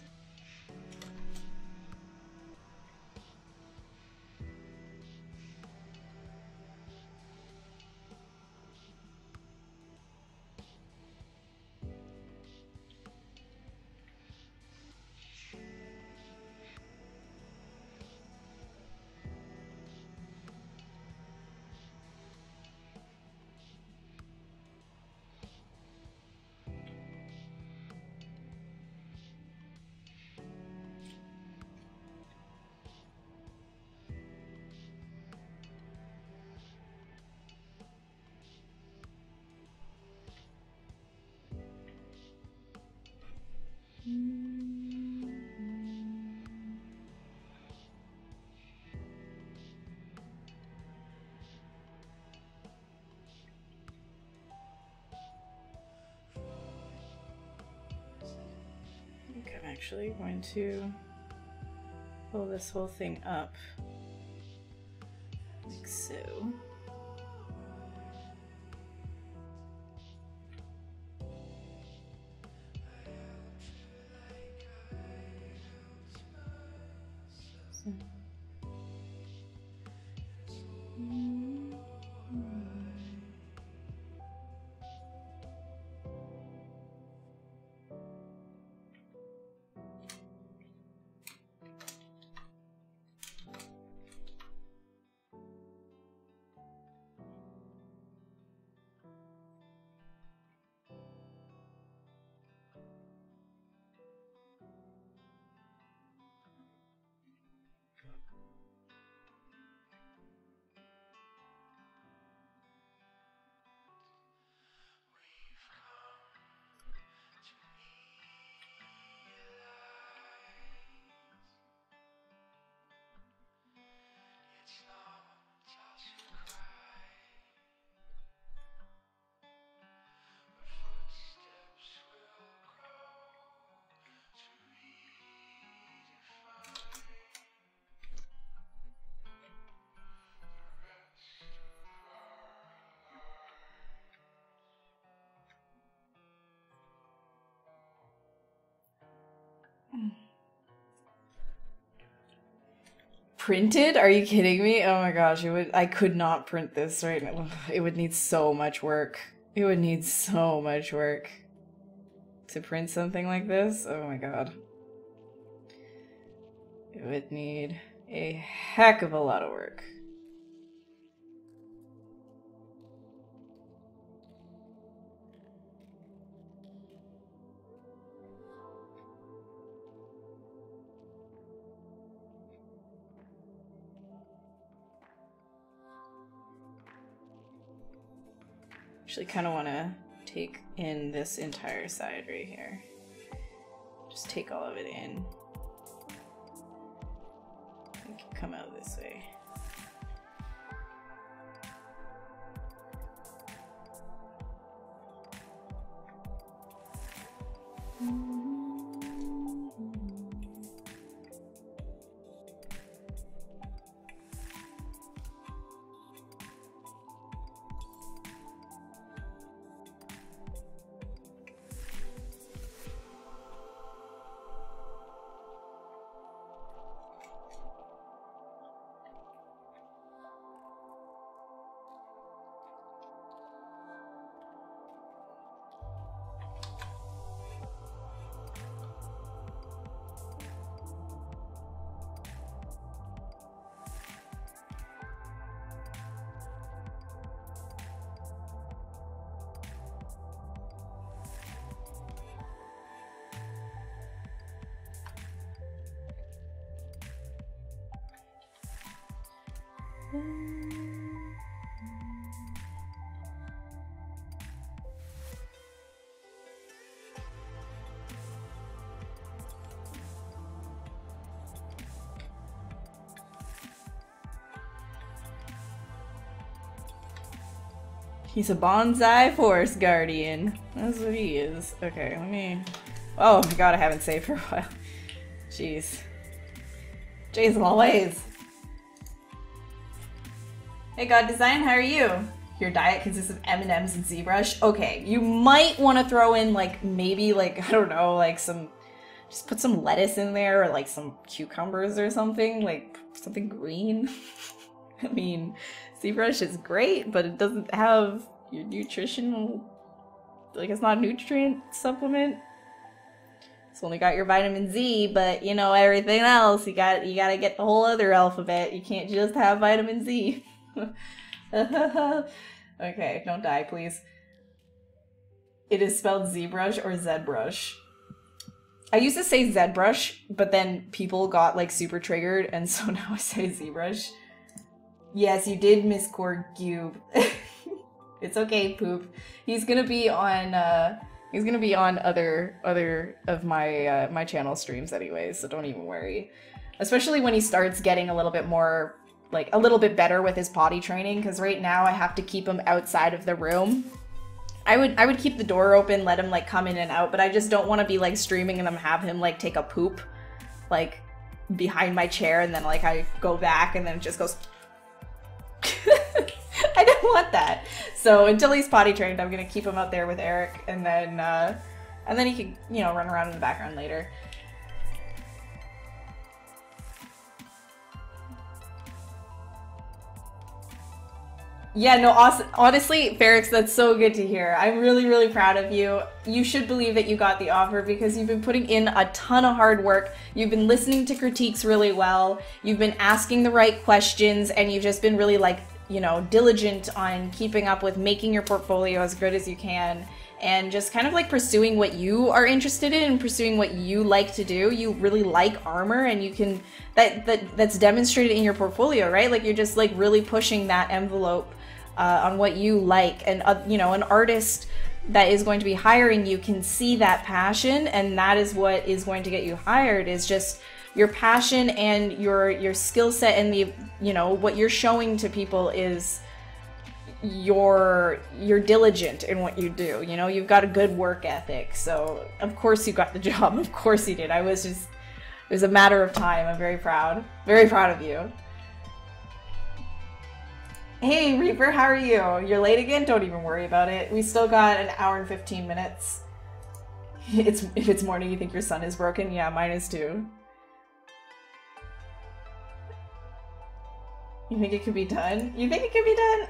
I think I'm actually going to pull this whole thing up like so. Printed? Are you kidding me? Oh my gosh, I could not print this right now. It would need so much work. It would need so much work to print something like this. Oh my god. It would need a heck of a lot of work. Actually kind of want to take in this entire side right here. Just take all of it in. I think you come out this way. He's a bonsai forest guardian. That's what he is. Okay, let me... Oh my god, I haven't saved for a while. Jeez. Jason Louise. Hey God Design, how are you? Your diet consists of M&Ms and ZBrush. Okay, you might want to throw in like maybe like I don't know, like some just put some lettuce in there or like some cucumbers or something, like something green. I mean, ZBrush is great, but it doesn't have your nutritional, like it's not a nutrient supplement. It's only got your vitamin Z, but you know, everything else, you gotta get the whole other alphabet. You can't just have vitamin Z. Okay, don't die, please. It is spelled ZBrush or ZBrush. I used to say ZBrush, but then people got like super triggered, and so now I say ZBrush. Yes, you did miss Cube. It's okay, Poop. He's gonna be on other of my my channel streams anyways, so don't even worry. Especially when he starts getting a little bit more, like a little bit better with his potty training, because right now I have to keep him outside of the room. I would keep the door open, let him like come in and out, but I just don't want to be like streaming and have him like take a poop like behind my chair, and then like I go back and then it just goes. I don't want that. So until he's potty trained, I'm gonna keep him out there with Eric, and then he can, you know, run around in the background later. Yeah, no, honestly, Ferrix, that's so good to hear. I'm really, really proud of you. You should believe that you got the offer because you've been putting in a ton of hard work. You've been listening to critiques really well. You've been asking the right questions, and you've just been really, like, you know, diligent on keeping up with making your portfolio as good as you can, and just kind of like pursuing what you are interested in and pursuing what you like to do. You really like armor, and you can, that's demonstrated in your portfolio, right? Like, you're just like really pushing that envelope on what you like, and you know, an artist that is going to be hiring you can see that passion, and that is what is going to get you hired, is just your passion and your skill set, and the, you know, what you're showing to people is you're diligent in what you do. You know, you've got a good work ethic, so of course you got the job. Of course you did. It was a matter of time. I'm very proud of you. Hey Reaper, how are you? You're late again? Don't even worry about it. We still got an hour and 15 minutes. If it's morning, you think your sun is broken? Yeah, mine is too. You think it could be done? You think it could be done?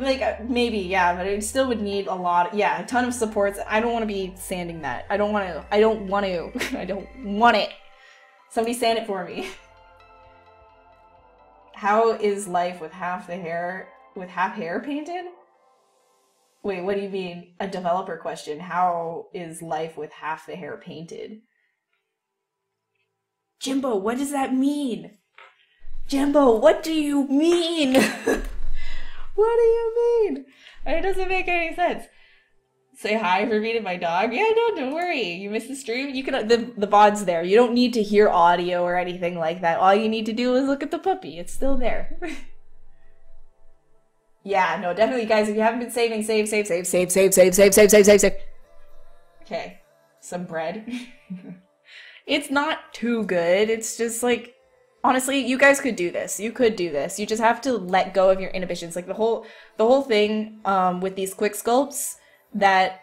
Like, maybe, yeah, but it still would need a lot, yeah, a ton of supports. I don't want to be sanding that. I don't want it. Somebody sand it for me. How is life with half hair painted? Wait, what do you mean? A developer question. How is life with half the hair painted? Jimbo, what does that mean? Jimbo, what do you mean? What do you mean? It doesn't make any sense. Say hi for me to my dog. Yeah, no, don't worry. You missed the stream? You can, the VOD's there. You don't need to hear audio or anything like that. All you need to do is look at the puppy. It's still there. Yeah, no, definitely, guys. If you haven't been saving, save. Okay, some bread. It's not too good. It's just like, honestly, you guys could do this. You could do this. You just have to let go of your inhibitions. Like the whole thing with these quick sculpts, that,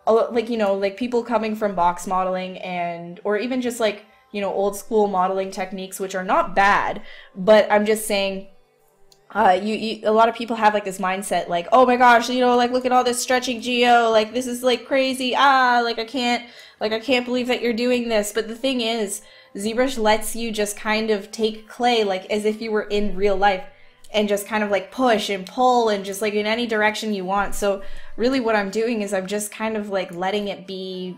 like, you know, like people coming from box modeling or even just like, you know, old school modeling techniques, which are not bad, but I'm just saying, a lot of people have like this mindset, like, oh my gosh, you know, like, look at all this stretching geo, like, this is like crazy, like, I can't believe that you're doing this. But the thing is, ZBrush lets you just kind of take clay, like, as if you were in real life, and just kind of like push and pull and just like in any direction you want. So really what I'm doing is I'm just kind of like letting it be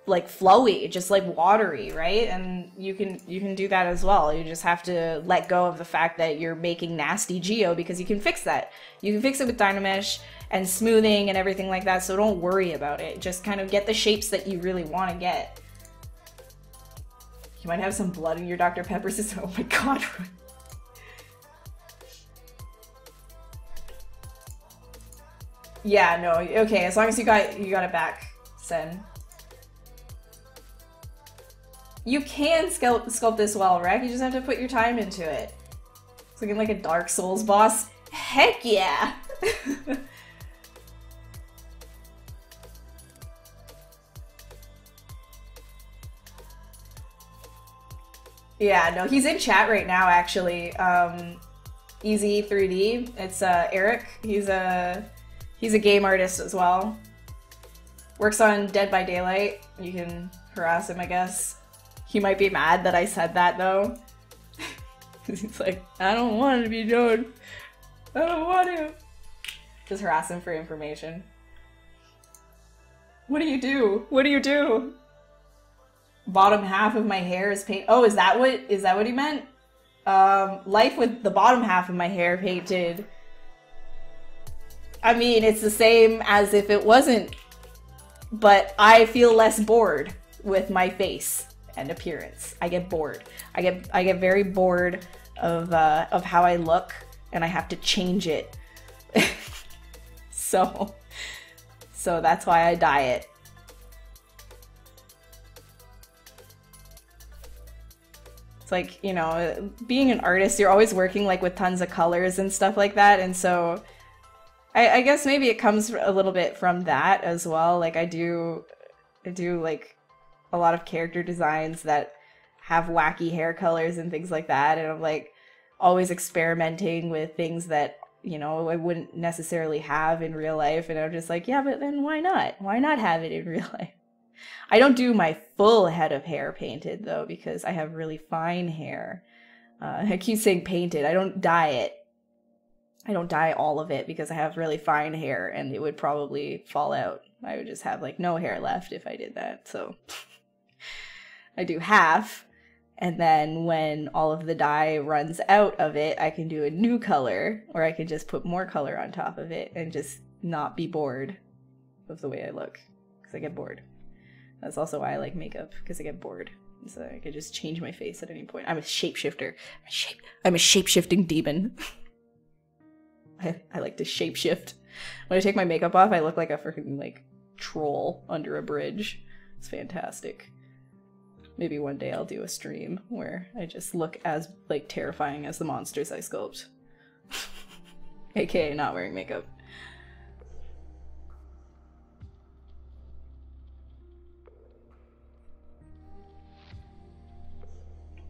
like flowy, just like watery, right? And you can do that as well. You just have to let go of the fact that you're making nasty geo, because you can fix that. You can fix it with Dynamesh and smoothing and everything like that, so don't worry about it. Just kind of get the shapes that you really want to get. You might have some blood in your Dr. Pepper system. Oh my god. Yeah, no, okay, as long as you got it back, Sen. You can sculpt this well, Rek. You just have to put your time into it. It's looking like a Dark Souls boss. Heck yeah! Yeah, no, he's in chat right now, actually. Easy 3D. It's Eric. He's a game artist as well. Works on Dead by Daylight. You can harass him, I guess. He might be mad that I said that, though. He's like, I don't want to be done. I don't want to. Just harass him for information. What do you do? What do you do? Bottom half of my hair is painted. Oh, is that what he meant? Life with the bottom half of my hair painted. I mean, it's the same as if it wasn't, but I feel less bored with my face and appearance. I get bored. I get very bored of how I look, and I have to change it. So that's why I dye it. Like, you know, being an artist, you're always working like with tons of colors and stuff like that, and so I guess maybe it comes a little bit from that as well. Like I do like a lot of character designs that have wacky hair colors and things like that, and I'm like always experimenting with things that, you know, I wouldn't necessarily have in real life, and I'm just like, yeah, but then why not? Why not have it in real life? I don't do my full head of hair painted, though, because I have really fine hair. I keep saying painted. I don't dye it. I don't dye all of it because I have really fine hair, and it would probably fall out. I would just have, like, no hair left if I did that, so... I do half, and then when all of the dye runs out of it, I can do a new color, or I can just put more color on top of it and just not be bored of the way I look, because I get bored. That's also why I like makeup, because I get bored. So I could just change my face at any point. I'm a shapeshifter. I'm a shape-shifting demon. I like to shapeshift. When I take my makeup off, I look like a freaking, like, troll under a bridge. It's fantastic. Maybe one day I'll do a stream where I just look as, like, terrifying as the monsters I sculpt. AKA not wearing makeup.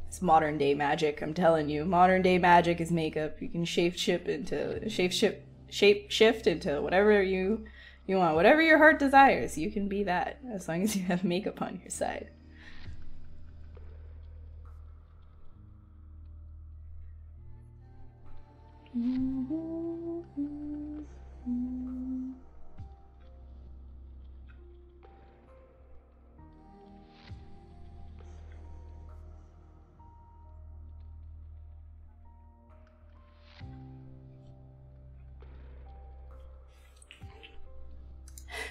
It's modern day magic, I'm telling you. Modern day magic is makeup. You can shape-shift into whatever you want. Whatever your heart desires, you can be that, as long as you have makeup on your side.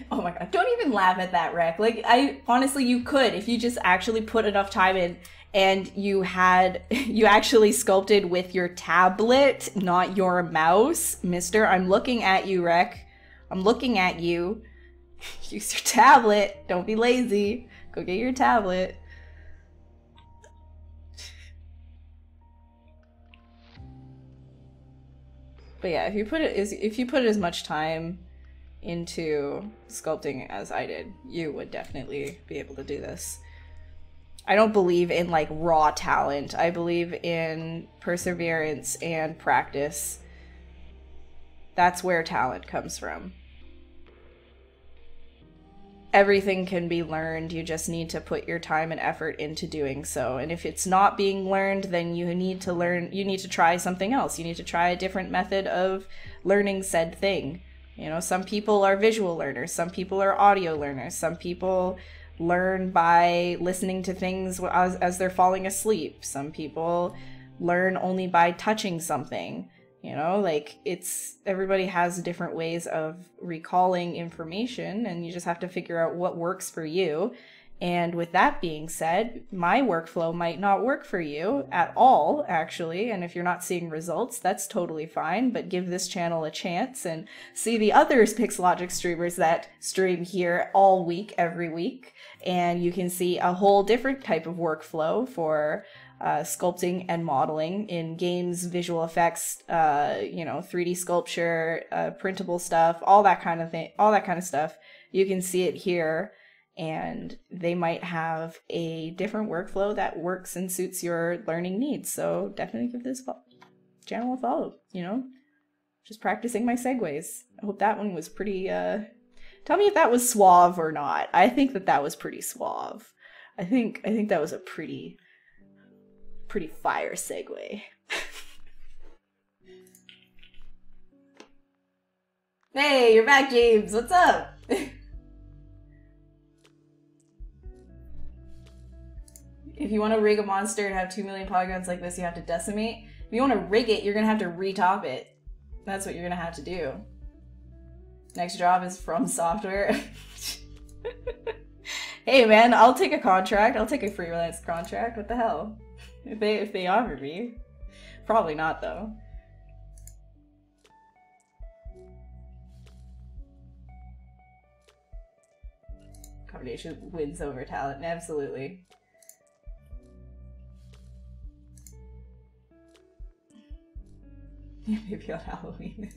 Oh my god, don't even laugh at that, Rec. Like, honestly, you could, if you just actually put enough time in and you actually sculpted with your tablet, not your mouse. Mister, I'm looking at you, Rec. I'm looking at you. Use your tablet. Don't be lazy. Go get your tablet. But yeah, if you put as much time into sculpting as I did, you would definitely be able to do this. I don't believe in like raw talent. I believe in perseverance and practice. That's where talent comes from. Everything can be learned. You just need to put your time and effort into doing so. And if it's not being learned, then you need to try something else. You need to try a different method of learning said thing. You know, some people are visual learners, some people are audio learners, some people learn by listening to things as they're falling asleep. Some people learn only by touching something. You know, like everybody has different ways of recalling information, and you just have to figure out what works for you. And with that being said, my workflow might not work for you at all, actually. And if you're not seeing results, that's totally fine. But give this channel a chance and see the other Pixologic streamers that stream here all week, every week. And you can see a whole different type of workflow for sculpting and modeling in games, visual effects, 3D sculpture, printable stuff, all that kind of stuff. You can see it here, and they might have a different workflow that works and suits your learning needs. So definitely give this channel a follow, Just practicing my segues. I hope that one was pretty, tell me if that was suave or not. I think that was pretty suave. I think that was a pretty fire segue. Hey, you're back, James. What's up? If you want to rig a monster and have 2 million polygons like this, you have to decimate. If you want to rig it, you're going to have to retop it. That's what you're going to have to do. Next job is From Software. Hey man, I'll take a contract. I'll take a freelance contract. What the hell? If they offer me. Probably not though. Combination wins over talent. Absolutely. Maybe on Halloween.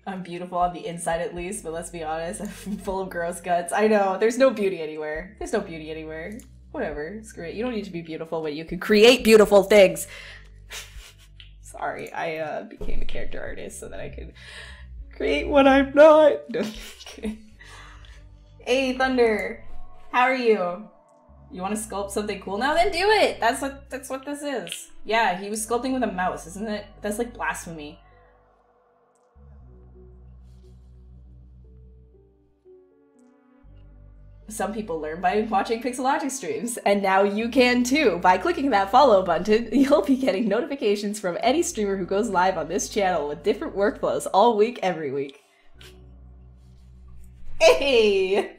I'm beautiful on the inside at least, but let's be honest, I'm full of gross guts. I know, there's no beauty anywhere. There's no beauty anywhere. Whatever, screw it. You don't need to be beautiful when you can create beautiful things. Sorry, I became a character artist so that I could create what I'm not. No, hey, Thunder, how are you? You want to sculpt something cool now? Then do it! That's what this is. Yeah, he was sculpting with a mouse, isn't it? That's like blasphemy. Some people learn by watching Pixelogic streams, and now you can too. By clicking that follow button, you'll be getting notifications from any streamer who goes live on this channel with different workflows all week, every week. Hey!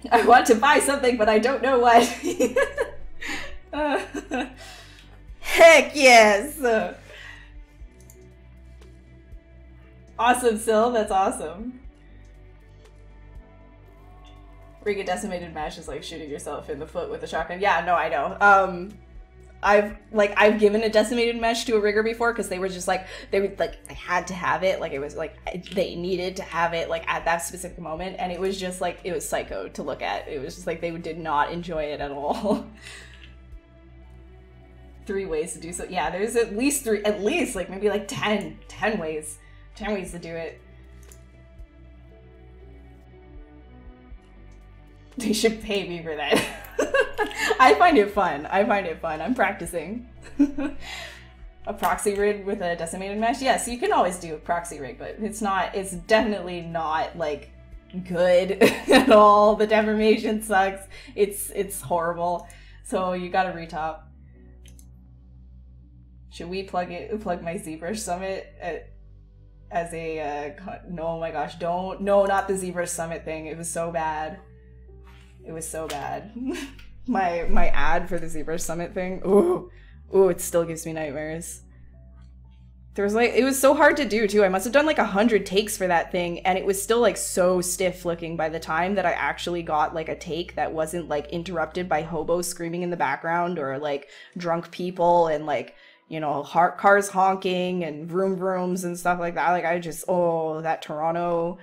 I want to buy something, but I don't know what. Heck yes! Awesome, Sil. That's awesome. Rig a decimated mash is like shooting yourself in the foot with a shotgun. Yeah, no, I know. I've given a decimated mesh to a rigger before because they were just like, they had to have it. Like, it was like, they needed to have it like at that specific moment. And it was just like, it was psycho to look at. It was just like, they did not enjoy it at all. 3 ways to do so. Yeah, there's at least like maybe like 10 ways. 10 ways to do it. They should pay me for that. I find it fun. I'm practicing. A proxy rig with a decimated mesh? Yes, you can always do a proxy rig, but it's definitely not like good at all. The deformation sucks. It's horrible. So you gotta retop. Should we plug my ZBrush Summit as a no, oh my gosh, no, not the ZBrush Summit thing. It was so bad. It was so bad. my ad for the ZBrush Summit thing. Ooh, it still gives me nightmares. There was like, it was so hard to do too. I must have done like 100 takes for that thing, and it was still like so stiff looking by the time that I actually got like a take that wasn't like interrupted by hobos screaming in the background or like drunk people and like, you know, cars honking and vrooms and stuff like that. Like, I just, oh, that Toronto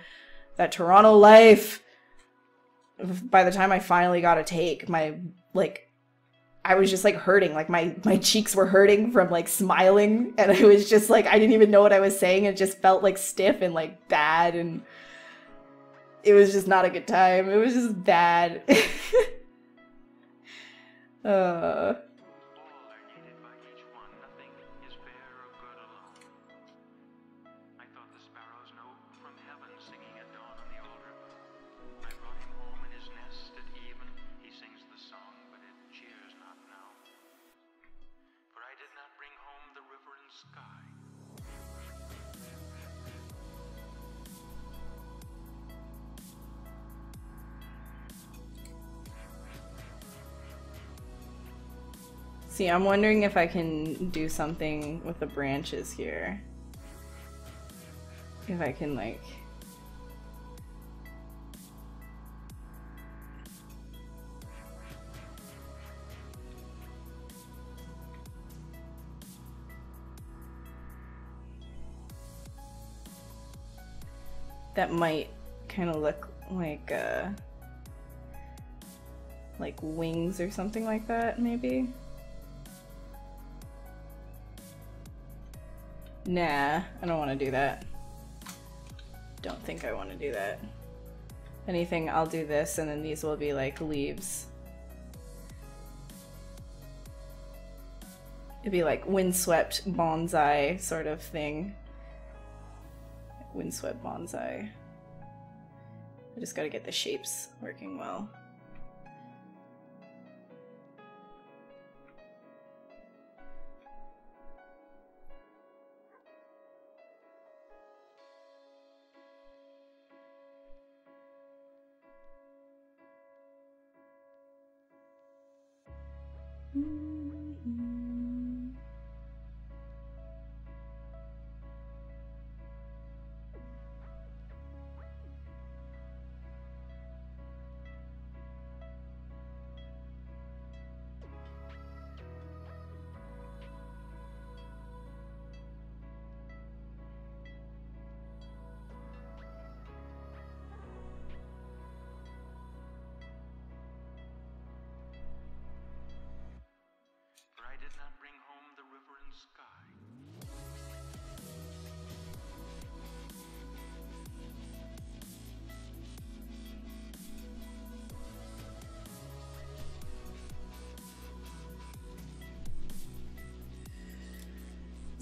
life. By the time I finally got a take, I was just like hurting. Like my cheeks were hurting from like smiling, and I was just like, I didn't even know what I was saying. It just felt like stiff and like bad, and it was just not a good time. It was just bad. See, I'm wondering if I can do something with the branches here. If I can, like, that might kind of look like wings or something like that, maybe? Nah, I don't want to do that. Don't think I want to do that. If anything, I'll do this, and then these will be like leaves. It'd be like windswept bonsai sort of thing. Windswept bonsai. I just gotta get the shapes working well. For I did not bring home the river and sky.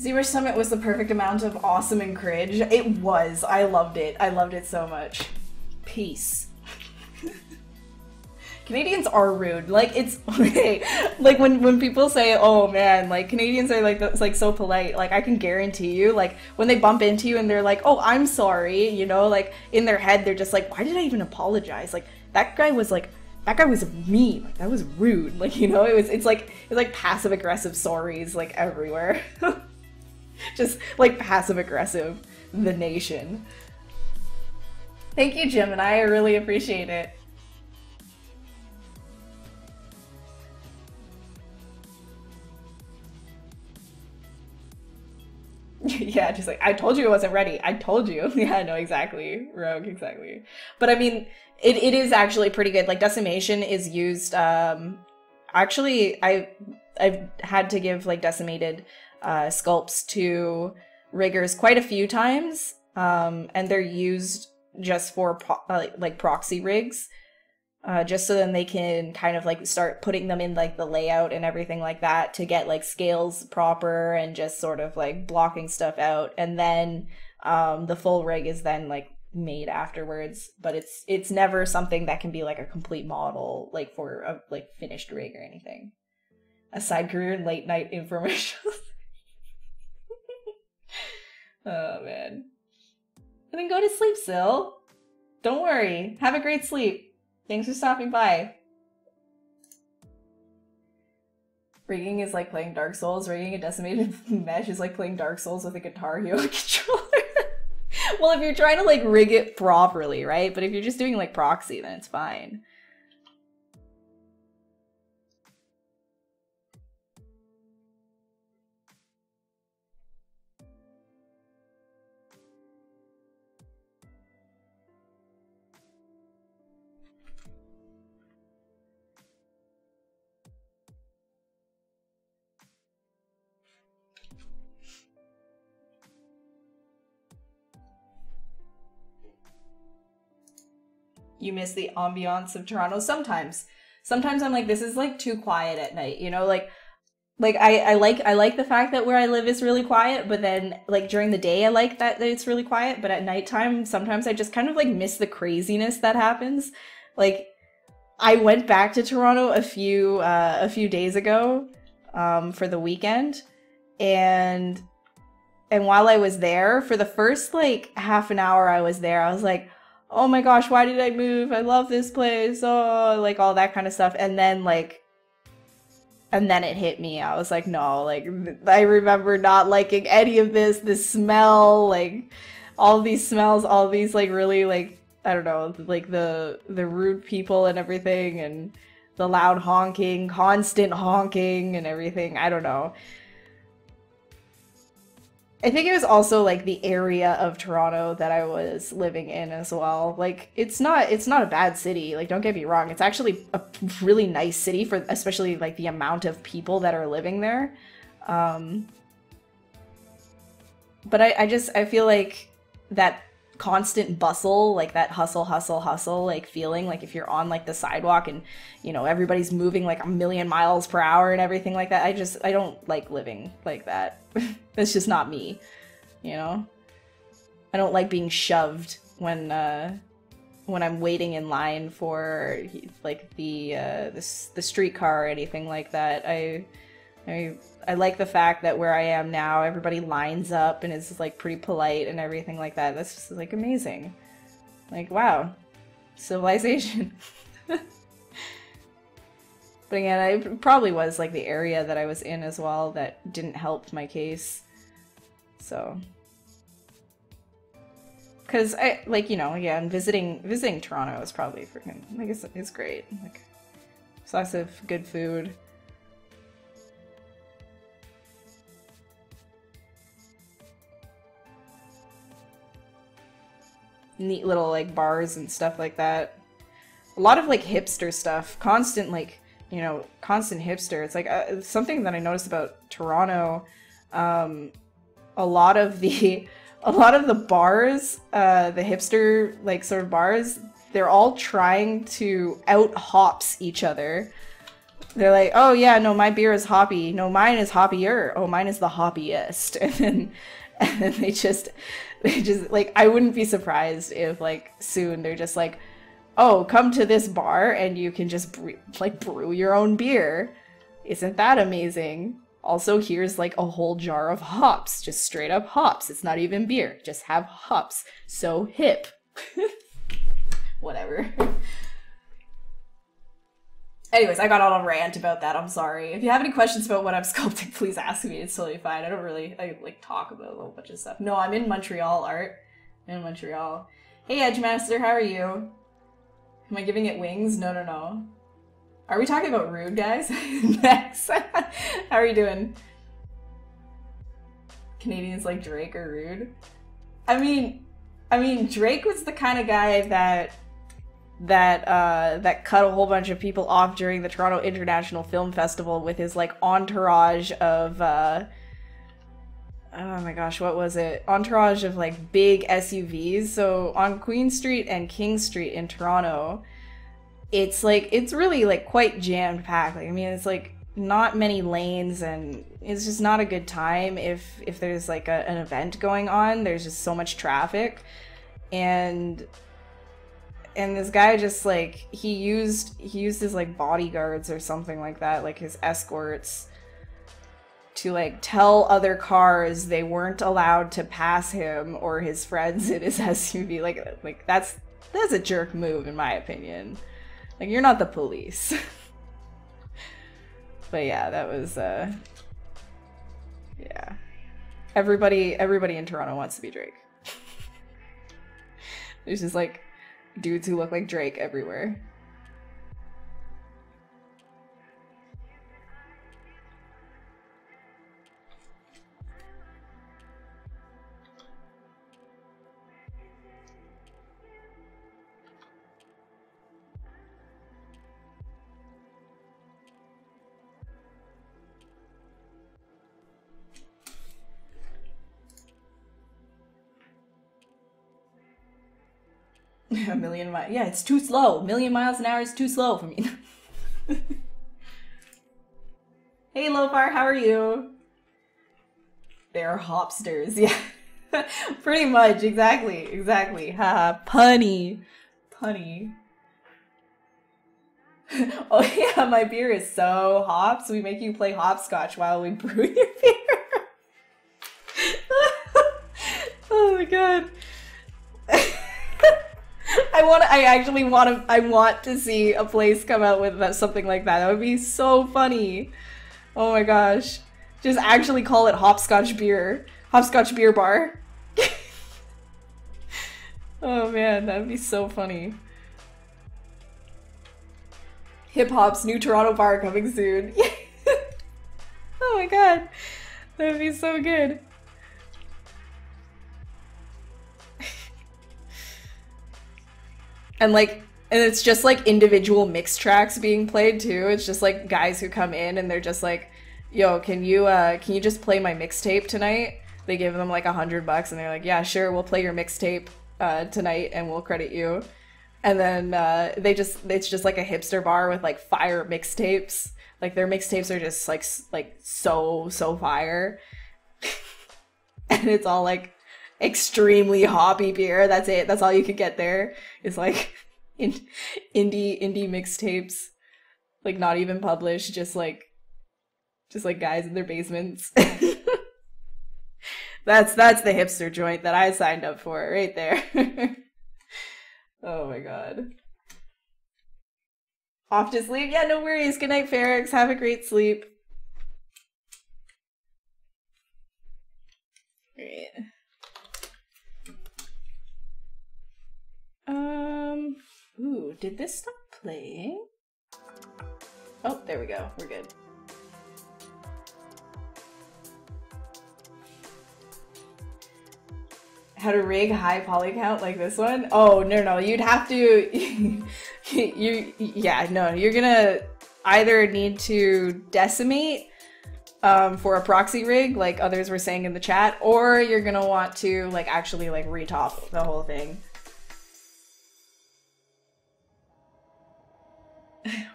ZBrush Summit was the perfect amount of awesome and cringe. It was. I loved it. I loved it so much. Peace. Canadians are rude. Like, it's okay. Like when people say, "Oh man, like Canadians are like so polite." Like, I can guarantee you, like when they bump into you and they're like, "Oh, I'm sorry," you know, like in their head they're just like, "Why did I even apologize?" Like that guy was mean. Like that was rude. Like, you know, it's like passive aggressive sorries like everywhere. Just like passive aggressive, the nation. Thank you, Gemini. I really appreciate it. Yeah, just like, I told you it wasn't ready. I told you. Yeah, no, exactly. Rogue, exactly. But I mean, it is actually pretty good. Like, decimation is used, actually, I've had to give, like, decimated sculpts to riggers quite a few times, and they're used just for, like, proxy rigs. Just so then they can kind of like start putting them in like the layout and everything like that to get like scales proper and just sort of like blocking stuff out. And then the full rig is then like made afterwards, but it's never something that can be like a complete model like for a like finished rig or anything. A side career in late night infomercials. Oh man. And then go to sleep, Sil. Don't worry. Have a great sleep. Thanks for stopping by. Rigging is like playing Dark Souls. Rigging a decimated mesh is like playing Dark Souls with a Guitar Hero controller. Well, if you're trying to like rig it properly, right? But if you're just doing like proxy, then it's fine. You miss the ambiance of Toronto sometimes. Sometimes I'm like, this is like too quiet at night, you know, like I like the fact that where I live is really quiet, but then like during the day I like that it's really quiet, but at nighttime sometimes I just kind of like miss the craziness that happens. Like I went back to Toronto a few days ago for the weekend, and while I was there, for the first like half an hour I was there, I was like, oh my gosh, why did I move? I love this place. Oh, like all that kind of stuff. And then it hit me. I was like, no, like I remember not liking any of this. This smell, like all these smells, all these like really like, I don't know, like the rude people and everything, and the loud honking, constant honking and everything. I don't know. I think it was also like the area of Toronto that I was living in as well. Like it's not a bad city. Like don't get me wrong. It's actually a really nice city for especially like the amount of people that are living there. But I feel like that constant bustle, like that hustle, like feeling like if you're on like the sidewalk and, you know, everybody's moving like 1,000,000 miles per hour and everything like that. I don't like living like that. That's just not me, you know? I don't like being shoved when I'm waiting in line for like the streetcar or anything like that. I like the fact that where I am now, everybody lines up and is like pretty polite and everything like that. That's just like amazing. Like, wow, civilization. But again, it probably was like the area that I was in as well that didn't help my case. So, because I like, you know, again, visiting Toronto is probably freaking like it's great. Like, there's lots of good food. Neat little like bars and stuff like that. A lot of like hipster stuff. Constant like, you know, constant hipster. It's like something that I noticed about Toronto. A lot of the bars, the hipster like sort of bars, they're all trying to out hops each other. They're like, oh yeah, no, my beer is hoppy. No, mine is hoppier. Oh, mine is the hoppiest. And then they just like, I wouldn't be surprised if like soon they're just like, oh, come to this bar and you can just brew your own beer. Isn't that amazing? Also, here's like a whole jar of hops, just straight up hops. It's not even beer, just have hops. So hip. Whatever. Anyways, I got on a rant about that. I'm sorry. If you have any questions about what I'm sculpting, please ask me. It's totally fine. I like talk about a whole bunch of stuff. No, I'm in Montreal, Art. I'm in Montreal. Hey, Edgemaster, how are you? Am I giving it wings? No. Are we talking about rude, guys? Next. How are you doing? Canadians like Drake are rude? I mean, Drake was the kind of guy that cut a whole bunch of people off during the Toronto International Film Festival with his like entourage of oh my gosh, what was it? Entourage of like big SUVs. So on Queen Street and King Street in Toronto, it's really like quite jammed packed. Like, I mean, it's like not many lanes and it's just not a good time if there's like an event going on. There's just so much traffic. And this guy just like he used his like bodyguards or something like that, like his escorts, to like tell other cars they weren't allowed to pass him or his friends in his SUV. Like that's a jerk move in my opinion. Like, you're not the police. But yeah, that was yeah. Everybody in Toronto wants to be Drake. There's just like dudes who look like Drake everywhere. A million miles. Yeah, it's too slow. 1,000,000 miles an hour is too slow for me. Hey, Lofar, how are you? They're hopsters. Yeah. Pretty much. Exactly. Haha. Punny. Oh, yeah, my beer is so hops. We make you play hopscotch while we brew your beer. Oh, my God. I want to see a place come out with something like that. That would be so funny. Oh my gosh. Just actually call it Hopscotch Beer. Hopscotch Beer Bar. Oh man, that would be so funny. Hip Hop's new Toronto bar coming soon. Oh my god. That would be so good. And like, and it's just like individual mix tracks being played too. It's just like guys who come in and they're just like, yo, can you just play my mixtape tonight? They give them like $100 and they're like, yeah, sure, we'll play your mixtape tonight and we'll credit you. And then it's just like a hipster bar with like fire mixtapes. Like their mixtapes are just like so fire. And it's all like extremely hoppy beer. That's it. That's all you could get there. Is like indie mixtapes. Like not even published, just like guys in their basements. That's the hipster joint that I signed up for right there. Oh my god. Off to sleep? Yeah, no worries. Good night, Ferrex. Have a great sleep. Right. Ooh, did this stop playing? Oh, there we go. We're good. How to rig high poly count like this one? Oh, no, you'd have to... you're gonna either need to decimate for a proxy rig, like others were saying in the chat, or you're gonna want to like actually like retop the whole thing.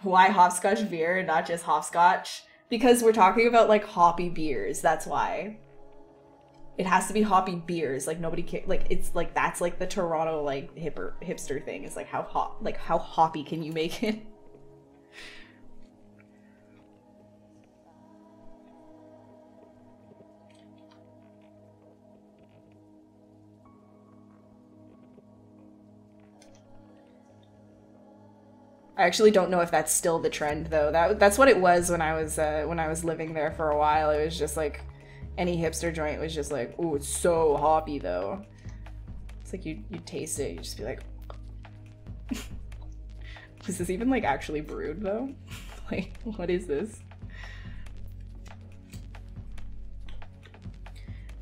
Why hopscotch beer and not just hopscotch? Because we're talking about like hoppy beers, that's why. It has to be hoppy beers. Like nobody can, like it's like that's like the Toronto like hipster thing. It's like how hoppy can you make it? I actually don't know if that's still the trend though. That's what it was when I was living there for a while. It was just like any hipster joint was just like, oh, it's so hoppy though. It's like you taste it, you just be like, was this even like actually brewed though? Like, what is this?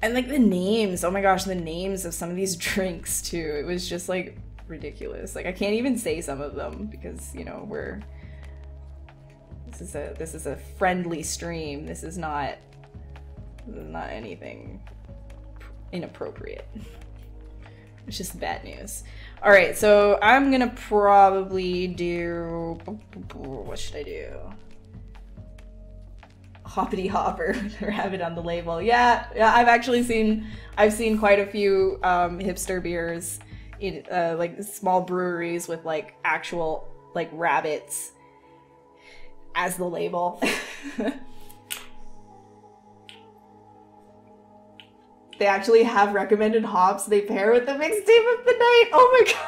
And like the names, oh my gosh, the names of some of these drinks too. It was just like ridiculous. Like I can't even say some of them because, you know, this is a friendly stream. This is not anything inappropriate. It's just bad news. All right, so I'm gonna probably do, what should I do? Hoppity hopper or have it on the label. Yeah, I've seen quite a few hipster beers in like small breweries with like actual like rabbits as the label. They actually have recommended hops they pair with the mixtape of the night. Oh my god.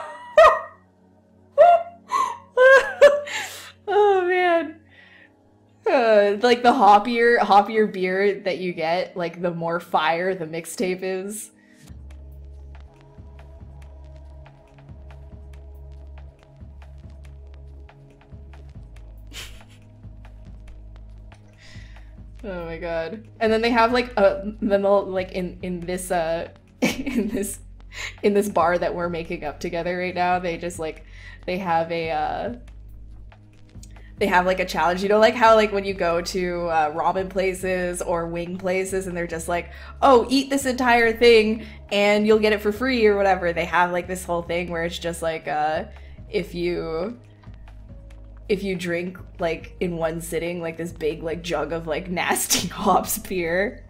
Oh man. Like the hoppier beer that you get, like the more fire the mixtape is. Oh my god. And then they have like then they'll like in this in this bar that we're making up together right now, they just like they have like a challenge, you know, like how like when you go to ramen places or wing places and they're just like, oh, eat this entire thing and you'll get it for free or whatever. They have like this whole thing where it's just like if you drink like in one sitting like this big like jug of like nasty hops beer,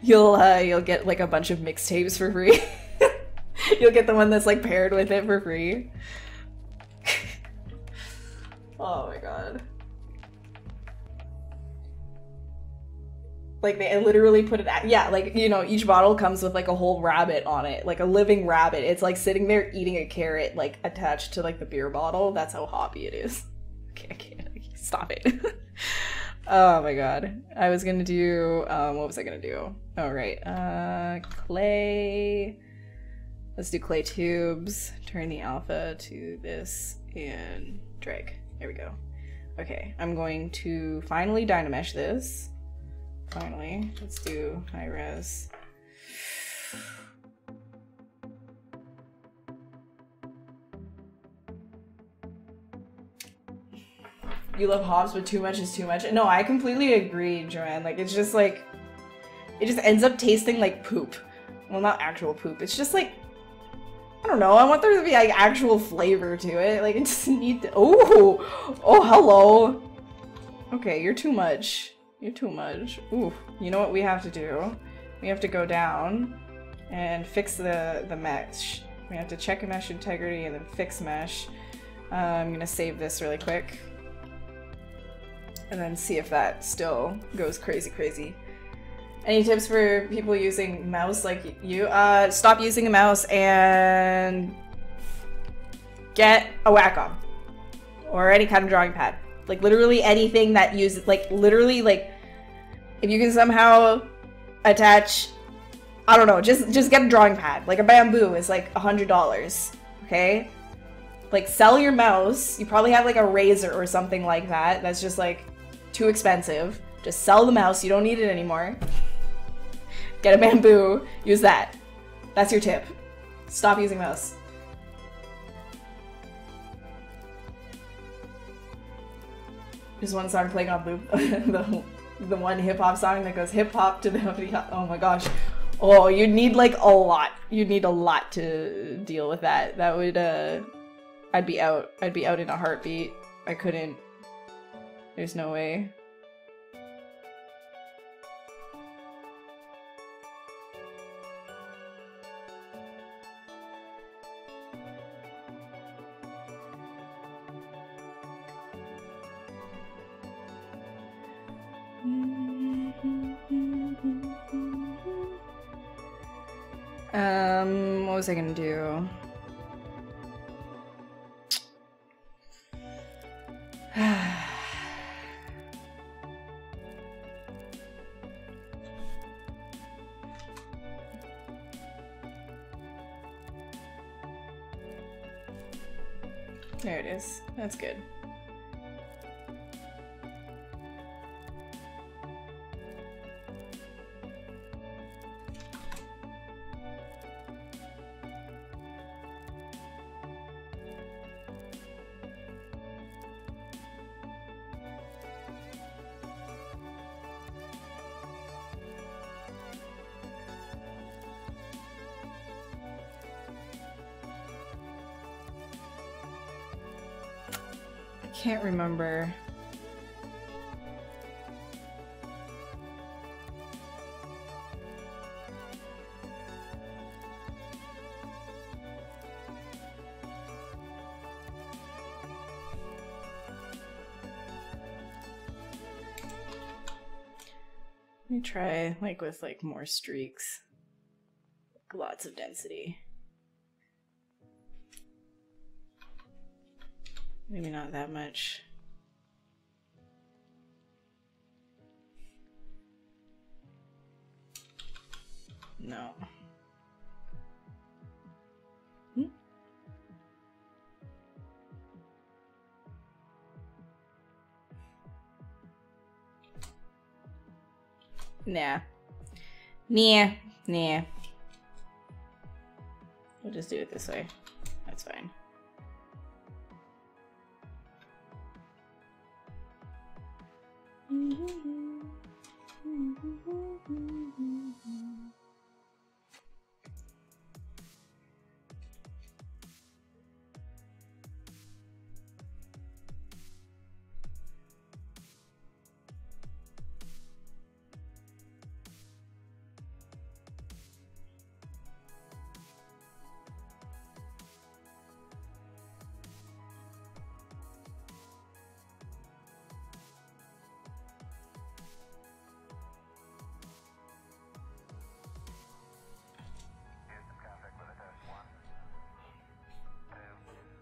you'll get like a bunch of mixtapes for free. You'll get the one that's like paired with it for free. Oh my god. Like they literally put it at, yeah, like, you know, each bottle comes with like a whole rabbit on it, like a living rabbit. It's like sitting there eating a carrot, like attached to like the beer bottle. That's how hoppy it is. Okay, I can't stop it. Oh my god. I was gonna do, what was I gonna do? Oh, right. Clay. Let's do clay tubes. Turn the alpha to this and drag. There we go. Okay, I'm going to finally Dynamesh this. Finally, let's do high res. you love hops, but too much is too much. No, I completely agree, Joanne. Like, it's just like, it just ends up tasting like poop. Well, not actual poop. It's just like, I don't know. I want there to be like actual flavor to it. Like, it just need to. Oh, hello. Okay, you're too much. You're too much. Ooh, you know what we have to do? We have to go down and fix the mesh. We have to check mesh integrity and then fix mesh. I'm gonna save this really quick and then see if that still goes crazy. Any tips for people using mouse like you? Stop using a mouse and get a Wacom or any kind of drawing pad. Like literally anything that uses, like literally, like if you can somehow attach, I don't know, just get a drawing pad. Like a bamboo is like $100, okay? Like sell your mouse. You probably have like a razor or something like that. That's just like too expensive. Just sell the mouse. You don't need it anymore. Get a bamboo, use that. That's your tip. Stop using mouse. There's one song playing on loop, the one hip-hop song that goes hip-hop to the, oh my gosh. Oh, you'd need like a lot. You'd need a lot to deal with that. That would, I'd be out. I'd be out in a heartbeat. I couldn't. There's no way. What was I gonna do? There it is. That's good. Can't remember. Let me try like with like more streaks. Lots of density. Maybe not that much. No. Nah. Nah. We'll just do it this way. That's fine.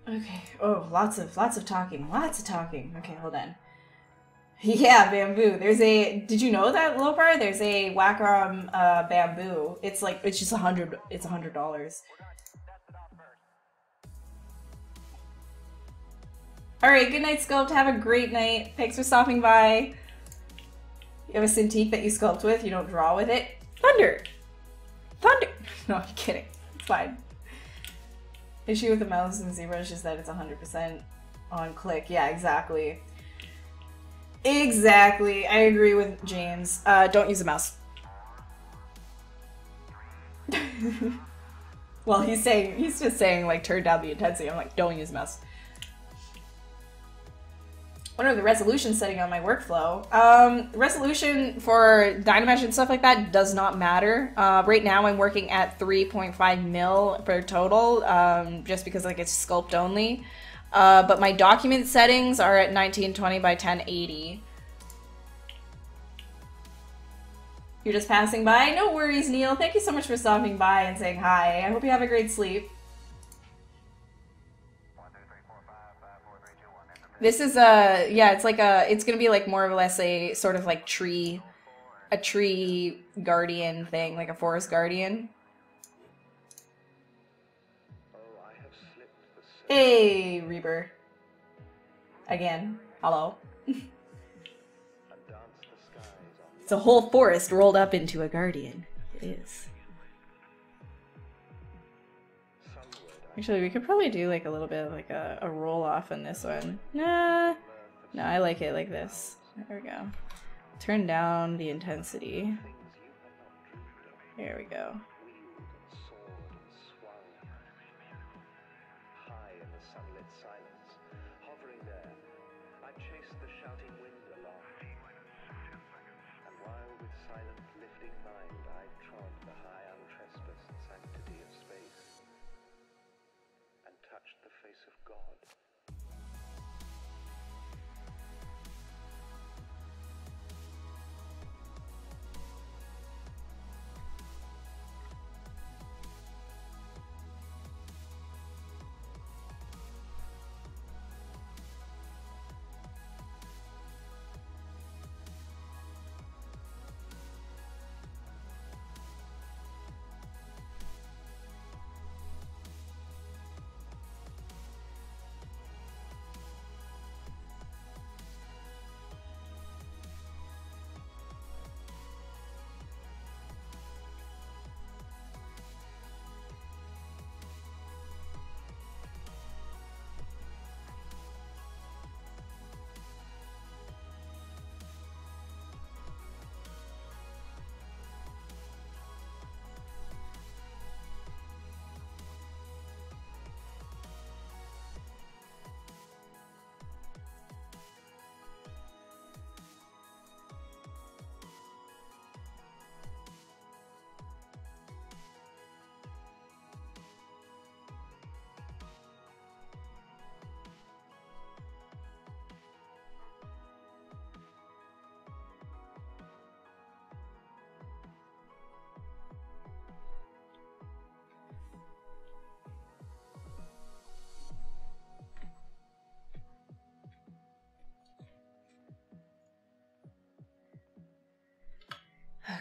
Okay. Oh, lots of talking. Lots of talking. Okay, hold on. Yeah, bamboo. There's a. Did you know that, Lopar? There's a Wacom bamboo. It's like it's just $100. It's $100. All right. Good night, Sculpt. Have a great night. Thanks for stopping by. You have a Cintiq that you sculpt with. You don't draw with it. Thunder. No, I'm kidding. It's fine. Issue with the mouse and ZBrush is that it's 100% on click. Yeah, exactly. Exactly. I agree with James. Don't use a mouse. Well, he's just saying, like, turn down the intensity. I'm like, don't use a mouse. What are the resolution setting on my workflow? Resolution for Dynamesh and stuff like that does not matter. Right now I'm working at 3.5 mil for total, just because like it's sculpt only. But my document settings are at 1920 by 1080. You're just passing by? No worries, Neil. Thank you so much for stopping by and saying hi. I hope you have a great sleep. This is yeah, it's like it's gonna be like more or less a sort of like a tree guardian thing, like a forest guardian. Hey, Reaper. Again, hello. It's a whole forest rolled up into a guardian. It is. Actually, we could probably do like a little bit of like a roll off on this one. Nah. No, I like it like this. There we go. Turn down the intensity. There we go. Okay.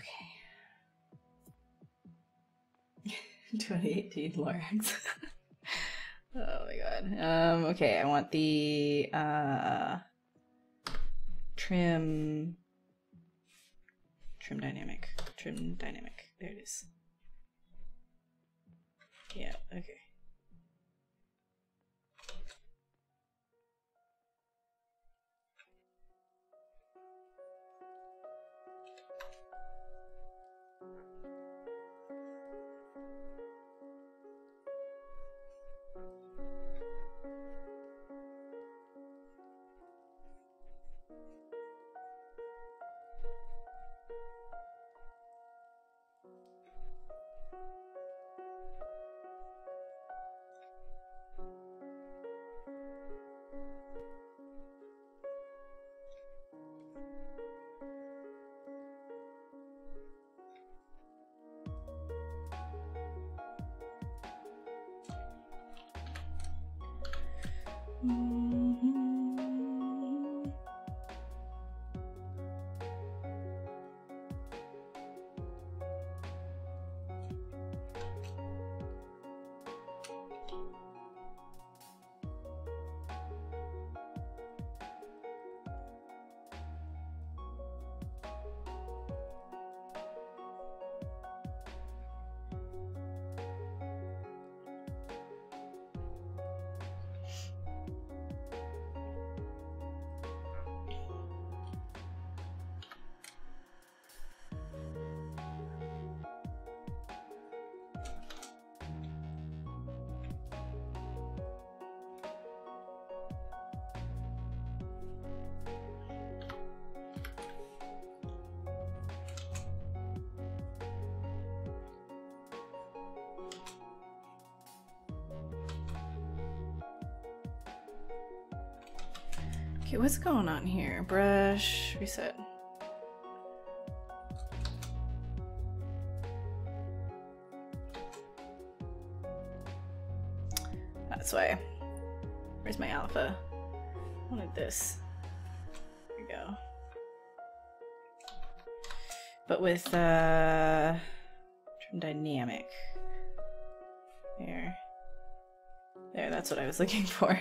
2018 Lorax. Oh my god. Okay, I want the trim dynamic. Trim dynamic. There it is. Yeah, okay. Okay, what's going on here? Brush, reset. That's why. Where's my alpha? I wanted this. There we go. But with trim dynamic. There. There, that's what I was looking for.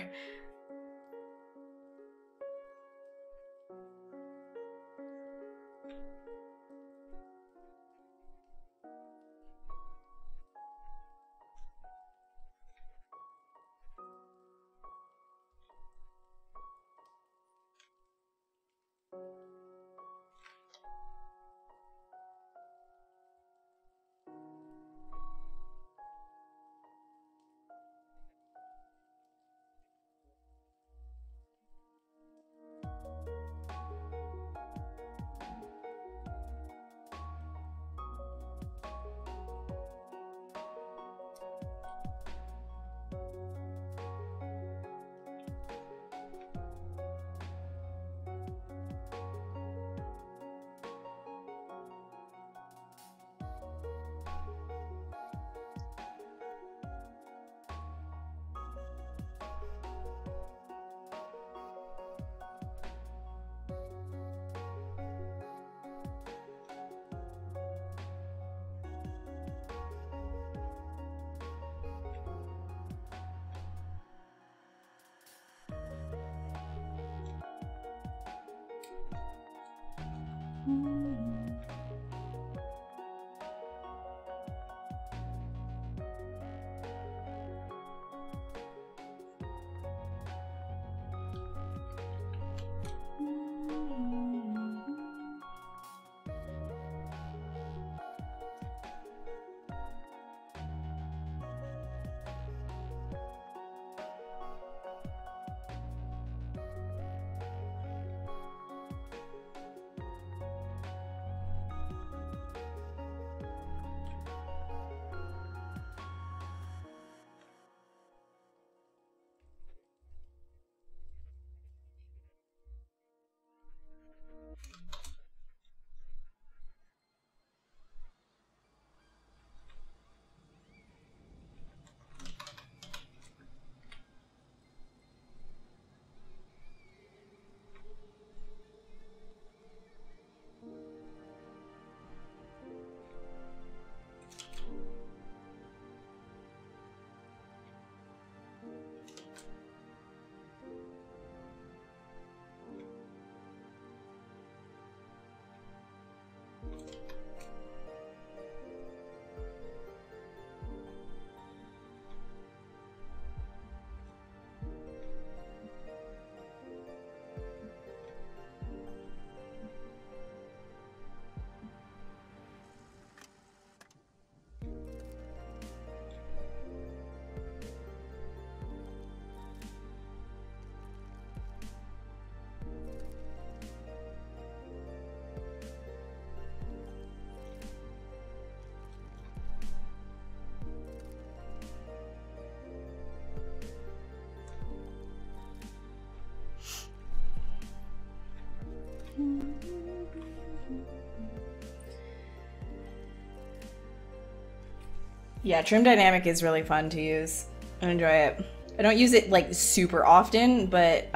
Yeah, trim dynamic is really fun to use. I enjoy it. I don't use it like super often, but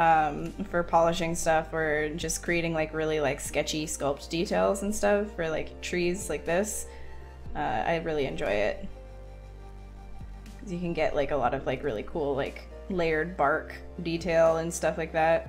for polishing stuff or just creating like really like sketchy sculpt details and stuff for like trees like this, I really enjoy it. 'Cause you can get like a lot of like really cool like layered bark detail and stuff like that.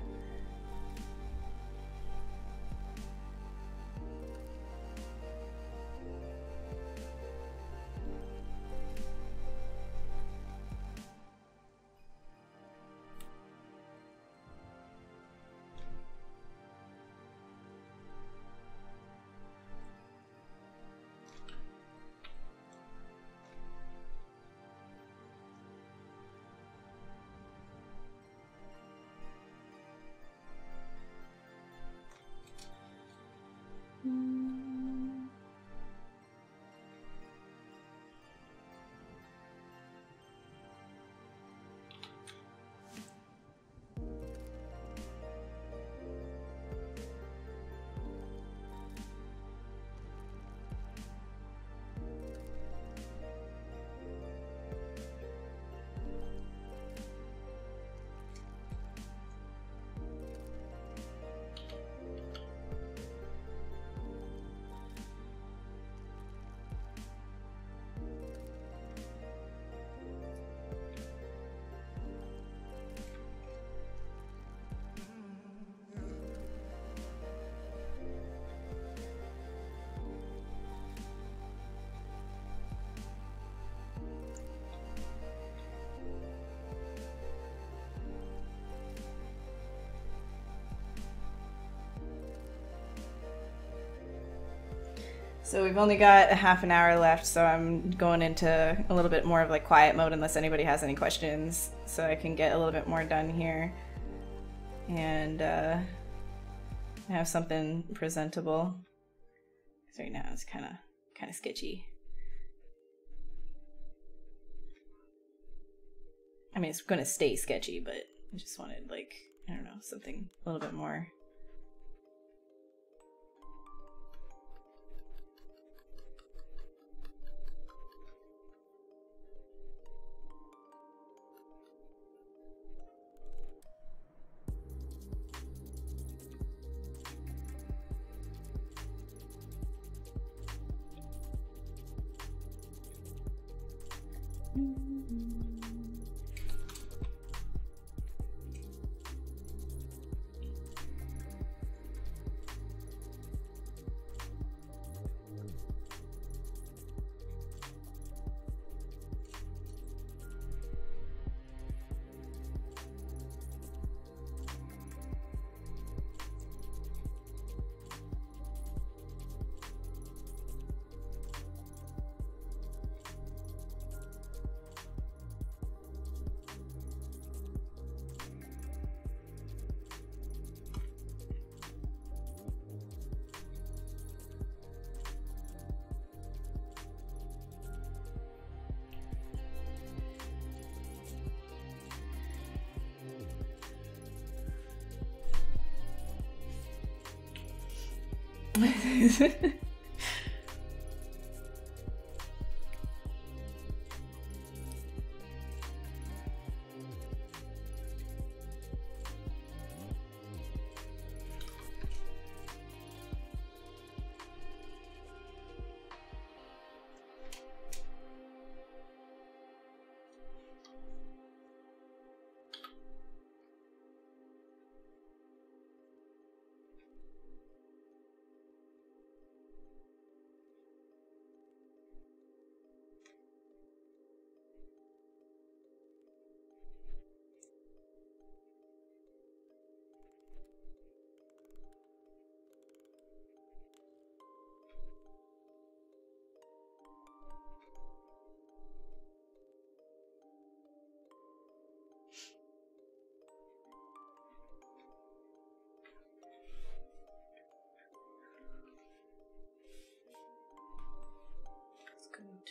So we've only got a half an hour left, so I'm going into a little bit more of like quiet mode unless anybody has any questions, so I can get a little bit more done here and have something presentable. Because right now it's kind of sketchy. I mean, it's going to stay sketchy, but I just wanted, like, I don't know, something a little bit more.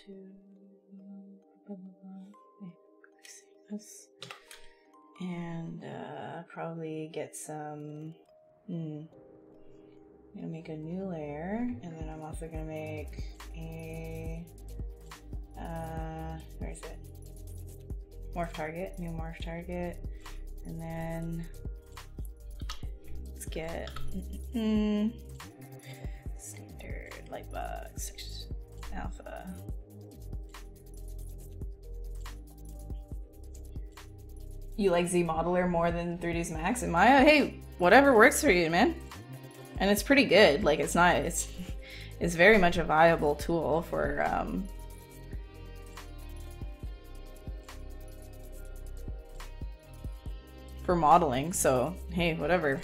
To this and probably get some I'm gonna make a new layer, and then I'm also gonna make a where is it, morph target, new morph target, and then let's get standard lightbox alpha. You like ZModeler more than 3ds Max? And Maya, hey, whatever works for you, man. And it's pretty good. Like, it's not, it's very much a viable tool for modeling. So hey, whatever.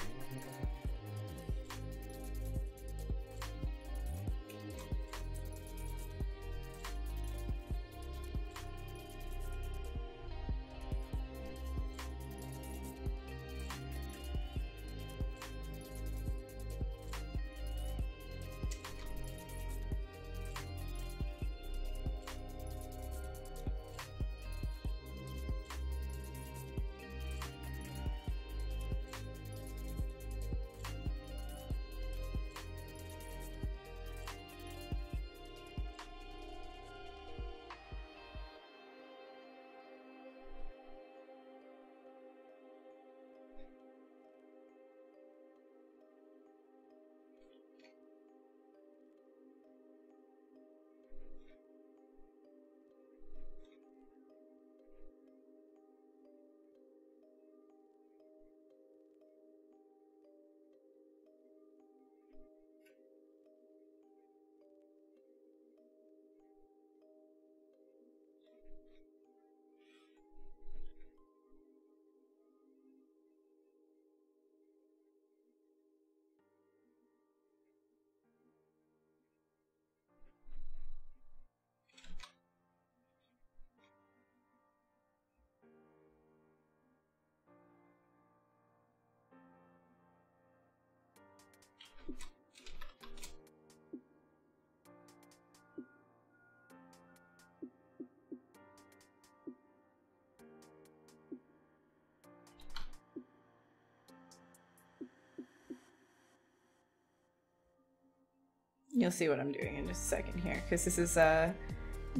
You'll see what I'm doing in just a second here, because this is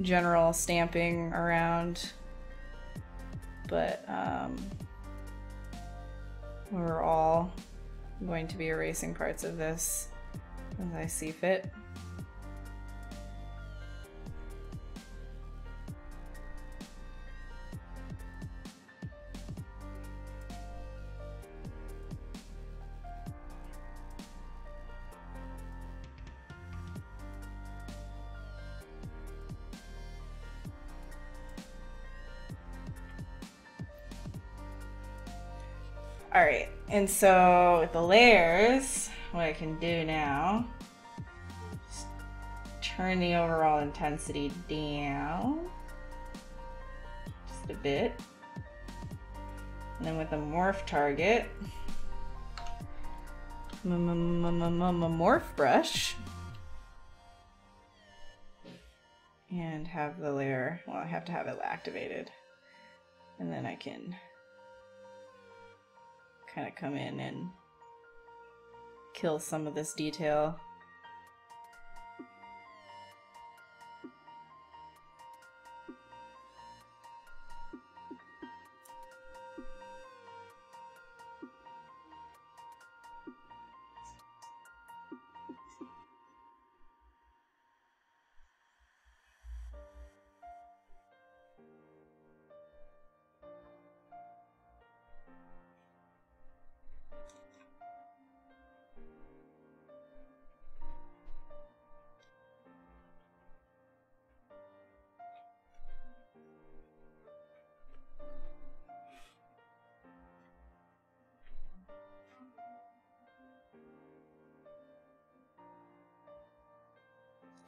general stamping around, but overall I'm going to be erasing parts of this as I see fit. Alright, and so with the layers, what I can do now, just turn the overall intensity down just a bit. And then with the morph target, morph brush, and have the layer, well, I have to have it activated. And then I can kind of come in and kill some of this detail.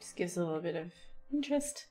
Just gives a little bit of interest.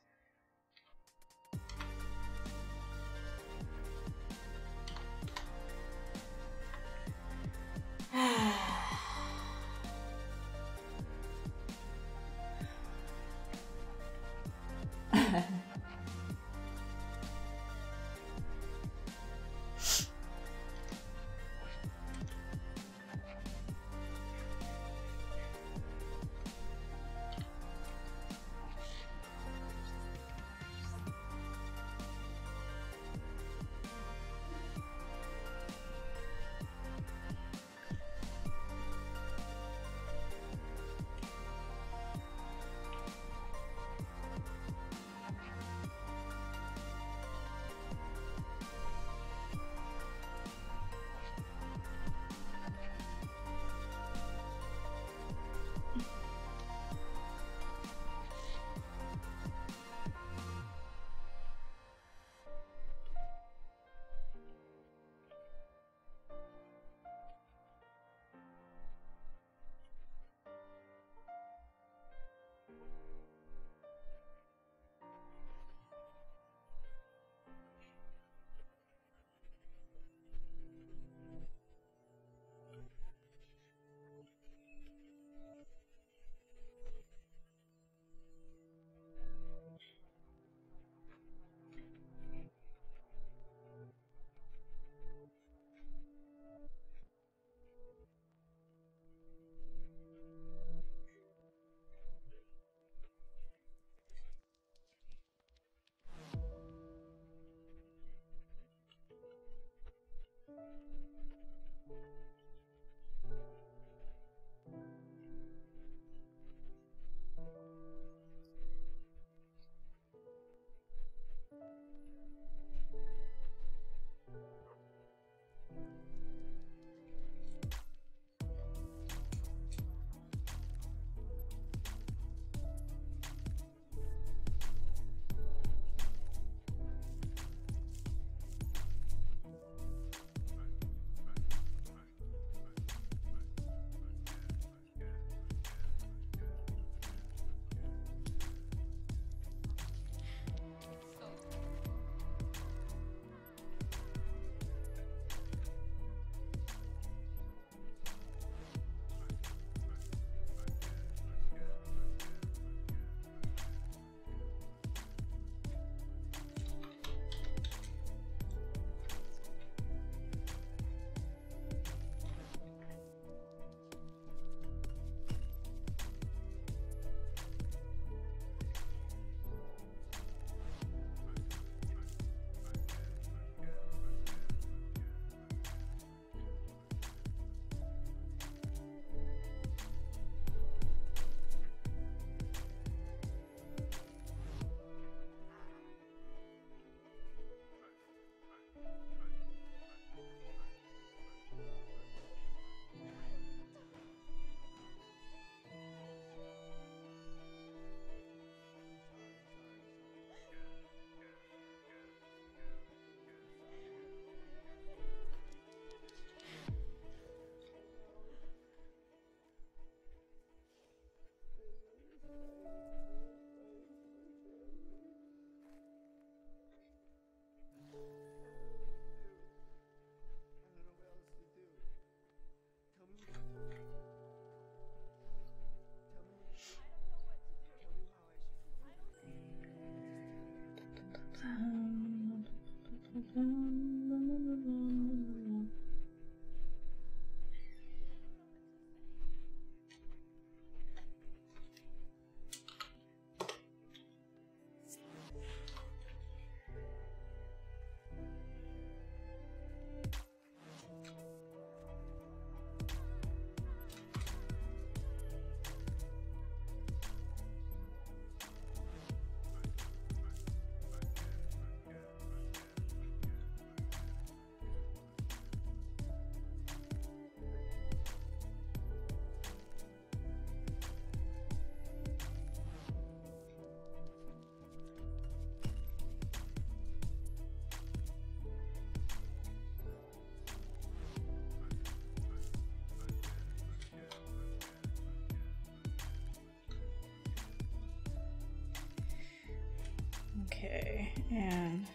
And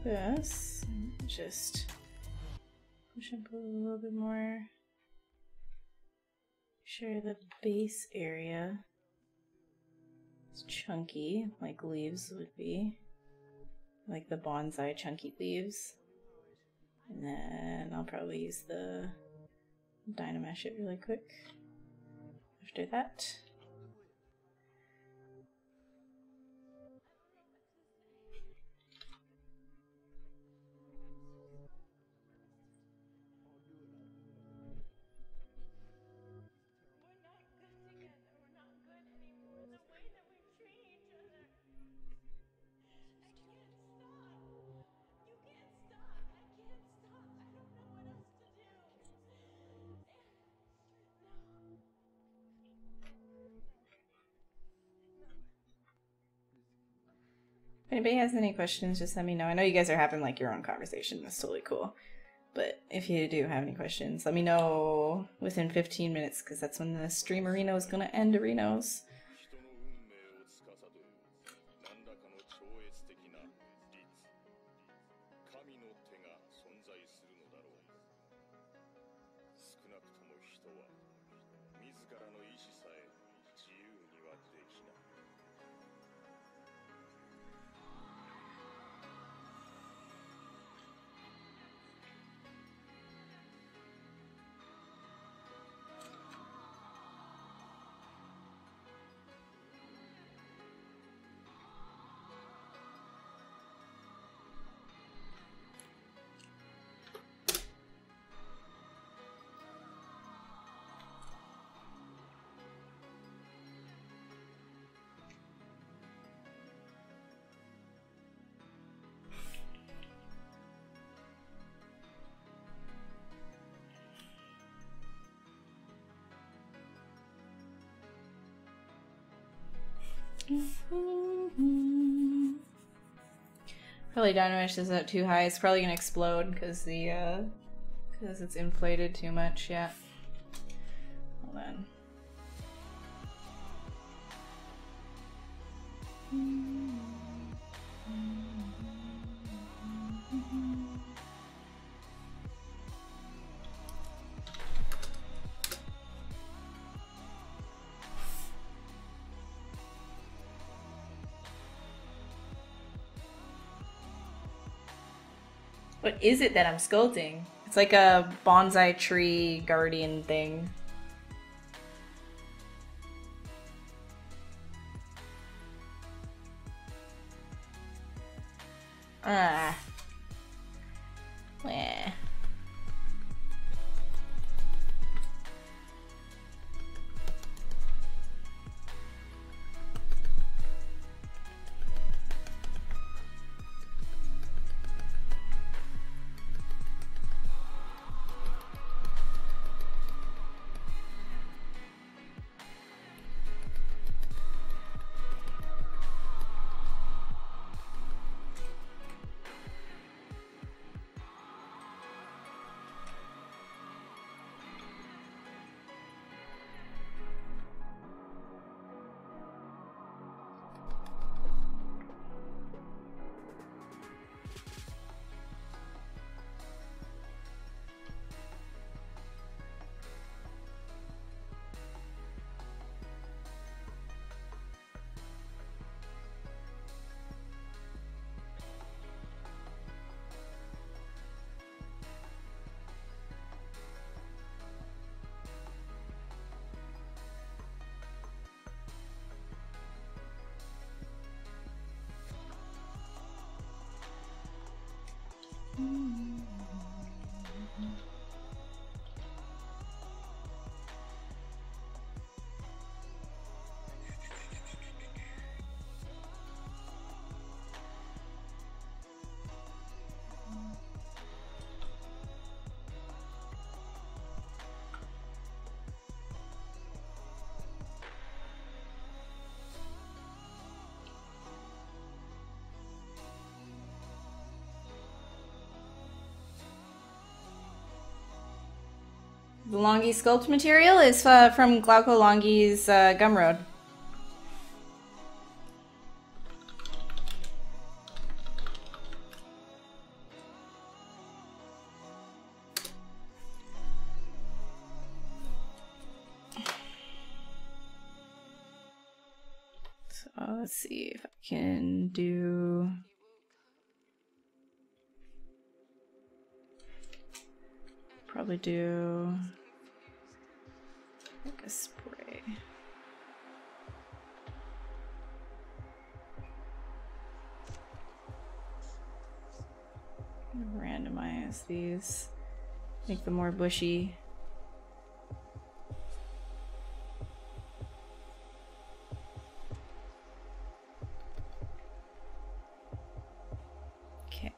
this, just push up a little bit more. Sure, the base area is chunky, like leaves would be. Like the bonsai chunky leaves. And then I'll probably use the Dynamesh it really quick after that. If anybody has any questions, just let me know. I know you guys are having like your own conversation. That's totally cool. But if you do have any questions, let me know within 15 minutes because that's when the stream arena is going to end arenos. Probably Dynamesh is up too high. It's probably gonna explode because it's inflated too much. Yeah. Hold on. What is it that I'm sculpting? It's like a bonsai tree guardian thing. Ah. Meh. The Longi sculpt material is from Glauco Longi's Gumroad. So let's see if I can do... Probably do like a spray. Randomize these, make them more bushy. Okay.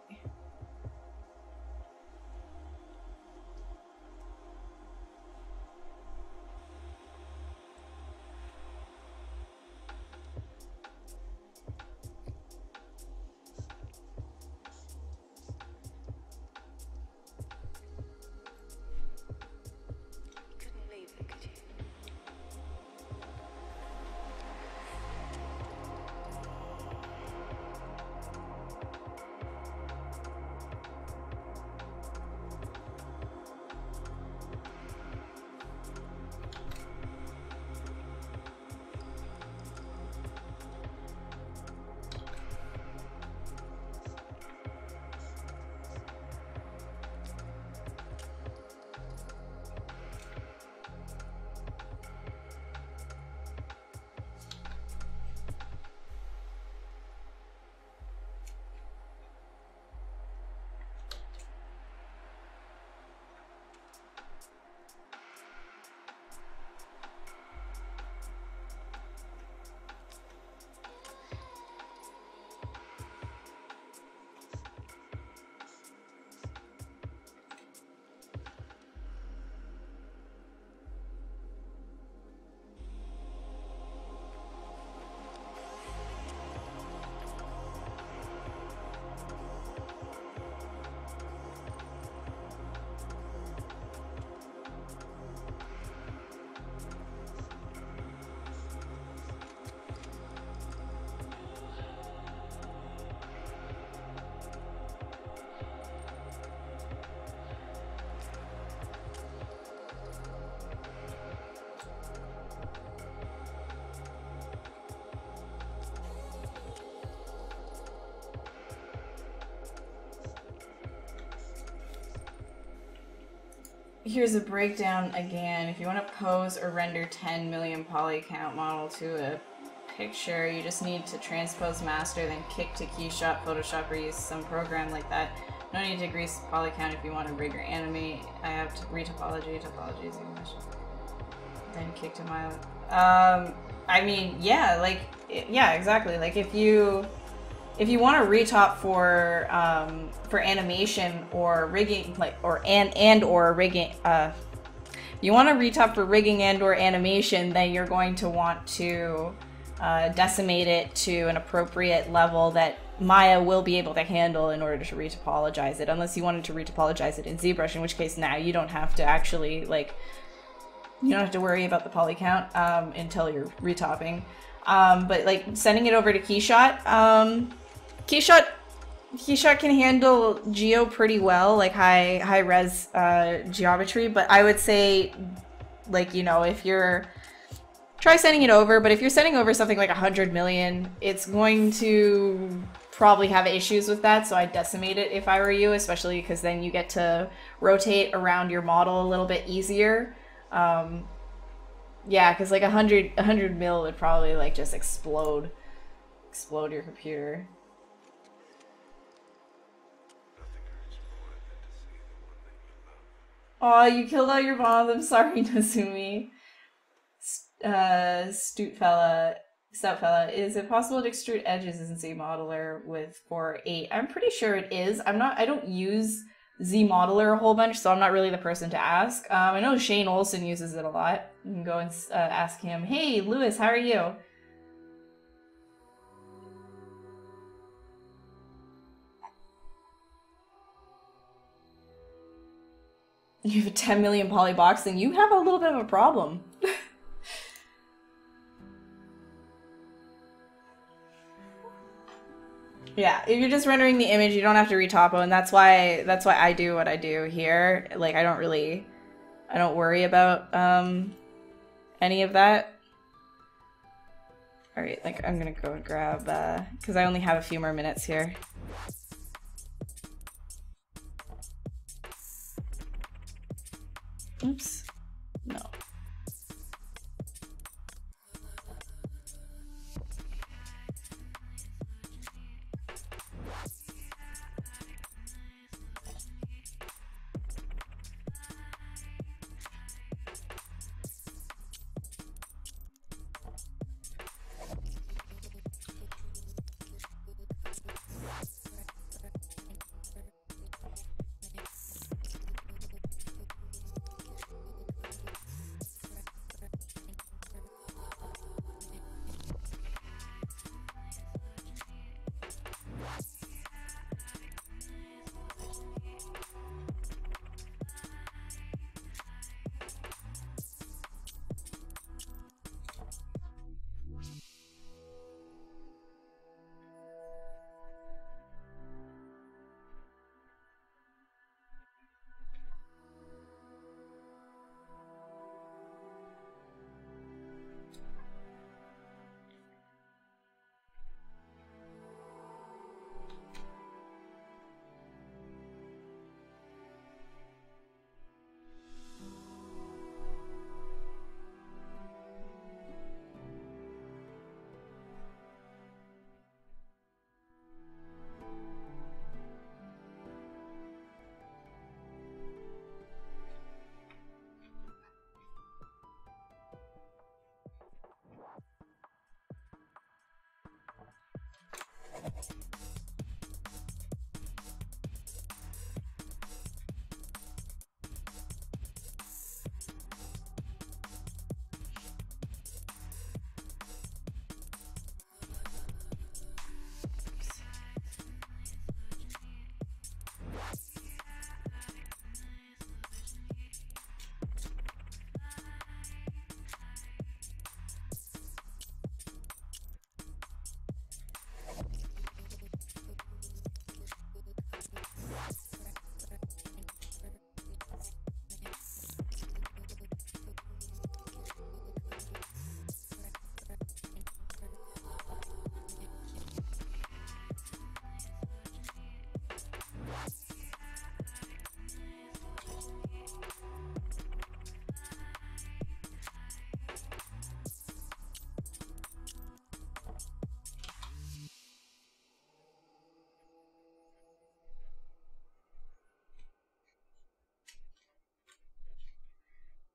Here's a breakdown again. If you want to pose or render 10 million poly count model to a picture, you just need to transpose master, then kick to keyshot, Photoshop, or use some program like that. No need to increase poly count if you want to rig or animate. I have to retopology, topology, ZBrush. Then kick to my... I mean, yeah, like, yeah, exactly. Like, if you want to retop for animation or rigging, like, or rigging, you want to retop for rigging and or animation, then you're going to want to decimate it to an appropriate level that Maya will be able to handle in order to retopologize it, unless you wanted to retopologize it in ZBrush, in which case now you don't have to actually, like, you don't have to worry about the poly count until you're retopping. But like sending it over to Keyshot, Keyshot can handle geo pretty well, like high res geometry, but I would say, like, you know, if you're try sending it over, but if you're sending over something like 100 million, it's going to probably have issues with that, so I'd decimate it if I were you, especially because then you get to rotate around your model a little bit easier. Yeah, because like 100 mil would probably like just explode your computer. Oh, you killed all your moms. I'm sorry, Nazumi. Stout fella, is it possible to extrude edges in ZModeler with 4.8? I'm pretty sure it is. I don't use ZModeler a whole bunch, so I'm not really the person to ask. I know Shane Olson uses it a lot. You can go and ask him, hey, Lewis, how are you? You have a 10 million poly box, then you have a little bit of a problem. Yeah, if you're just rendering the image, you don't have to retopo, and that's why I do what I do here. Like, I don't worry about any of that. All right, like I'm gonna go and grab, because I only have a few more minutes here. Oops, no.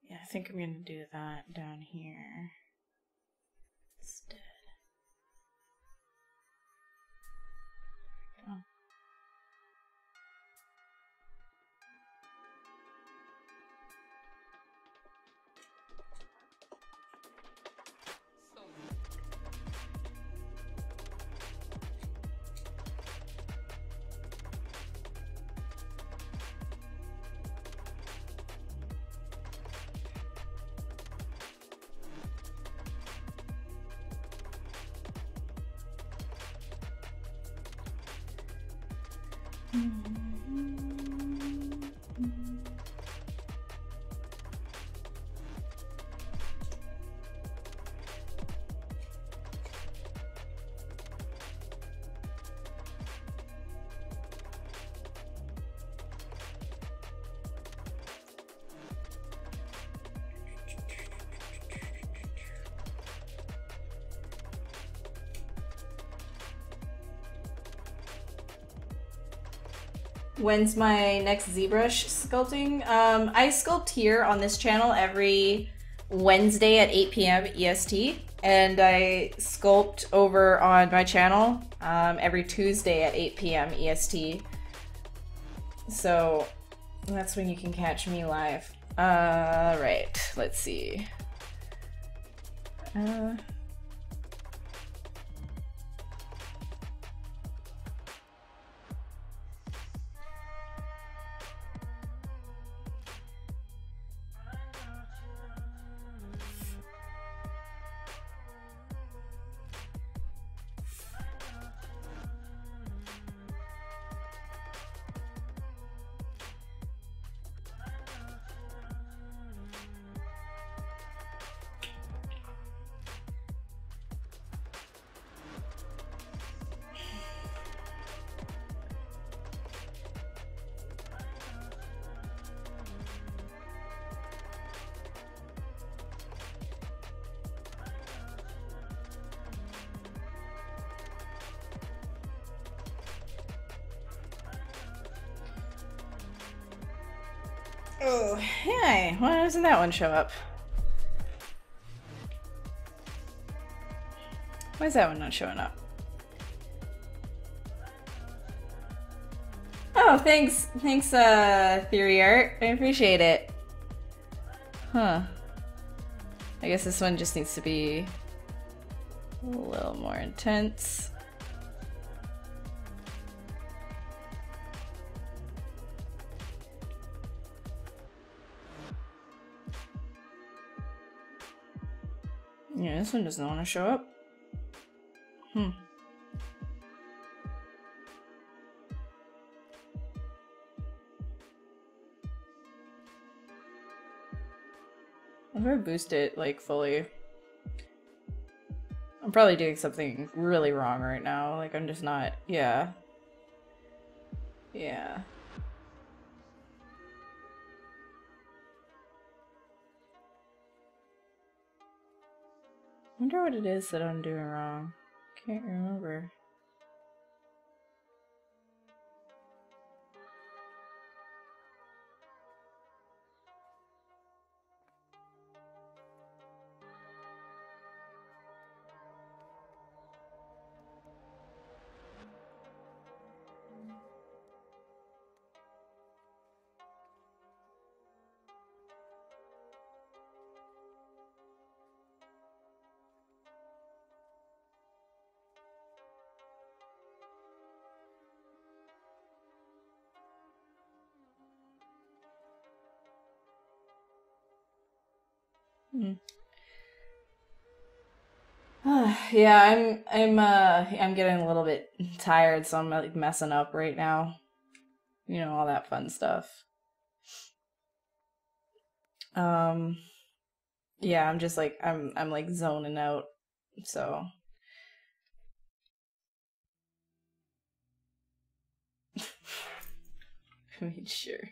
Yeah, I think I'm gonna do that down here instead. There we go. When's my next ZBrush sculpting? I sculpt here on this channel every Wednesday at 8 p.m. EST, and I sculpt over on my channel every Tuesday at 8 p.m. EST. So that's when you can catch me live. Right, let's see. Oh, hey, why doesn't that one show up? Why is that one not showing up? Oh, thanks, Theory Art. I appreciate it. Huh. I guess this one just needs to be a little more intense. Yeah, this one doesn't want to show up. If I boost it, like, fully, I'm probably doing something really wrong right now. Like, I'm just not, yeah. Yeah. I wonder what it is that I'm doing wrong. Can't remember. Yeah, I'm getting a little bit tired, so I'm like messing up right now. You know, all that fun stuff. Yeah, I'm just like I'm like zoning out, so I mean, sure.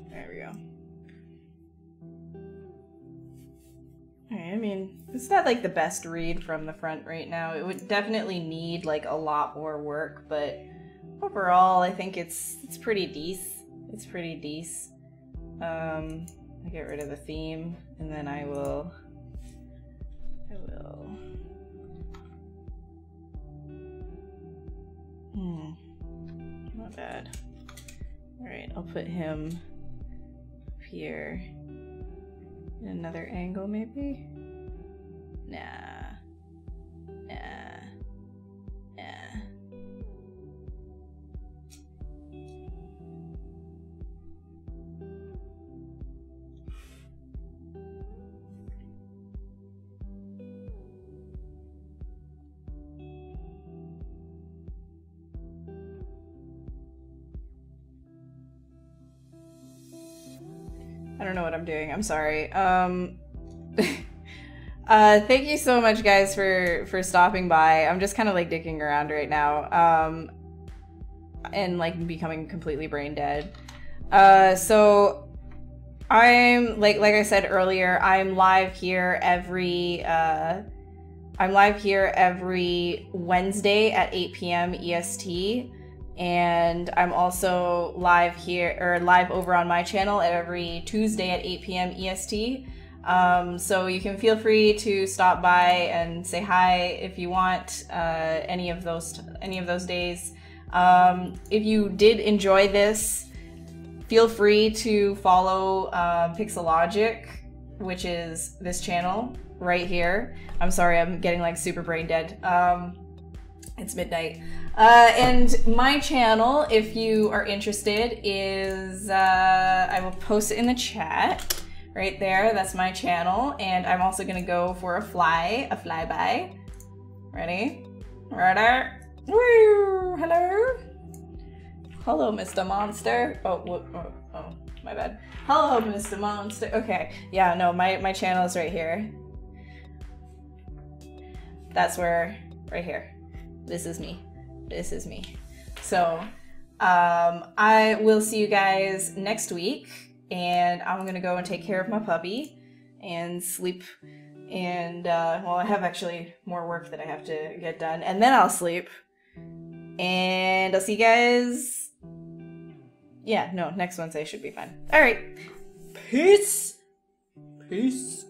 There we go. Alright, I mean, it's not like the best read from the front right now. It would definitely need like a lot more work, but overall I think it's pretty decent. It's pretty decent. I get rid of the theme, and then I will not bad. Alright, I'll put him up here in another angle maybe? Nah. I don't know what I'm doing. I'm sorry. Thank you so much, guys, for stopping by. I'm just kind of like dicking around right now, and like becoming completely brain dead. So I'm like I said earlier, I'm live here every Wednesday at 8 p.m. EST. And I'm also live over on my channel at every Tuesday at 8 p.m. EST. So you can feel free to stop by and say hi if you want any of those days. If you did enjoy this, feel free to follow Pixelogic, which is this channel right here. I'm sorry, I'm getting like super brain dead. It's midnight. And my channel, if you are interested, is I will post it in the chat right there. That's my channel, and I'm also gonna go for a flyby. Ready? Ready? Woo! Hello, Mr. Monster. Oh, my bad. Hello, Mr. Monster. Okay, yeah, no, my channel is right here. That's where, right here. This is me. This is me. So, I will see you guys next week, and I'm gonna go and take care of my puppy and sleep. And, well, I have actually more work that I have to get done, and then I'll sleep. And I'll see you guys. Yeah, no, next Wednesday should be fine. All right. Peace. Peace.